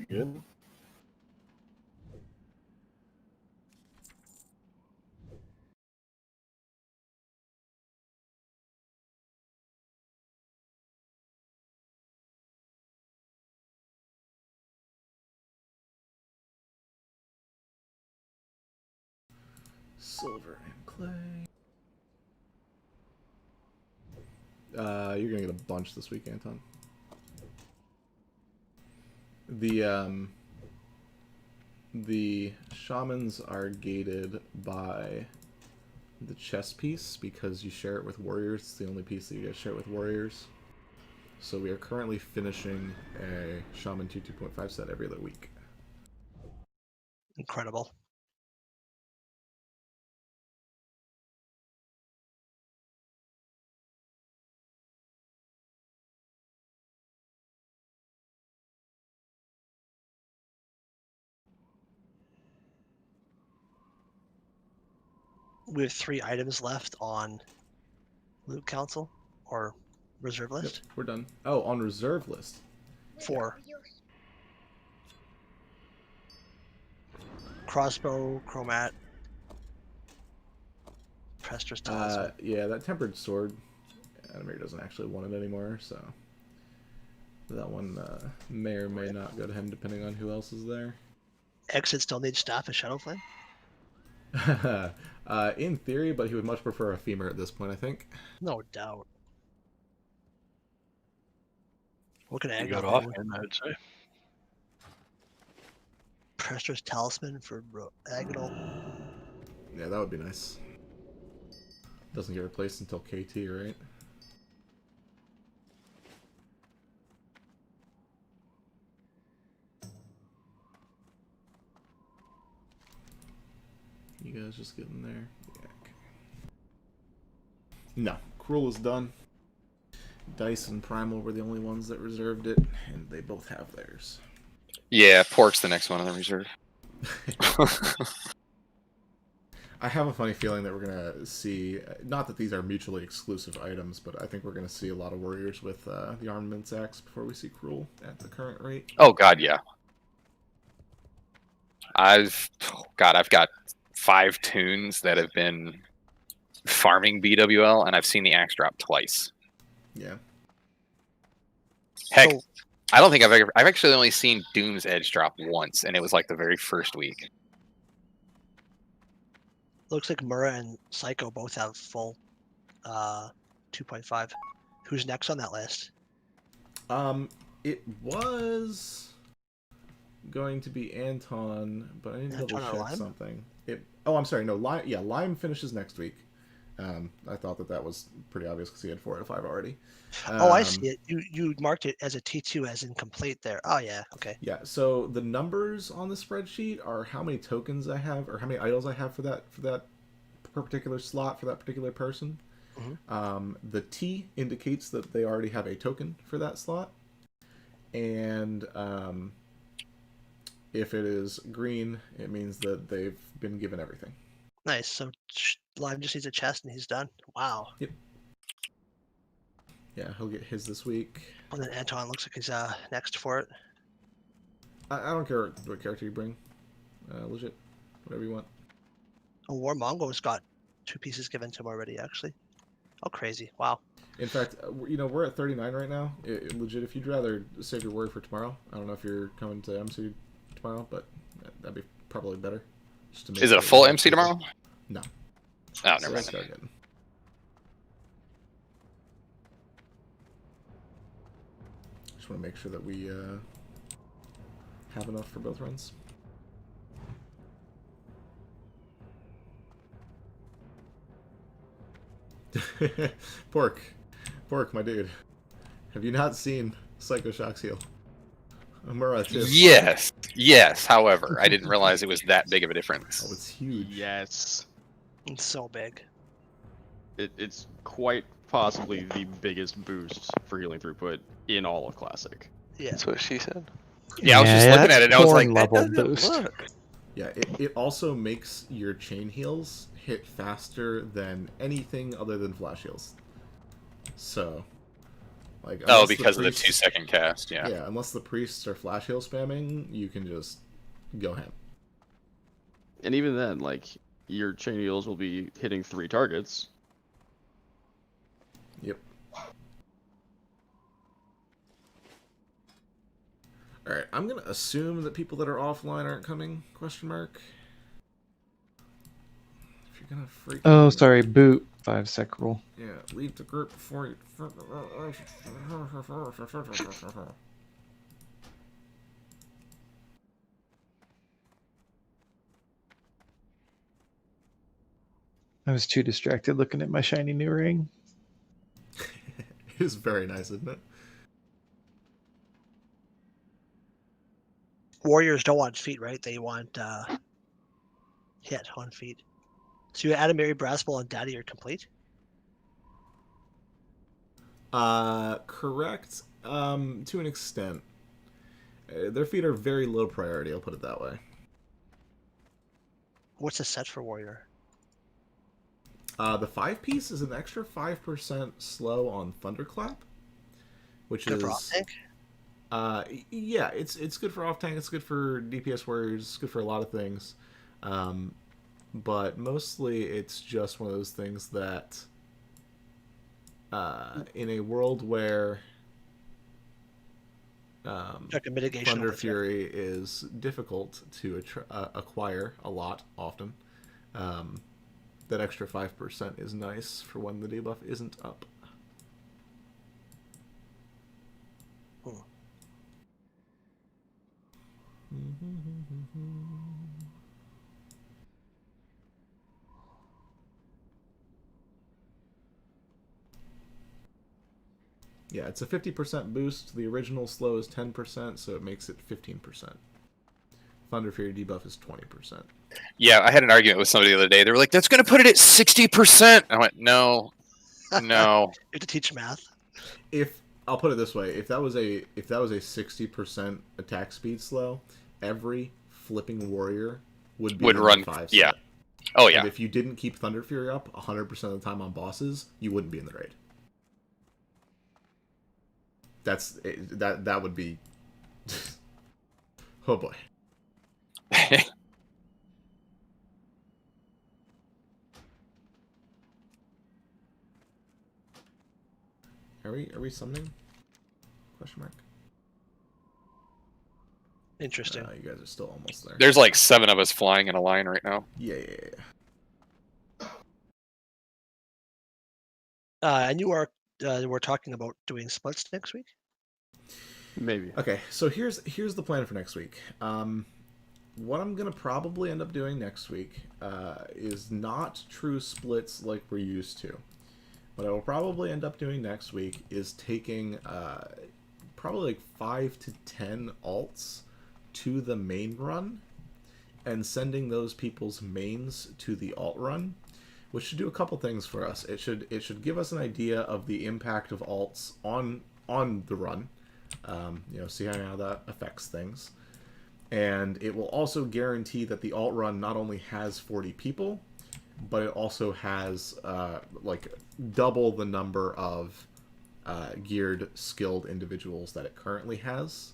good. Silver and clay. You're gonna get a bunch this week, Anton. The shamans are gated by the chess piece because you share it with warriors. It's the only piece that you guys share it with warriors. So we are currently finishing a Shaman 2.5 set every other week. Incredible. We have 3 items left on Loot Council or reserve list. Yep, we're done. Oh, on reserve list. 4. Crossbow, chromat, Prester's Talisman. Yeah, that tempered sword, Adamir doesn't actually want it anymore, so that one may or may not go to him depending on who else is there. Exit still needs Staff of Shadowflame? In theory, but he would much prefer a femur at this point, I think. No doubt. What can I You got do? offhand, I would say. Prester's Talisman for Agonal. Yeah, that would be nice. Doesn't get replaced until KT, right? You guys just getting there? Yeah, okay. No, Cruel is done. Dice and Primal were the only ones that reserved it, and they both have theirs. Yeah, Pork's the next one on the reserve. I have a funny feeling that we're going to see, not that these are mutually exclusive items, but I think we're going to see a lot of warriors with the armaments axe before we see Cruel at the current rate. Oh god, yeah. I've got 5 tunes that have been farming BWL, and I've seen the axe drop twice. Yeah. Heck, I don't think I've actually only seen Doom's Edge drop once, and it was like the very first week. Looks like Murrah and Psycho both have full 2.5. Who's next on that list? It was going to be Anton, but I need to double check something. Oh, I'm sorry. No, Lime finishes next week. I thought that was pretty obvious because he had 4 out of 5 already. Oh, I see it. You marked it as a T2 as incomplete there. Oh yeah, okay. Yeah. So the numbers on the spreadsheet are how many tokens I have or how many idols I have for that particular slot for that particular person. Mm-hmm. The T indicates that they already have a token for that slot, and if it is green, it means that they've been given everything. Nice. So Lime just needs a chest and he's done. Wow. Yep. Yeah, he'll get his this week. And then Anton looks like he's next for it. I don't care what character you bring. Legit. Whatever you want. Oh, War Mongo's got 2 pieces given to him already, actually. Oh, crazy. Wow. In fact, we're at 39 right now. Legit, if you'd rather save your word for tomorrow, I don't know if you're coming to MC tomorrow, but that'd be probably better. Just to make Is it a full MC tomorrow? No. Oh, never mind. Just want to make sure that we have enough for both runs. Pork. Bork, my dude. Have you not seen Psycho Shock's heal? Amura too. Yes. However, I didn't realize it was that big of a difference. Oh, it's huge. Yes. It's so big. It's quite possibly the biggest boost for healing throughput in all of Classic. Yeah. That's what she said. Yeah, I was just looking at it and I was like, that level doesn't boost. look. Yeah, it also makes your chain heals hit faster than anything other than flash heals. So, like, Oh, because of the 2-second cast, yeah. Yeah, unless the priests are flash heal spamming, you can just go ham. And even then, like, your chain heals will be hitting 3 targets. Yep. Alright, I'm gonna assume that people that are offline aren't coming, question mark. If you're gonna freak Oh, sorry, boot. 5-sec rule. Yeah, leave the group before you... I was too distracted looking at my shiny new ring. It is very nice, isn't it? Warriors don't want feet, right? They want hit on feet. So you add a Mary Brassball and Daddy are complete? Correct. To an extent. Their feet are very low priority, I'll put it that way. What's the set for Warrior? The 5-piece is an extra 5% slow on Thunderclap, which Good is for off tank? Yeah, it's good for off tank. It's good for DPS warriors. It's good for a lot of things, but mostly it's just one of those things that, in a world where like a mitigation Thunder over Fury is difficult to acquire a lot often, that extra 5% is nice for when the debuff isn't up. Yeah, it's a 50% boost. The original slow is 10%, so it makes it 15%. Thunder Fury debuff is 20%. Yeah, I had an argument with somebody the other day. They were like, that's going to put it at 60%. I went, no. You have to teach math. I'll put it this way, if that was a 60% attack speed slow, every flipping warrior would run 5 yeah. set. Oh yeah. And if you didn't keep Thunder Fury up 100% of the time on bosses, you wouldn't be in the raid. That would be oh boy. Are we summoning? Question mark. Interesting. You guys are still almost there. There's like 7 of us flying in a line right now. Yeah. And you are we're talking about doing splits next week? Maybe. Okay, so here's the plan for next week. What I'm gonna probably end up doing next week is not true splits like we're used to. What I will probably end up doing next week is taking probably like 5 to 10 alts to the main run and sending those people's mains to the alt run, which should do a couple things for us. It should give us an idea of the impact of alts on the run. See how that affects things. And it will also guarantee that the alt run not only has 40 people, but it also has like double the number of geared, skilled individuals that it currently has.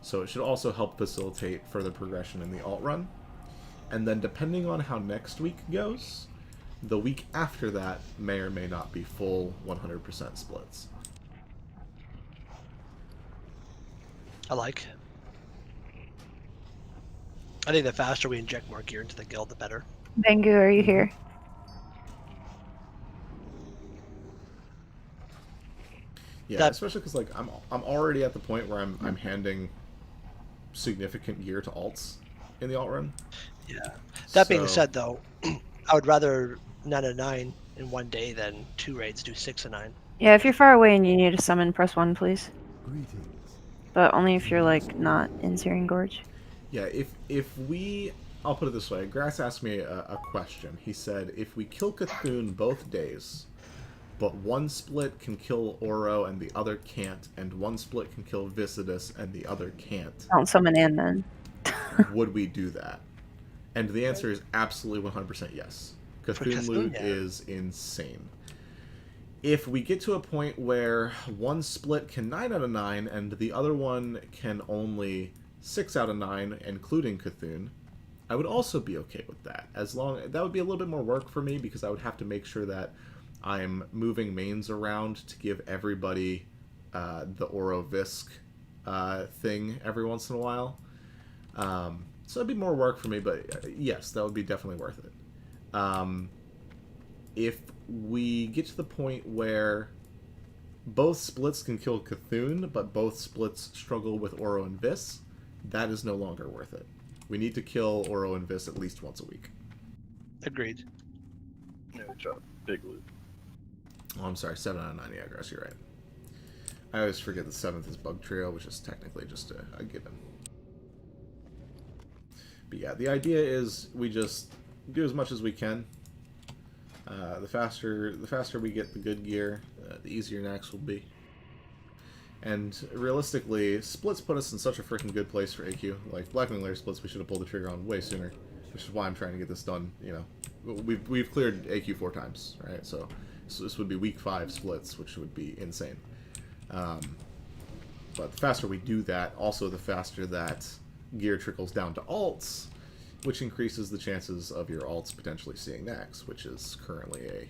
So it should also help facilitate further progression in the alt run. And then depending on how next week goes, the week after that may or may not be full 100% splits. I think the faster we inject more gear into the guild, the better. Bengu, are you here? Yeah, especially because like I'm already at the point where I'm handing significant gear to alts in the alt run. Yeah. That being said, though, I would rather 9 and 9 in one day than 2 raids do 6 and 9. Yeah, if you're far away and you need to summon, press 1, please. But only if you're, like, not in Searing Gorge. Yeah, if we... I'll put it this way. Grass asked me a question. He said, if we kill Cthulhu both days, but one split can kill Oro and the other can't, and one split can kill Viscidus and the other can't, Don't summon in, then. would we do that? And the answer is absolutely 100% yes. Cthulhu is insane. If we get to a point where one split can 9 out of 9 and the other one can only 6 out of 9, including Cthulhu, I would also be okay with that. That would be a little bit more work for me because I would have to make sure that I'm moving mains around to give everybody the Oro Visk thing every once in a while. So it'd be more work for me, but yes, that would be definitely worth it. If we get to the point where both splits can kill Cthulhu, but both splits struggle with Oro and Vis, that is no longer worth it. We need to kill Oro and Vis at least once a week. Agreed. Yeah, drop big loot. Oh, I'm sorry, 7 out of 9, yeah, Grass, you're right. I always forget the 7th is Bug Trio, which is technically just a given. But yeah, the idea is we just do as much as we can. The faster we get the good gear, the easier Nax will be. And realistically, splits put us in such a freaking good place for AQ. Like Blackwing Lair splits, we should have pulled the trigger on way sooner, which is why I'm trying to get this done. You know, we've cleared AQ 4 times, right? So this would be week 5 splits, which would be insane. But the faster we do that, also the faster that gear trickles down to alts, which increases the chances of your alts potentially seeing Nax, which is currently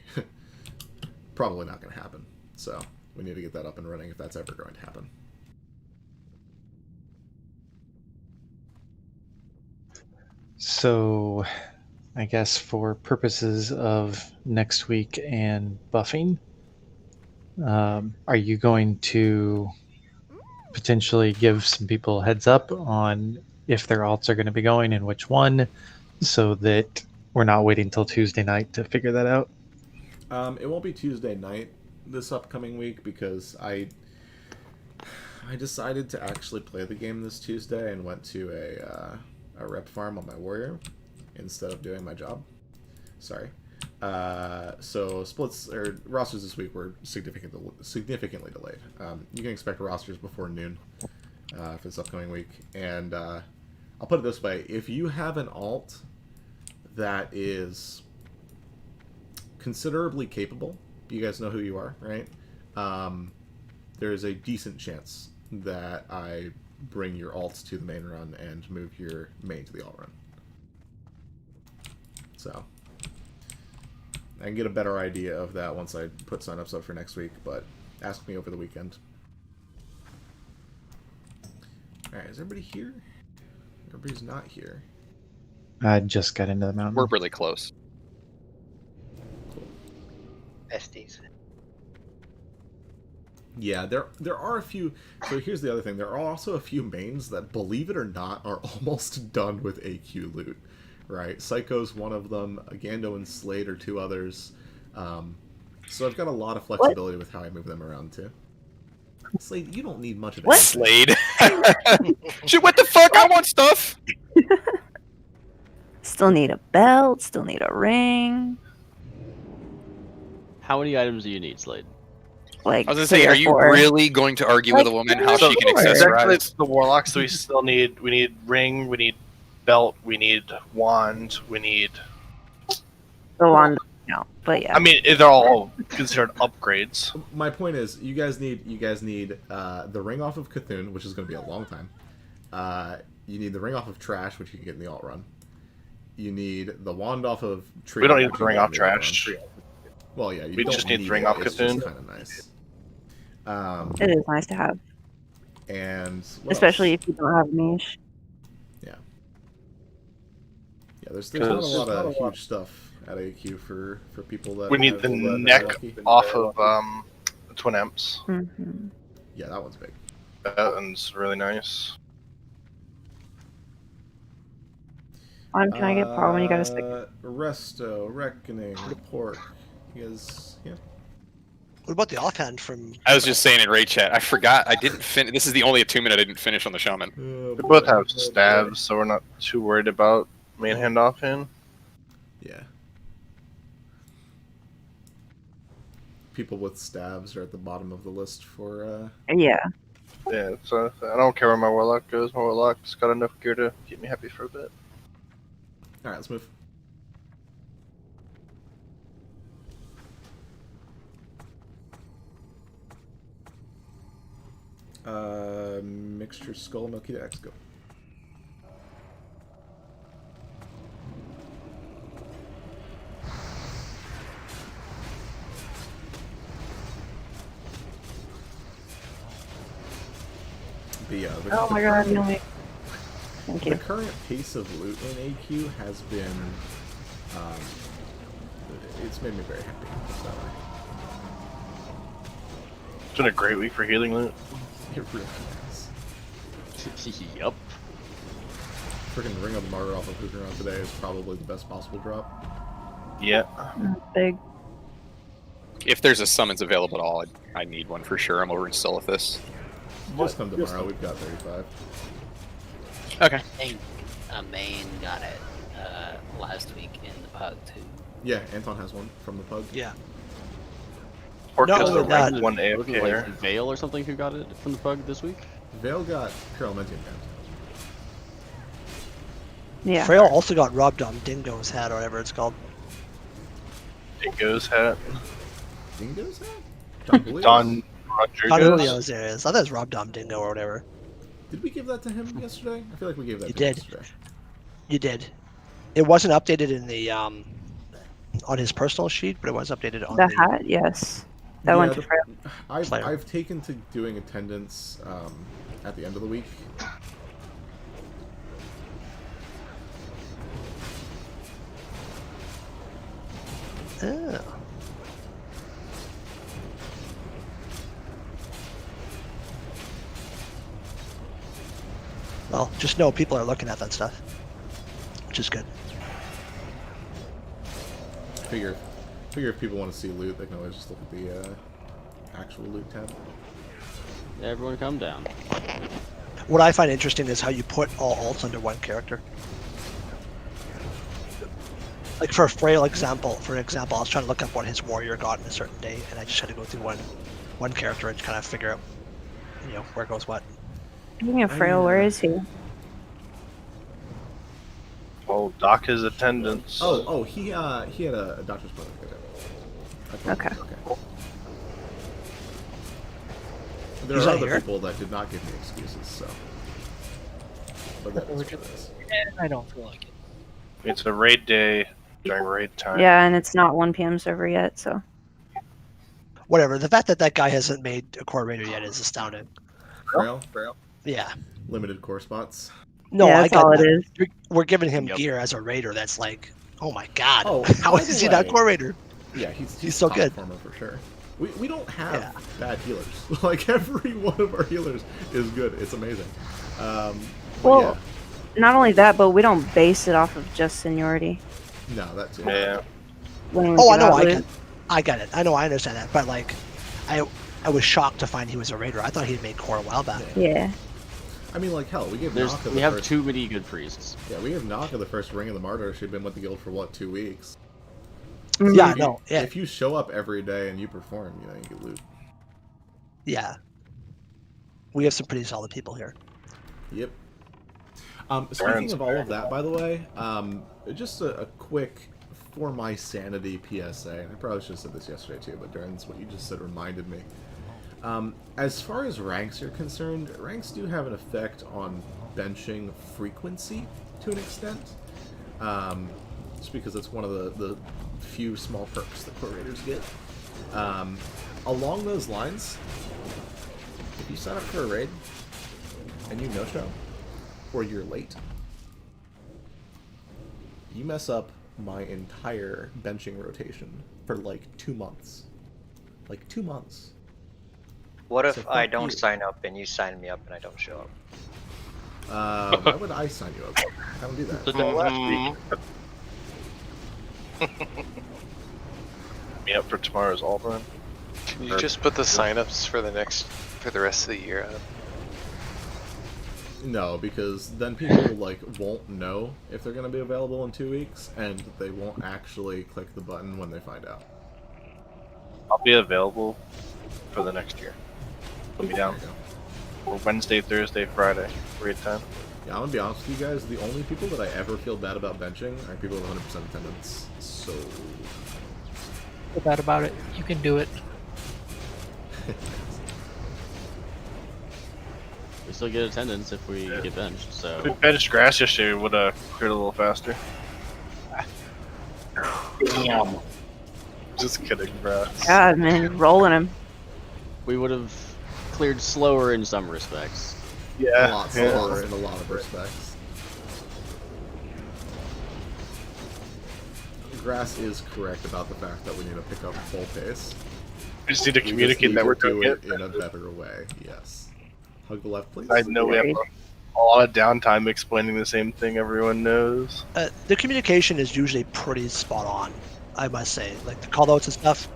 probably not going to happen. So we need to get that up and running if that's ever going to happen. So, I guess for purposes of next week and buffing, are you going to potentially give some people a heads up on if their alts are going to be going and which one, so that we're not waiting till Tuesday night to figure that out? It won't be Tuesday night this upcoming week because I decided to actually play the game this Tuesday and went to a rep farm on my warrior instead of doing my job. Sorry. So splits or rosters this week were significantly delayed. You can expect rosters before noon for this upcoming week. And I'll put it this way: if you have an alt that is considerably capable, you guys know who you are, right? There's a decent chance that I bring your alts to the main run and move your main to the alt run. So I can get a better idea of that once I put signups up for next week, but ask me over the weekend. Alright, is everybody here? Everybody's not here. I just got into the mountain. We're really close. Besties. Yeah, there are a few. So here's the other thing. There are also a few mains that, believe it or not, are almost done with AQ loot. Right? Psycho's one of them. Gando and Slade are 2 others. So I've got a lot of flexibility with how I move them around, too. Slade, you don't need much of What? anything. Slade? Shit, what the fuck? I want stuff! Still need a belt, still need a ring. How many items do you need, Slade? Like, I was gonna say, are you really going to argue with a woman how she can accessorize? It's the warlocks. So we need ring, we need belt, we need wand, we need the wand. No, but yeah. I mean, they're all considered upgrades. My point is, you guys need the ring off of Cthulhu, which is going to be a long time. You need the ring off of Trash, which you can get in the alt run. You need the wand off of Tree. We don't need the ring off Trash. Well, yeah, we just need the ring off Cthulhu. Kind of nice. It is nice to have, and especially if you don't have niche. Yeah, there's not a lot of huge stuff at AQ for people that we need the neck off of Twin Imps. Mm-hmm. Yeah, that one's big. That one's really nice. Can I get power when you got a stick? Resto, Reckoning, Report. You guys, yeah. What about the offhand from? I was just saying in raid chat. I forgot. I didn't finish. This is the only attunement I didn't finish on the shaman. We both have stabs, so we're not too worried about main hand offhand. Yeah. People with stabs are at the bottom of the list for. Yeah. Yeah, so I don't care where my warlock goes. My warlock's got enough gear to keep me happy for a bit. All right, let's move. Mixture skull, Milky X, go. But yeah, Oh my god, no way. Thank you. The current pace of loot in AQ has been, it's made me very happy. So. It's been a great week for healing loot. It really has. Yup. Freaking Ring of the Martyr off of Hookeron today is probably the best possible drop. Yeah. Big. If there's a summons available at all, I need one for sure. I'm over in Silithus. Just come tomorrow. We've got 35. Okay. I think Maine got it last week in the pug too. Yeah, Anton has one from the pug. Yeah. Or No, just a that- rank one AFK Wasn't it there. like Vale or something who got it from the pug this week? Vale got Pyromantium Band. Yeah. Frail also got robbed on Dingo's hat or whatever it's called. Dingo's hat. Dingo's hat? Don Julio's? Don Rodriguez. Don Julio's there it is. I thought it was Rob Dom Dingo or whatever. Did we give that to him yesterday? I feel like we gave that You to him did. yesterday. You did. It wasn't updated in the on his personal sheet, but it was updated on The the hat, yes. That went to Frail. I've taken to doing attendance at the end of the week. Oh. Well, just know people are looking at that stuff, which is good. Figure if people want to see loot, they can always just look at the actual loot tab. Everyone come down. What I find interesting is how you put all alts under one character. Like for a Frail example, I was trying to look up what his warrior got in a certain day, and I just had to go through one character and kind of figure out, where goes what. Speaking of Frail, where is he? Oh, dock his attendance. Oh, he had a doctor's appointment. Okay. There He's are not other here? people that did not give me excuses, so. But that is what it is. I don't feel like it. It's a raid day during raid time. Yeah, and it's not 1 p.m. server yet, so. Whatever. The fact that that guy hasn't made a core raider yet is astounding. Frail? Yeah. Limited core spots. No, Yeah, I that's got all it that. is. We're giving him Yep. gear as a raider. That's like, oh my god, Oh, how by is the he not way- core raider? Yeah, he's so top good. performer for sure. We don't have bad healers. Like every one of our healers is good. It's amazing. But Well, not only that, but we don't base it off of just seniority. yeah. No, that too. Yeah. When we Oh, I give know, out I loot. got it. I know, I understand that, but like, I was shocked to find he was a raider. I thought he'd made core a while back. Yeah. I mean, like hell, we gave There's, Naka we the have first. too many good priests. Yeah, we gave Naka the first Ring of the Martyr. She'd been with the guild for what, 2 weeks? Yeah, If you- no, yeah, If you show up every day and you perform, you get loot. yeah. We have some pretty solid people here. Yep. Speaking of all of that, by the way, just a quick for my sanity PSA. And I probably should have said this yesterday too, but during what you just said reminded me. As far as ranks are concerned, ranks do have an effect on benching frequency to an extent. Just because it's one of the few small perks that core raiders get. Along those lines, if you sign up for a raid and you no-show, or you're late, you mess up my entire benching rotation for like 2 months. Like 2 months. What if So I fuck don't you. sign up and you sign me up and I don't show up? Why would I sign you up? I don't do that. Me up for tomorrow's Alt Run. Can you just put the signups for the rest of the year up? No, because then people won't know if they're going to be available in 2 weeks, and they won't actually click the button when they find out. I'll be available for the next year. Put me down. For Wednesday, Thursday, Friday, raid time. Yeah, I'm gonna be honest with you guys. The only people that I ever feel bad about benching are people with 100% attendance. So Feel bad about it. You can do it. We still get attendance if we get benched, so... If we benched grass yesterday, we would have cleared a little faster. Damn. Just kidding, bro. God, man, you're rolling him. We would have cleared slower in some respects. Yeah. a lot slower in a lot of respects. Grass is correct about the fact that we need to pick up full pace. We just need to communicate that we're doing doing it in a better way. Yes. Hug the left, please. I know we have a lot of downtime explaining the same thing everyone knows. The communication is usually pretty spot on, I must say. Like the callouts and stuff.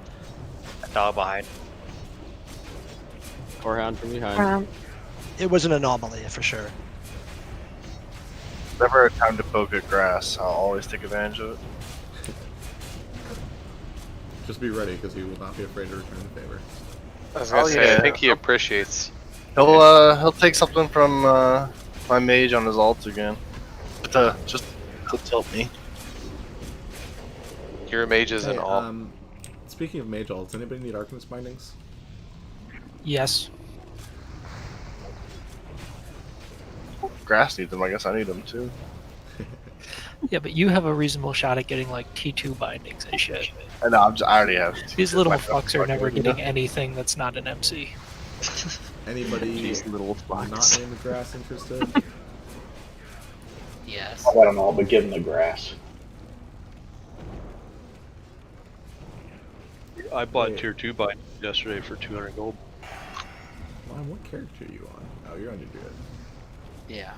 Dog behind. Corehound from behind. It was an anomaly for sure. Never a time to poke at grass. I'll always take advantage of it. Just be ready, because he will not be afraid to return the favor. I was gonna say, I think he appreciates. He'll take something from my mage on his ult again, just to tilt me. Your mage is an alt. Speaking of mage ults, anybody need Arcanist bindings? Yes. Grass needs them. I guess I need them too. Yeah, but you have a reasonable shot at getting like T2 bindings and shit. I know. I already have. These little fucks are never getting anything that's not an MC. Anybody These little not fucks. named Grass interested? Yes. I don't know, but give him the grass. I bought tier 2 bind yesterday for 200 gold. Mom, what character are you on? Oh, you're on your druid. Yeah.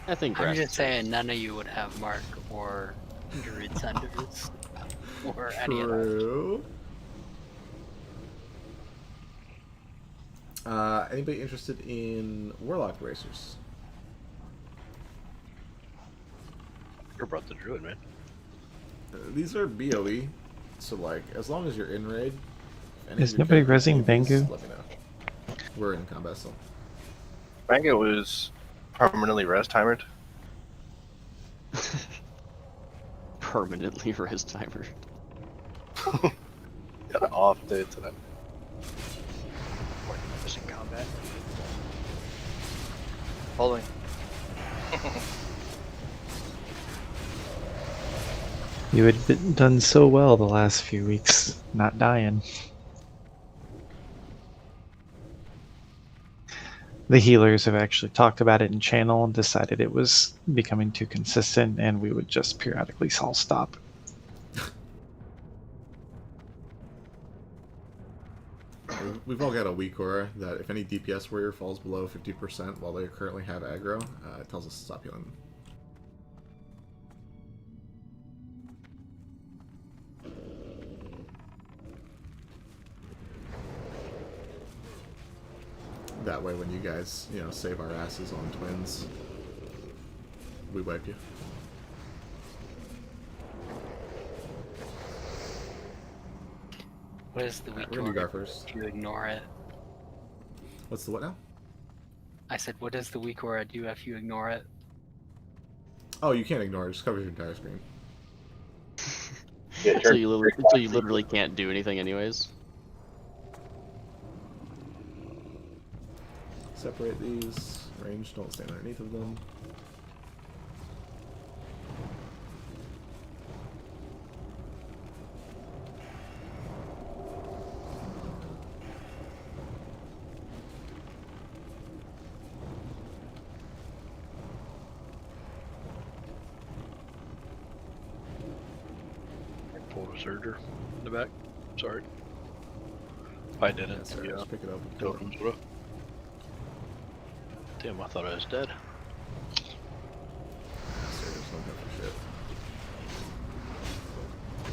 I think I'm grass just is saying none of you would have Mark or Druid Senders or any of that. True. Anybody interested in Warlock Racers? You brought the druid, man. These are BOE, so like, as long as you're in raid... Is nobody resing Bangu? Let me know. We're in combat still. Bango was permanently res timered. Permanently res timer. Got an off day today. Just in combat. Following. You had done so well the last few weeks, not dying. The healers have actually talked about it in channel and decided it was becoming too consistent and we would just periodically all stop. We've all got a weak aura that if any DPS warrior falls below 50% while they currently have aggro, it tells us to stop healing. That way when you guys, save our asses on twins, we wipe you. What is the weak we're gonna do aura Gar first. if you ignore it? What's the what now? I said, what does the weak aura do if you ignore it? Oh, you can't ignore it. It just covers your entire screen. So you literally can't do anything anyways? Separate these. Range, don't stand underneath of them. Surger in the back. Sorry. I didn't. Yeah, sorry, just pick it up. Totems, bro. Damn, I thought I was dead. Servers don't have for shit.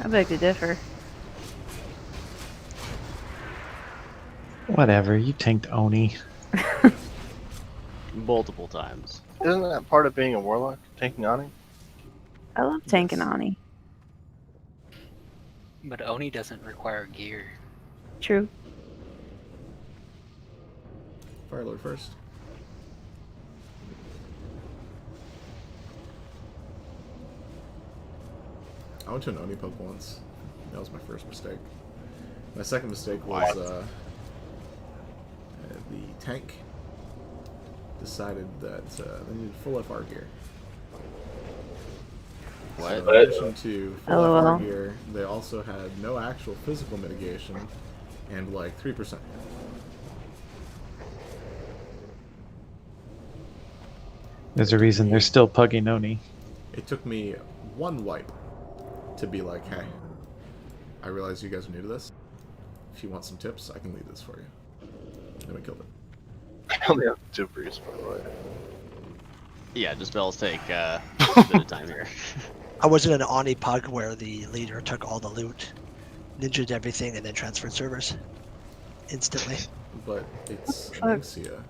I beg to differ. Whatever, you tanked Oni. Multiple times. Isn't that part of being a warlock? Tanking Ani? I love tanking Ani. But Oni doesn't require gear. True. Firelord first. I went to an Oni poke once. That was my first mistake. My second mistake was the tank decided that they needed full FR gear. What? So in addition to full LOL. FR gear, they also had no actual physical mitigation and like 3%. There's a reason they're still pugging Oni. It took me one wipe to be like, hey, I realize you guys are new to this. If you want some tips, I can lead this for you. Then we killed it. I only have 2 priests, by the way. Yeah, dispels take a bit of time here. I was in an Ani pug where the leader took all the loot, ninja'd everything, and then transferred servers instantly. But it's Nixia.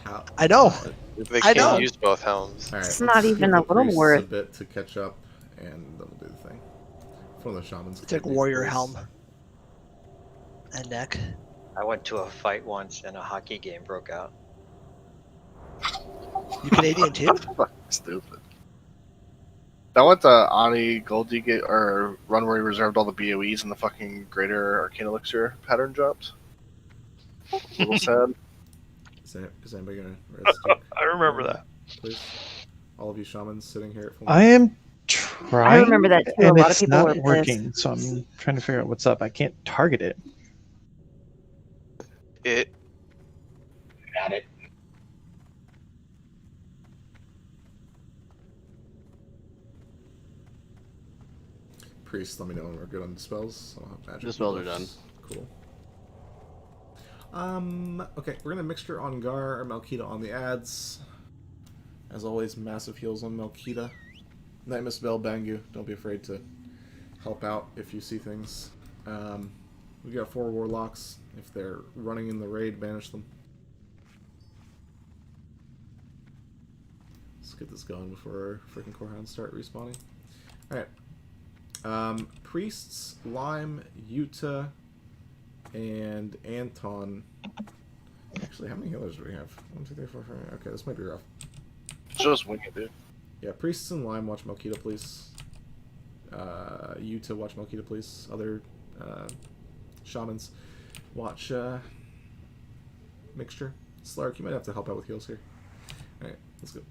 How? I know. They I can't know. use both helms. All right, It's let's not give even the a little priests worth. a bit to catch up, and then we'll do the thing. If one of the shamans. It's like warrior helm and neck. I went to a fight once and a hockey game broke out. You Canadian too? Fucking stupid. I went to Ani Gold DK or run where he reserved all the BOEs and the fucking greater arcane elixir pattern drops. A little sad. Is anybody gonna rest? I remember that. Please, all of you shamans sitting here at full. I am trying. I remember that too. A And lot of it's people not were pissed. working, so I'm trying to figure out what's up. I can't target it. Got it. Priest, let me know when we're good on dispels. I'll have magic Dispels are buffs. Cool. Okay, we're gonna mixture on Gar or Melkita on the ads. As always, massive heals on Melkita. Night Miss Bell, Bangu. Don't be afraid to help out if you see things. We got 4 warlocks. If they're running in the raid, banish them. Let's get this going before our freaking core hounds start respawning. Alright. Priests, Lime, Yuta, and Anton. Actually, how many healers do we have? 1, 2, 3, 4, 5. Okay, this might be rough. Just wing it, dude. Yeah, Priests and Lime, watch Melkita, please. Yuta, watch Melkita, please. Other shamans, watch Mixture. Slark, you might have to help out with heals here. Alright, let's go.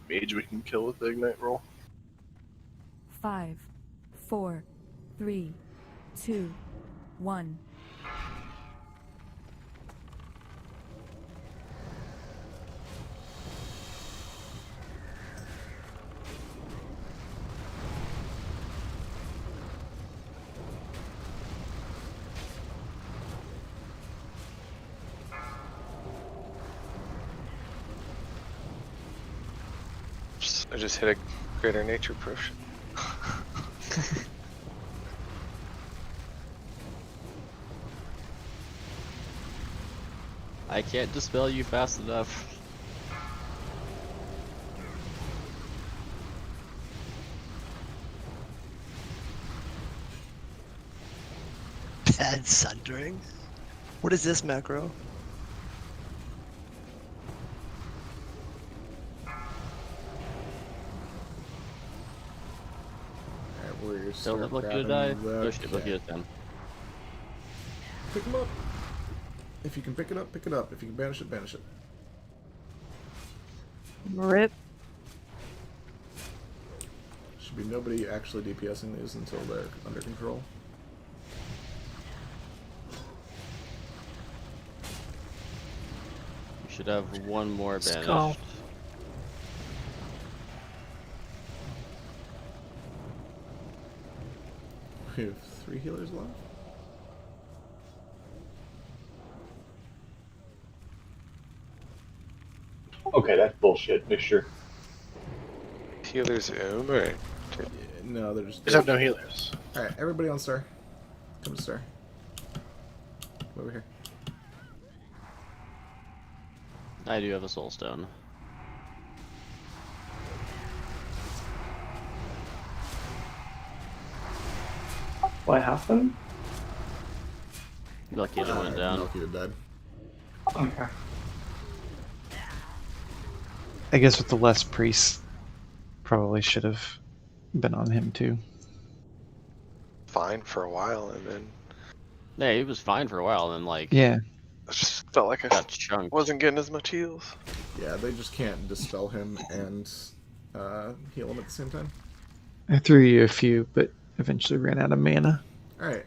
Mage we can kill with the ignite roll. 5, 4, 3, 2, 1. I just hit a greater nature potion. I can't dispel you fast enough. Bad sundering? What is this macro? Alright, warriors. Don't let Melkita die. Oh shit, Melkita's down. Pick him up. If you can pick it up, pick it up. If you can banish it, banish it. Rip. Should be nobody actually DPSing these until they're under control. You should have one more Let's banished. go. We have 3 healers left. Okay, that's bullshit. Mixture. Healers own or No, they're just. Just have no healers. Alright, everybody on Star. Come to Star. over here. I do have a soul stone. What happened? Melchida went down. Melchida died. Okay. I guess with the less priests, probably should have been on him too. Fine for a while, and then Yeah, he was fine for a while, and then like Yeah. I just felt like I got chunked. wasn't getting as much heals. Yeah, they just can't dispel him and heal him at the same time. I threw you a few, but eventually ran out of mana. Alright,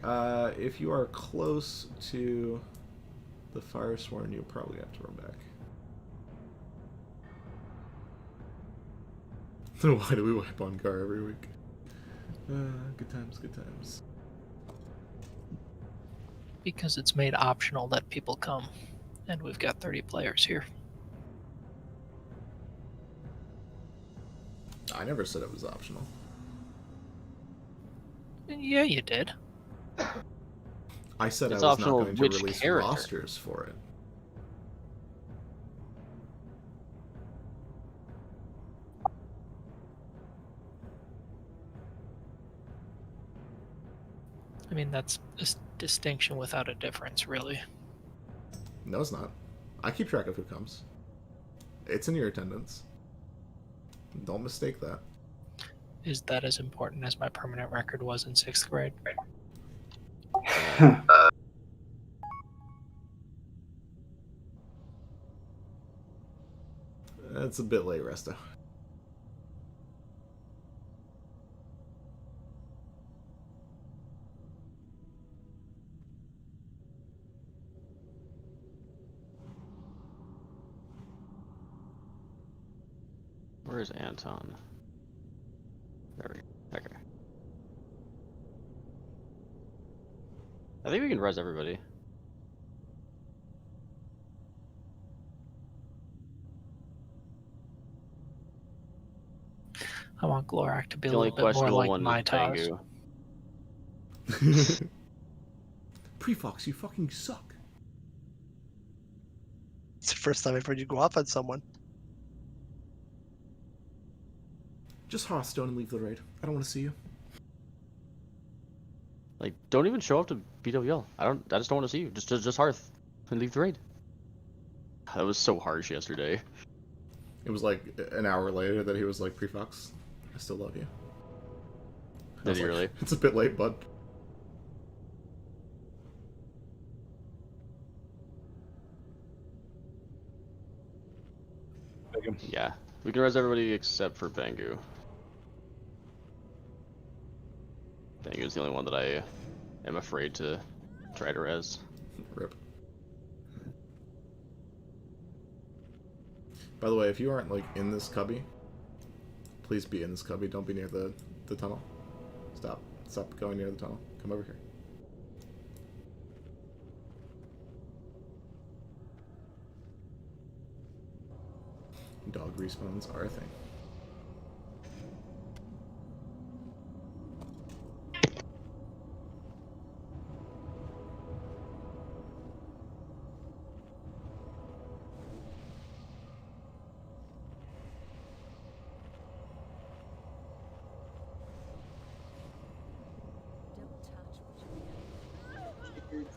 if you are close to the Firesworn, you'll probably have to run back. Why do we wipe on Gar every week? Good times, good times. Because it's made optional that people come, and we've got 30 players here. I never said it was optional. Yeah, you did. I said It's I was not optional going to which release character. rosters for it. I mean, that's a distinction without a difference, really. No, it's not. I keep track of who comes. It's in your attendance. Don't mistake that. Is that as important as my permanent record was in 6th grade? That's a bit late, Resta. Where's Anton? There we go. Okay. I think we can res everybody. I want Glorak to be The a only little bit more questionable like one my is Taz. Bangu. Prefox, you fucking suck. It's the first time I've heard you go off on someone. Just Hearthstone and leave the raid. I don't want to see you. Like, don't even show up to BWL. I just don't want to see you. Just Hearth and leave the raid. That was so harsh yesterday. It was like an hour later that he was like, Prefox, I still love you. I Did was he like, really? It's a bit late, bud. Yeah, we can res everybody except for Bangu. Bangu's the only one that I am afraid to try to res. Rip. By the way, if you aren't like in this cubby, please be in this cubby. Don't be near the tunnel. Stop going near the tunnel. Come over here. Dog respawns are a thing.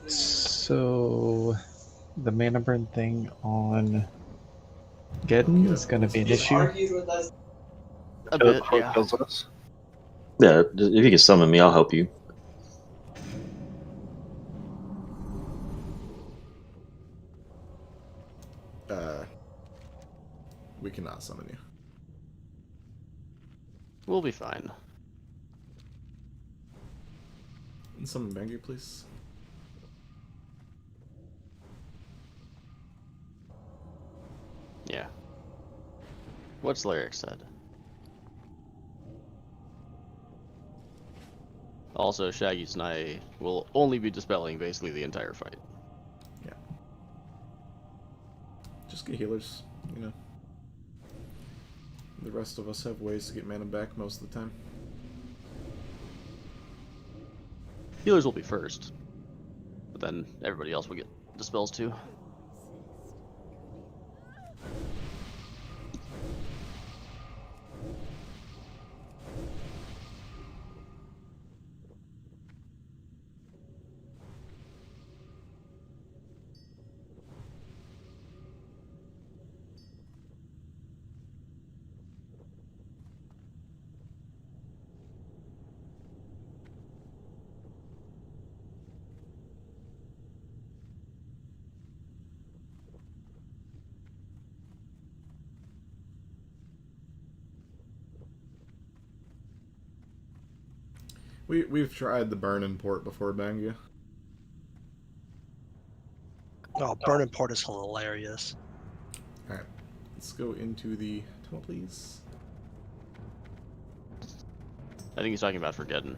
So the mana burn thing on Geddon is going to be an issue. A bit, yeah. Kills us. Yeah, if you can summon me, I'll help you. We cannot summon you. We'll be fine. And summon Bangu, please. Yeah. What's Lyric said? Also, Shaggy's and I will only be dispelling basically the entire fight. Yeah. Just get healers, you know. The rest of us have ways to get mana back most of the time. Healers will be first. But then everybody else will get the spells too. We've tried the burn and port before, Bangia. Oh, burn and port is hilarious. Alright, let's go into the tunnel, please. I think he's talking about Forgetting.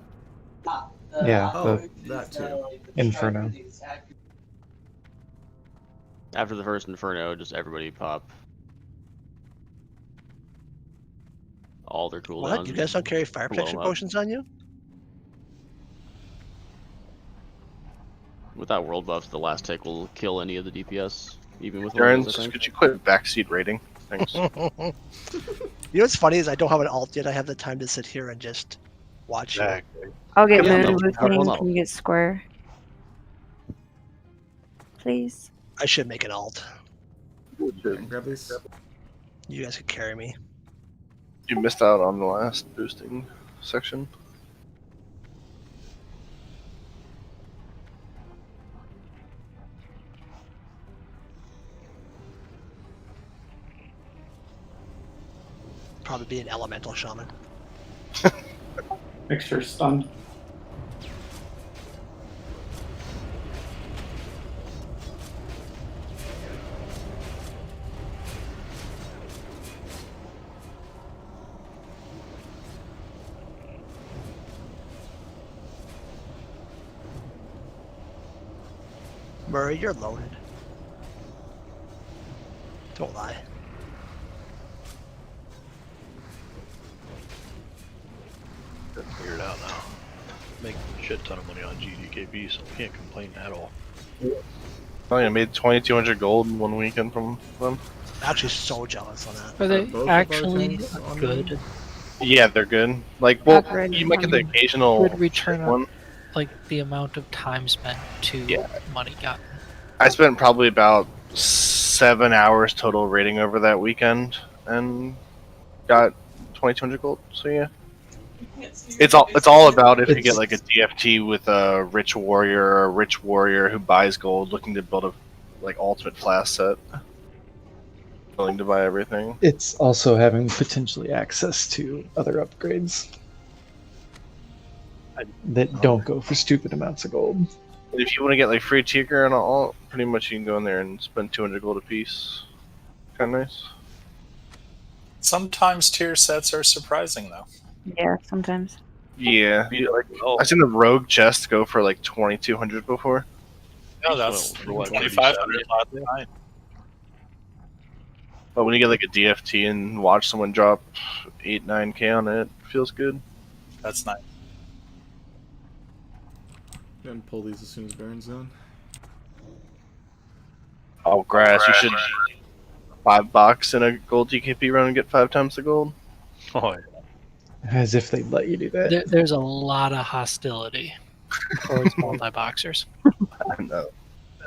Yeah, Oh, that too. Inferno. After the first Inferno, just everybody pop all their cooldowns. What? You guys don't carry fire blow protection 'em up. potions on you? Without world buffs, the last tick will kill any of the DPS, even with Darren, world buffs, I think. could you quit backseat rating? Thanks. You know what's funny is I don't have an alt yet. I have the time to sit here and just watch you. I'll get Yeah, moon no, with hold me. on. Can you get square? Please. I should make an alt. Okay, grab these. You guys could carry me. You missed out on the last boosting section. Probably be an elemental shaman. Mixture stunned. Murray, you're loaded. Don't lie. Got it figured out now. Make a shit ton of money on GDKP, so I can't complain at all. Oh, I made 2,200 gold in one weekend from them. I'm actually so jealous on that. Are they both of our actually tanks on good? Yeah, they're good. Like, well, Upgrade you might get the on- occasional Good return one. on like the amount of time spent to money gotten. I spent probably about 7 hours total raiding over that weekend and got 2,200 gold. So yeah, it's all about if you get like a DFT with a rich warrior or a rich warrior who buys gold, looking to build a like ultimate flask set, willing to buy everything. It's also having potentially access to other upgrades that don't go for stupid amounts of gold. And if you want to get like free tier and all, pretty much you can go in there and spend 200 gold a piece. Kind of nice. Sometimes tier sets are surprising, though. Yeah, sometimes. Yeah, I've seen the rogue chest go for like 2,200 before. No, that's for what, 2,500 last night. But when you get like a DFT and watch someone drop 8-9k on it, it feels good. That's nice. And pull these as soon as Baron's done. Oh, grass! You should $5 in a gold DKP run and get 5 times the gold. Oh, yeah. As if they'd let you do that. There's a lot of hostility towards multi-boxers. I know.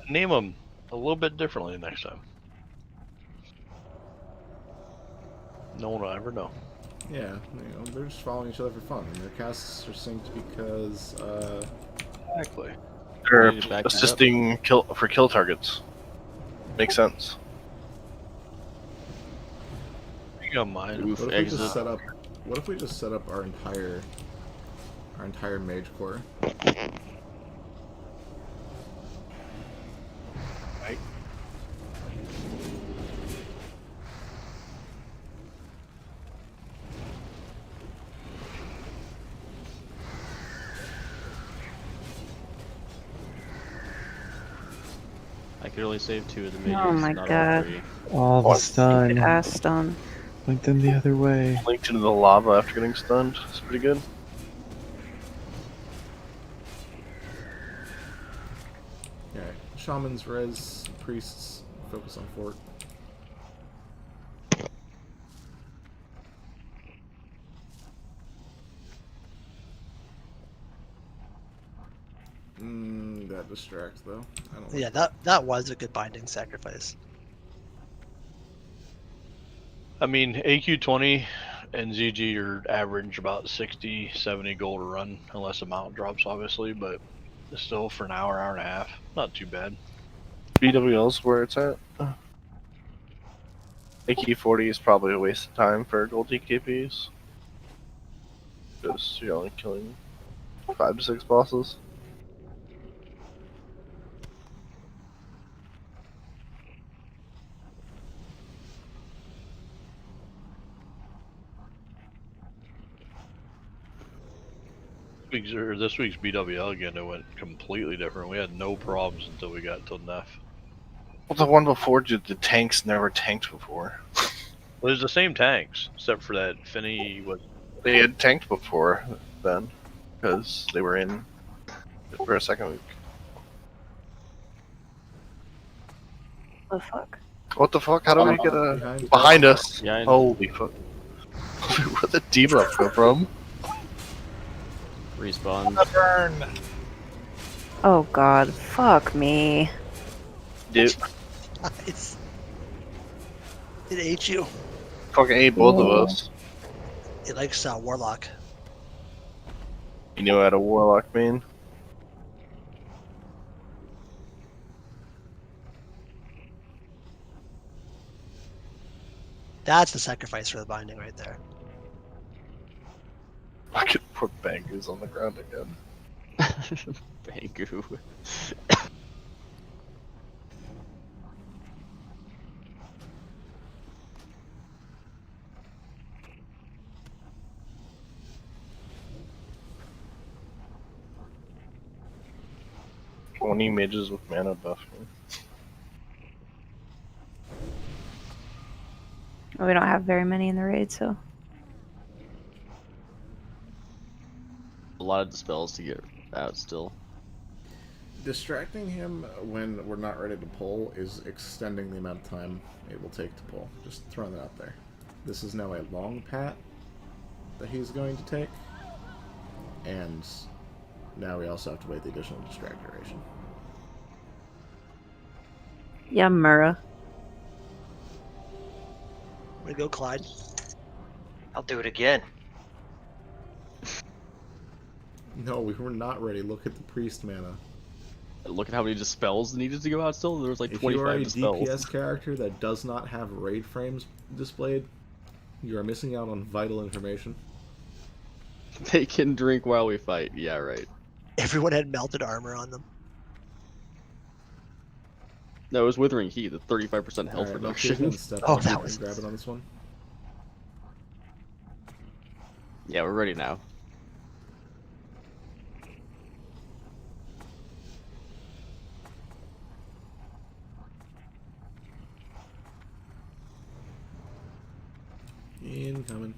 Name them a little bit differently next time. No one will ever know. Yeah, they're just following each other for fun. And their casts are synced because, Exactly. They're Need to back these up. assisting kill targets. Makes sense. You got mine. Oof, what if we exit. just set up? What if we just set up our entire mage core? Right. I could only save 2 of the mages, Oh my not all god. 3. All the stun. Ass stun. Point them the other way. Linked into the lava after getting stunned. It's pretty good. Shamans res, priests focus on fort. That distracts though. I don't. Yeah, that was a good binding sacrifice. I mean, AQ20 and ZG are average about 60, 70 gold a run, unless the mount drops, obviously, but still for an hour, hour and a half, not too bad. BWL's where it's at. AQ40 is probably a waste of time for gold DKPs. Because you're only killing 5 to 6 bosses. This week's BWL again, it went completely different. We had no problems until we got to Neff. Well, the one before, the tanks never tanked before. Well, it's the same tanks, except for that Finney was. They had tanked before then, because they were in for a second week. The fuck? What the fuck? How do we get a behind us? Holy fuck! Where'd the debuff come from? Respawn. Burn. Oh god, fuck me. Dude, Nice. It ate you. fucking ate both of us. It likes Warlock. You know what a warlock mean? That's the sacrifice for the binding right there. I could put Bangus on the ground again. Bangu. 20 mages with mana buff. We don't have very many in the raid, so. A lot of dispels to get out still. Distracting him when we're not ready to pull is extending the amount of time it will take to pull. Just throwing that out there. This is now a long pat that he's going to take, and now we also have to wait the additional distract duration. Yeah, Mura. Way to go, Clyde. I'll do it again. No, we were not ready. Look at the priest mana. Look at how many dispels needed to go out still. There was like If 25 you are a dispels. DPS character that does not have raid frames displayed, you are missing out on vital information. They can drink while we fight. Yeah, right. Everyone had melted armor on them. No, it was Withering Heat, the 35% health Alright, let's see if we reduction. can step Oh, up that and was- grab it on this one. Yeah, we're ready now. Incoming.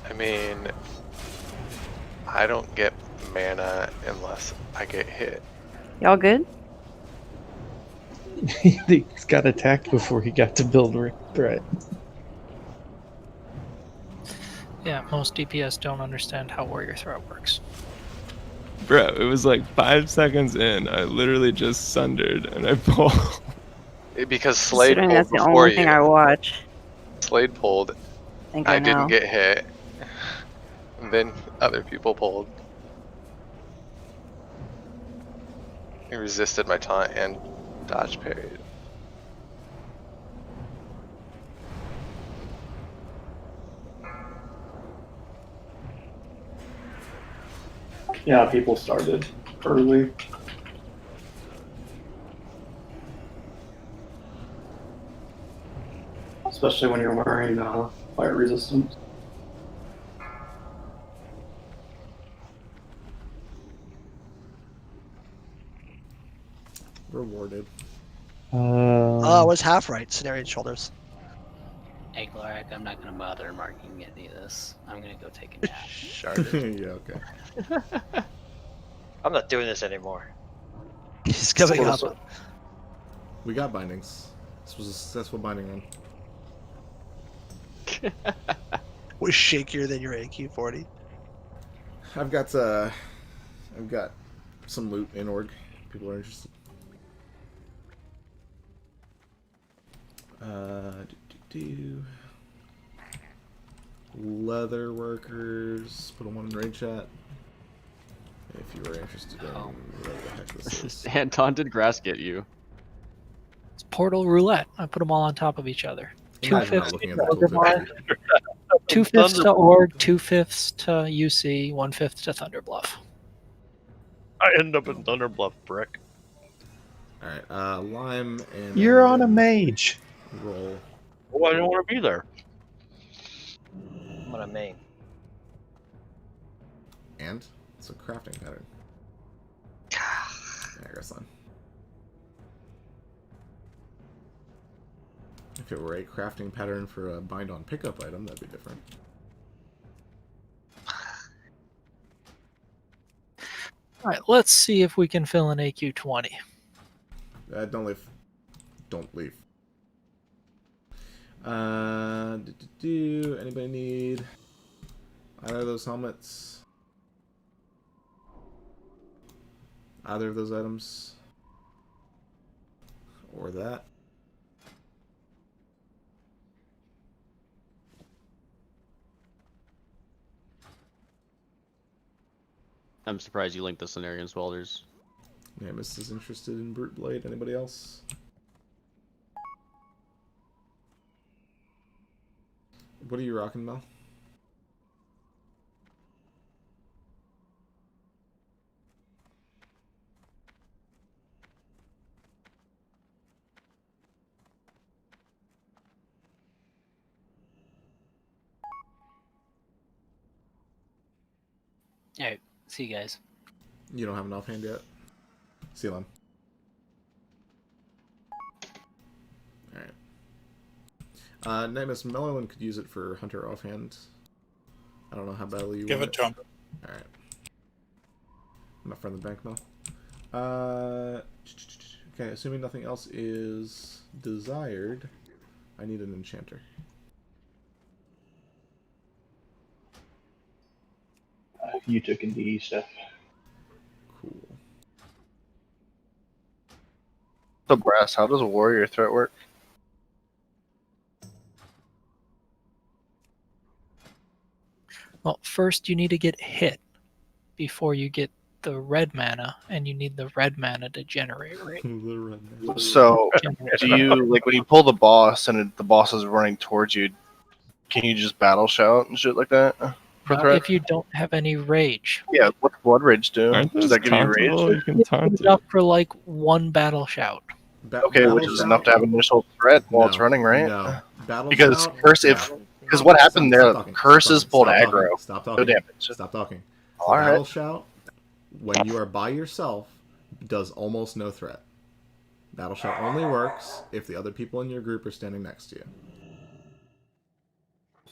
I mean, I don't get mana unless I get hit. Y'all good? He got attacked before he got to build threat. Yeah, most DPS don't understand how warrior threat works. Bro, it was like 5 seconds in. I literally just sundered and I pulled. Because Slade Considering pulled that's the before only you. thing I watch. Slade pulled. I didn't know. get hit. And then other people pulled. He resisted my taunt and dodge parried. Yeah, people started early. Especially when you're wearing fire resistance. Rewarded. It was half right. Scenario and shoulders. Hey, Glorak, I'm not gonna bother marking any of this. I'm gonna go take a nap. Yeah, okay. I'm not doing this anymore. He's coming up. We got bindings. This was a successful binding run. Was shakier than your AQ40. I've got some loot in org. People are interested. Leather workers. Put them on in raid chat. If you were interested in whatever the heck this is. Anton, did grass get you? It's Portal Roulette. I put them all on top of each other. Imagine not looking at the tooltip. 2/5 to Org, 2/5 to UC, 1/5 to Thunder Bluff. I end up in Thunder Bluff, brick. Alright, lime and... You're on a mage. Roll. Oh, I don't want to be there. I'm on a main. And? It's a crafting pattern. Yeah, I guess on. If it were a crafting pattern for a bind on pickup item, that'd be different. Alright, let's see if we can fill an AQ20. Don't leave. Don't leave. Anybody need either of those helmets? Either of those items? Or that? I'm surprised you linked the Cenarians welders. Namus is interested in Brute Blade. Anybody else? What are you rocking, Mel? Alright, see you guys. You don't have an offhand yet? See them. Alright. Namus Mellowin could use it for Hunter offhand. I don't know how badly you Give want it to him. Alright. I'm not from the bank, Mel. Okay, assuming nothing else is desired, I need an enchanter. You took in the stuff. Cool. So, Brass, how does a warrior threat work? Well, first you need to get hit before you get the red mana, and you need the red mana to generate rate. So, do you, like, when you pull the boss and the boss is running towards you, can you just battle shout and shit like that? For threat? If you don't have any rage. Yeah, what's Blood Rage do? Aren't Does those that give you tauntable? rage? You can taunt It's up for like one battle shout. Okay, which is enough to have initial threat while it's running, right? No. Battle Because shout? Curse, because what happened there, Curses pulled aggro. Stop No talking. damage. Stop talking. All right. Battle shout, when you are by yourself, does almost no threat. Battle shout only works if the other people in your group are standing next to you.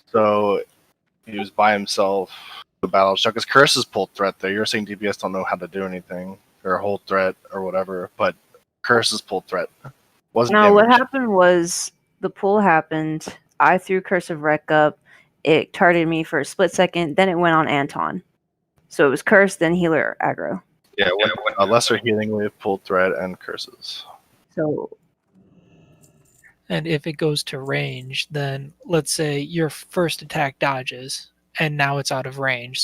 So he was by himself. The battle shout, because Curses pulled threat there. You're saying DPS don't know how to do anything or hold threat or whatever, but Curses pulled threat. Wasn't No, what damage. happened was the pull happened. I threw Curse of Wreck up. It targeted me for a split second. Then it went on Anton. So it was Curse, then Healer, aggro. Yeah, a lesser healing wave, pulled threat, and Curses. So And if it goes to range, then let's say your first attack dodges, and now it's out of range. So